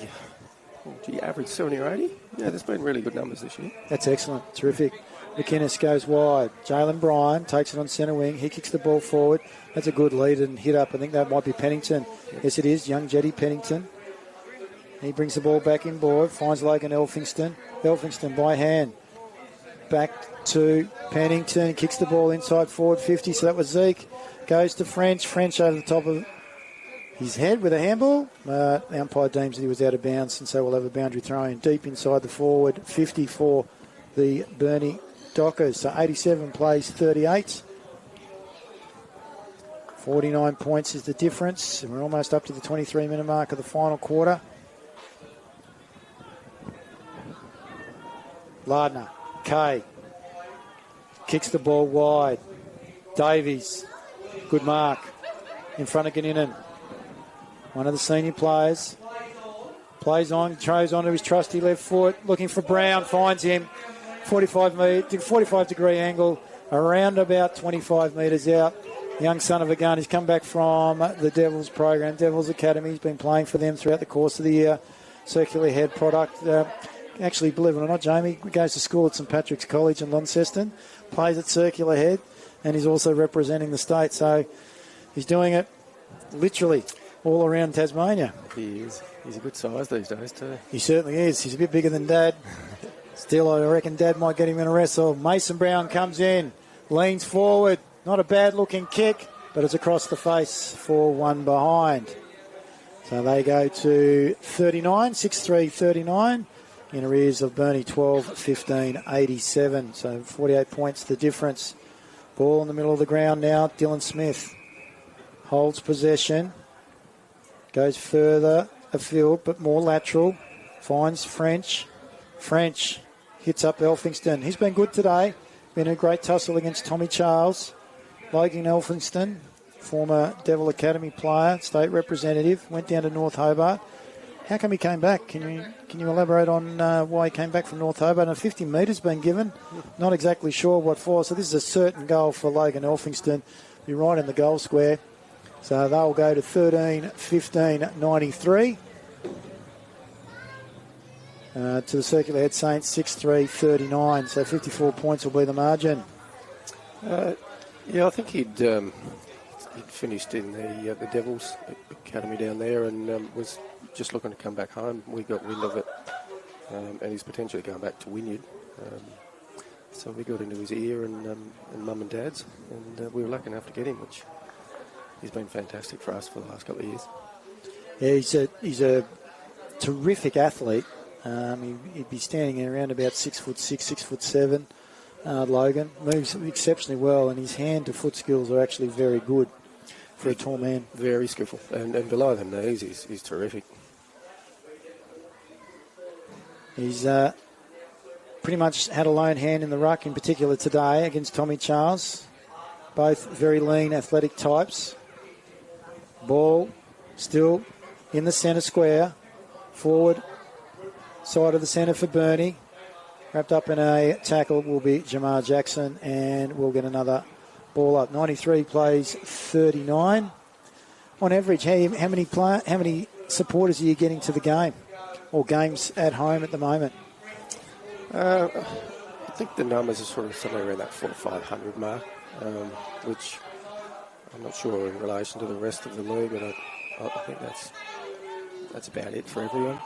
Speaker 3: average 70 or 80. Yeah, there's been really good numbers this year.
Speaker 1: That's excellent. Terrific. McInnes goes wide. Jalen Bryan takes it on centre wing. He kicks the ball forward. That's a good lead and hit up. I think that might be Pennington. Yes, it is. Young Jetty Pennington. He brings the ball back inboard. Finds Logan Elphingston. Elphingston by hand. Back to Pennington. Kicks the ball inside forward 50. So that was Zeke. Goes to French. French over the top of his head with a handball. The umpire deems that he was out of bounds, and so we'll have a boundary throw in deep inside the forward 50 for the Burnie Dockers. So 87 plays 38. 49 points is the difference, and we're almost up to the 23-minute mark of the final quarter. Lardner, Kay, kicks the ball wide. Davies, good mark in front of Ganninan. One of the senior players. Plays on, throws onto his trusty left foot, looking for Brown, finds him. 45 degree angle, around about 25 metres out. Young son of a gun. He's come back from the Devils program, Devils Academy. He's been playing for them throughout the course of the year. Circular head product. Actually, believe it or not, Jamie goes to school at St Patrick's College in Launceston, plays at Circular Head, and he's also representing the state. So he's doing it literally all around Tasmania.
Speaker 3: He is. He's a good size these days too.
Speaker 1: He certainly is. He's a bit bigger than Dad. Still, I reckon Dad might get him in a wrestle. Mason Brown comes in, leans forward. Not a bad-looking kick, but it's across the face for one behind. So they go to 39, 6-3-39. In arrears of Burnie 12-15-87. So 48 points the difference. Ball in the middle of the ground now. Dylan Smith holds possession. Goes further afield, but more lateral. Finds French. French hits up Elphingston. He's been good today. Been a great tussle against Tommy Charles. Logan Elphingston, former Devil Academy player, state representative, went down to North Hobart. How come he came back? Can you elaborate on why he came back from North Hobart? And 50 metres been given. Not exactly sure what for. So this is a certain goal for Logan Elphingston. Be right in the goal square. So they'll go to 13-15-93. To the Circular Head Saints, 6-3-39. So 54 points will be the margin.
Speaker 3: Yeah, I think he'd finished in the Devils Academy down there and was just looking to come back home. We got wind of it, and he's potentially going back to Wynyard. So we got into his ear and Mum and Dad's, and we were lucky enough to get him, which he's been fantastic for us for the last couple of years.
Speaker 1: Yeah, he's a terrific athlete. He'd be standing around about 6'6", 6'7". Logan moves exceptionally well, and his hand to foot skills are actually very good for a tall man. Very skillful,
Speaker 3: and below the knees he's terrific.
Speaker 1: He's pretty much had a lone hand in the ruck, in particular today against Tommy Charles. Both very lean, athletic types. Ball still in the centre square, forward side of the centre for Burnie. Wrapped up in a tackle will be Jamar Jackson, and we'll get another ball up. 93 plays 39. On average, how many supporters are you getting to the game, or games at home at the moment?
Speaker 3: I think the numbers are sort of somewhere around that 400 to 500 mark, which I'm not sure in relation to the rest of the league, but I think that's about it for everyone.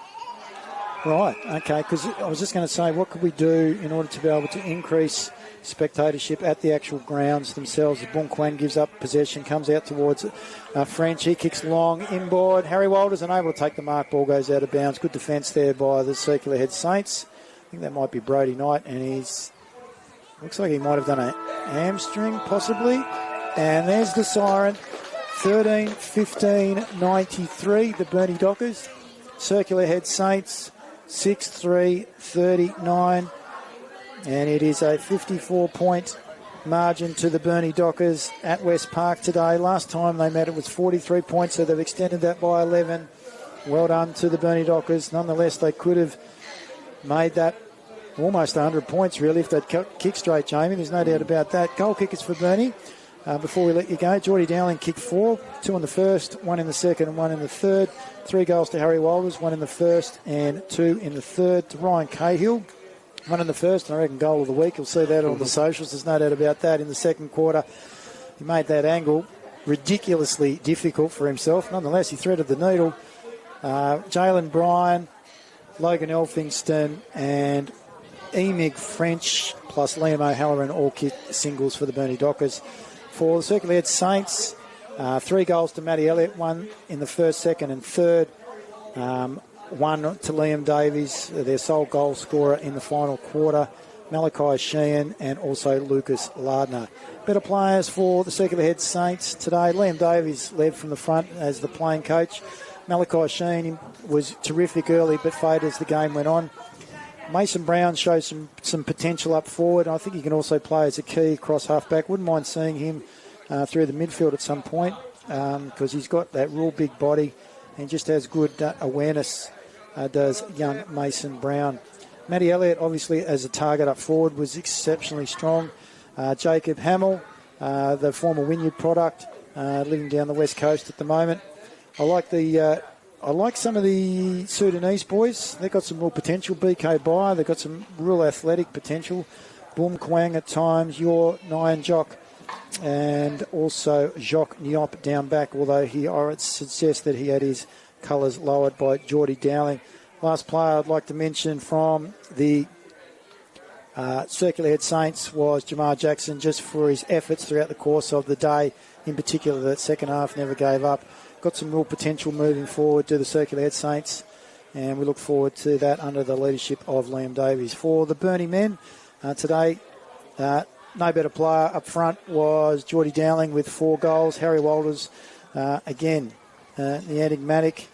Speaker 1: Right, okay, because I was just going to say, what could we do in order to be able to increase spectatorship at the actual grounds themselves? Bung Quan gives up possession, comes out towards French. He kicks long, inboard. Harry Walters unable to take the mark. Ball goes out of bounds. Good defence there by the Circular Head Saints. I think that might be Brody Knight, and looks like he might have done a hamstring, possibly. And there's the siren. 13-15-93, the Burnie Dockers. Circular Head Saints, 6-3-39, and it is a 54-point margin to the Burnie Dockers at West Park today. Last time they met it was 43 points, so they've extended that by 11. Well done to the Burnie Dockers. Nonetheless, they could have made that almost 100 points, really, if they'd kicked straight, Jamie. There's no doubt about that. Goal kickers for Burnie. Before we let you go, Geordie Dowling kicked 4, 2 in the first, 1 in the second and 1 in the third. 3 goals to Harry Walters, 1 in the first and 2 in the third. To Ryan Cahill, 1 in the first, and I reckon goal of the week. You'll see that on the socials. There's no doubt about that. In the second quarter, he made that angle ridiculously difficult for himself. Nonetheless, he threaded the needle. Jalen Bryan, Logan Elphingston and Emig French plus Liam O'Halloran all kicked singles for the Burnie Dockers. For the Circular Head Saints, 3 goals to Matty Elliott, 1 in the first, second and third. 1 to Liam Davies, their sole goal scorer in the final quarter. Malachi Sheehan and also Lucas Lardner. Better players for the Circular Head Saints today. Liam Davies led from the front as the playing coach. Malachi Sheehan was terrific early but faded as the game went on. Mason Brown shows some potential up forward. I think he can also play as a key cross halfback. Wouldn't mind seeing him through the midfield at some point because he's got that real big body and just has good awareness, does young Mason Brown. Matty Elliott, obviously, as a target up forward, was exceptionally strong. Jacob Hamill, the former Wynyard product, living down the west coast at the moment. I like some of the Sudanese boys. They've got some real potential. BK Bayer, they've got some real athletic potential. Boom Kwang at times, Yor, Nyan Jock, and also Jacques Niop down back, although I would suggest that he had his colours lowered by Geordie Dowling. Last player I'd like to mention from the Circular Head Saints was Jamar Jackson, just for his efforts throughout the course of the day. In particular, that second half never gave up. Got some real potential moving forward to the Circular Head Saints, and we look forward to that under the leadership of Liam Davies. For the Burnie men today, no better player up front was Geordie Dowling with 4 goals. Harry Walters, again, the enigmatic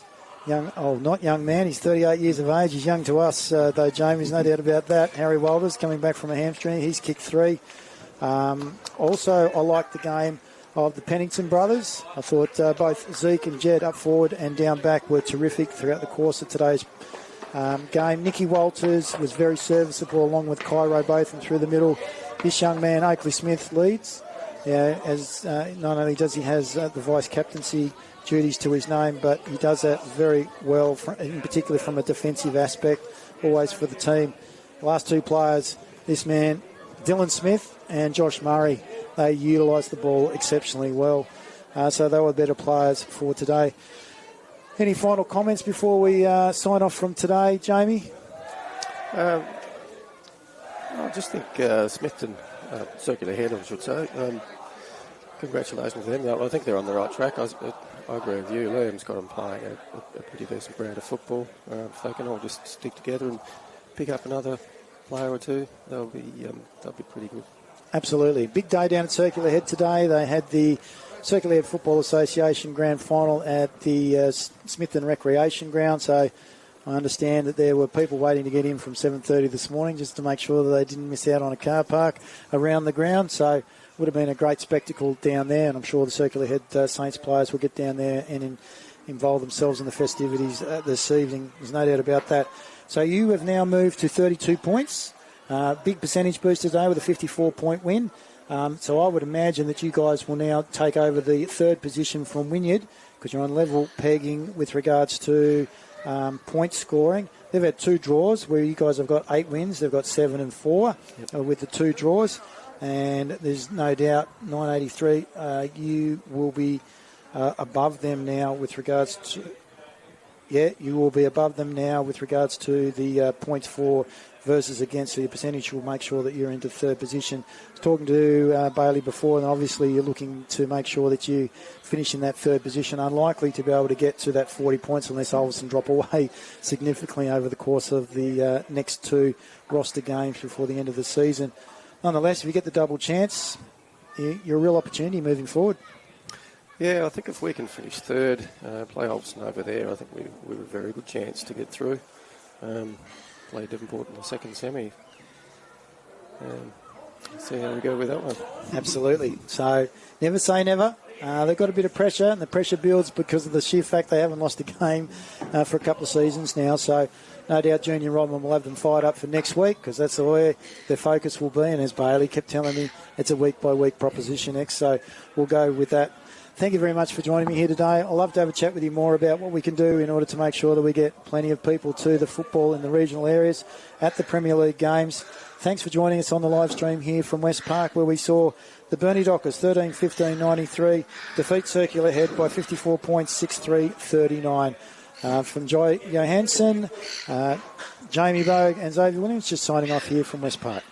Speaker 1: not young man. He's 38 years of age. He's young to us, though, Jamie. There's no doubt about that. Harry Walters coming back from a hamstring. He's kicked 3. Also, I like the game of the Pennington brothers. I thought both Zeke and Jed up forward and down back were terrific throughout the course of today's game. Nicky Walters was very serviceable along with Cairo both and through the middle. This young man, Oakley Smith, leads. As not only does he has the vice-captaincy duties to his name, but he does that very well, in particular from a defensive aspect, always for the team. The last 2 players, this man, Dylan Smith and Josh Murray, they utilised the ball exceptionally well. So they were better players for today. Any final comments before we sign off from today, Jamie?
Speaker 3: I just think Smithton, Circular Head, I should say, congratulations to them. I think they're on the right track. I agree with you. Liam's got them playing a pretty decent brand of football. If they can all just stick together and pick up another player or 2, they'll be pretty good. Absolutely.
Speaker 1: Big day down at Circular Head today. They had the Circular Head Football Association Grand Final at the Smithton Recreation Ground. So I understand that there were people waiting to get in from 7:30 this morning just to make sure that they didn't miss out on a car park around the ground. So would have been a great spectacle down there, and I'm sure the Circular Head Saints players will get down there and involve themselves in the festivities this evening. There's no doubt about that. So you have now moved to 32 points. Big percentage boost today with a 54-point win. So I would imagine that you guys will now take over the 3rd position from Wynyard, because you're on level pegging with regards to point scoring. They've had 2 draws where you guys have got 8 wins. They've got 7 and 4 with the 2 draws. And there's no doubt 983, you will be above them now with regards to... Yeah, you will be above them now with regards to the points for versus against. So your percentage will make sure that you're into 3rd position. I was talking to Bailey before, and obviously you're looking to make sure that you finish in that 3rd position. Unlikely to be able to get to that 40 points unless Olsen drop away significantly over the course of the next 2 roster games before the end of the season. Nonetheless, if you get the double chance, you're a real opportunity moving forward.
Speaker 3: Yeah, I think if we can finish 3rd, play Olsen over there, I think we have a very good chance to get through. Play Devonport in the 2nd semi. See how we go with that one.
Speaker 1: Absolutely. So never say never. They've got a bit of pressure, and the pressure builds because of the sheer fact they haven't lost a game for a couple of seasons now. So no doubt Junior Rodman will have them fired up for next week, because that's where their focus will be. And as Bailey kept telling me, it's a week-by-week proposition next. So we'll go with that. Thank you very much for joining me here today. I'd love to have a chat with you more about what we can do in order to make sure that we get plenty of people to the football in the regional areas at the Premier League games. Thanks for joining us on the live stream here from West Park, where we saw the Burnie Dockers 13-15-93 defeat Circular Head by 54 points, 6-3-39. From Joy Johansson, Jamie Bogue and Xavier Williams, just signing off here from West Park.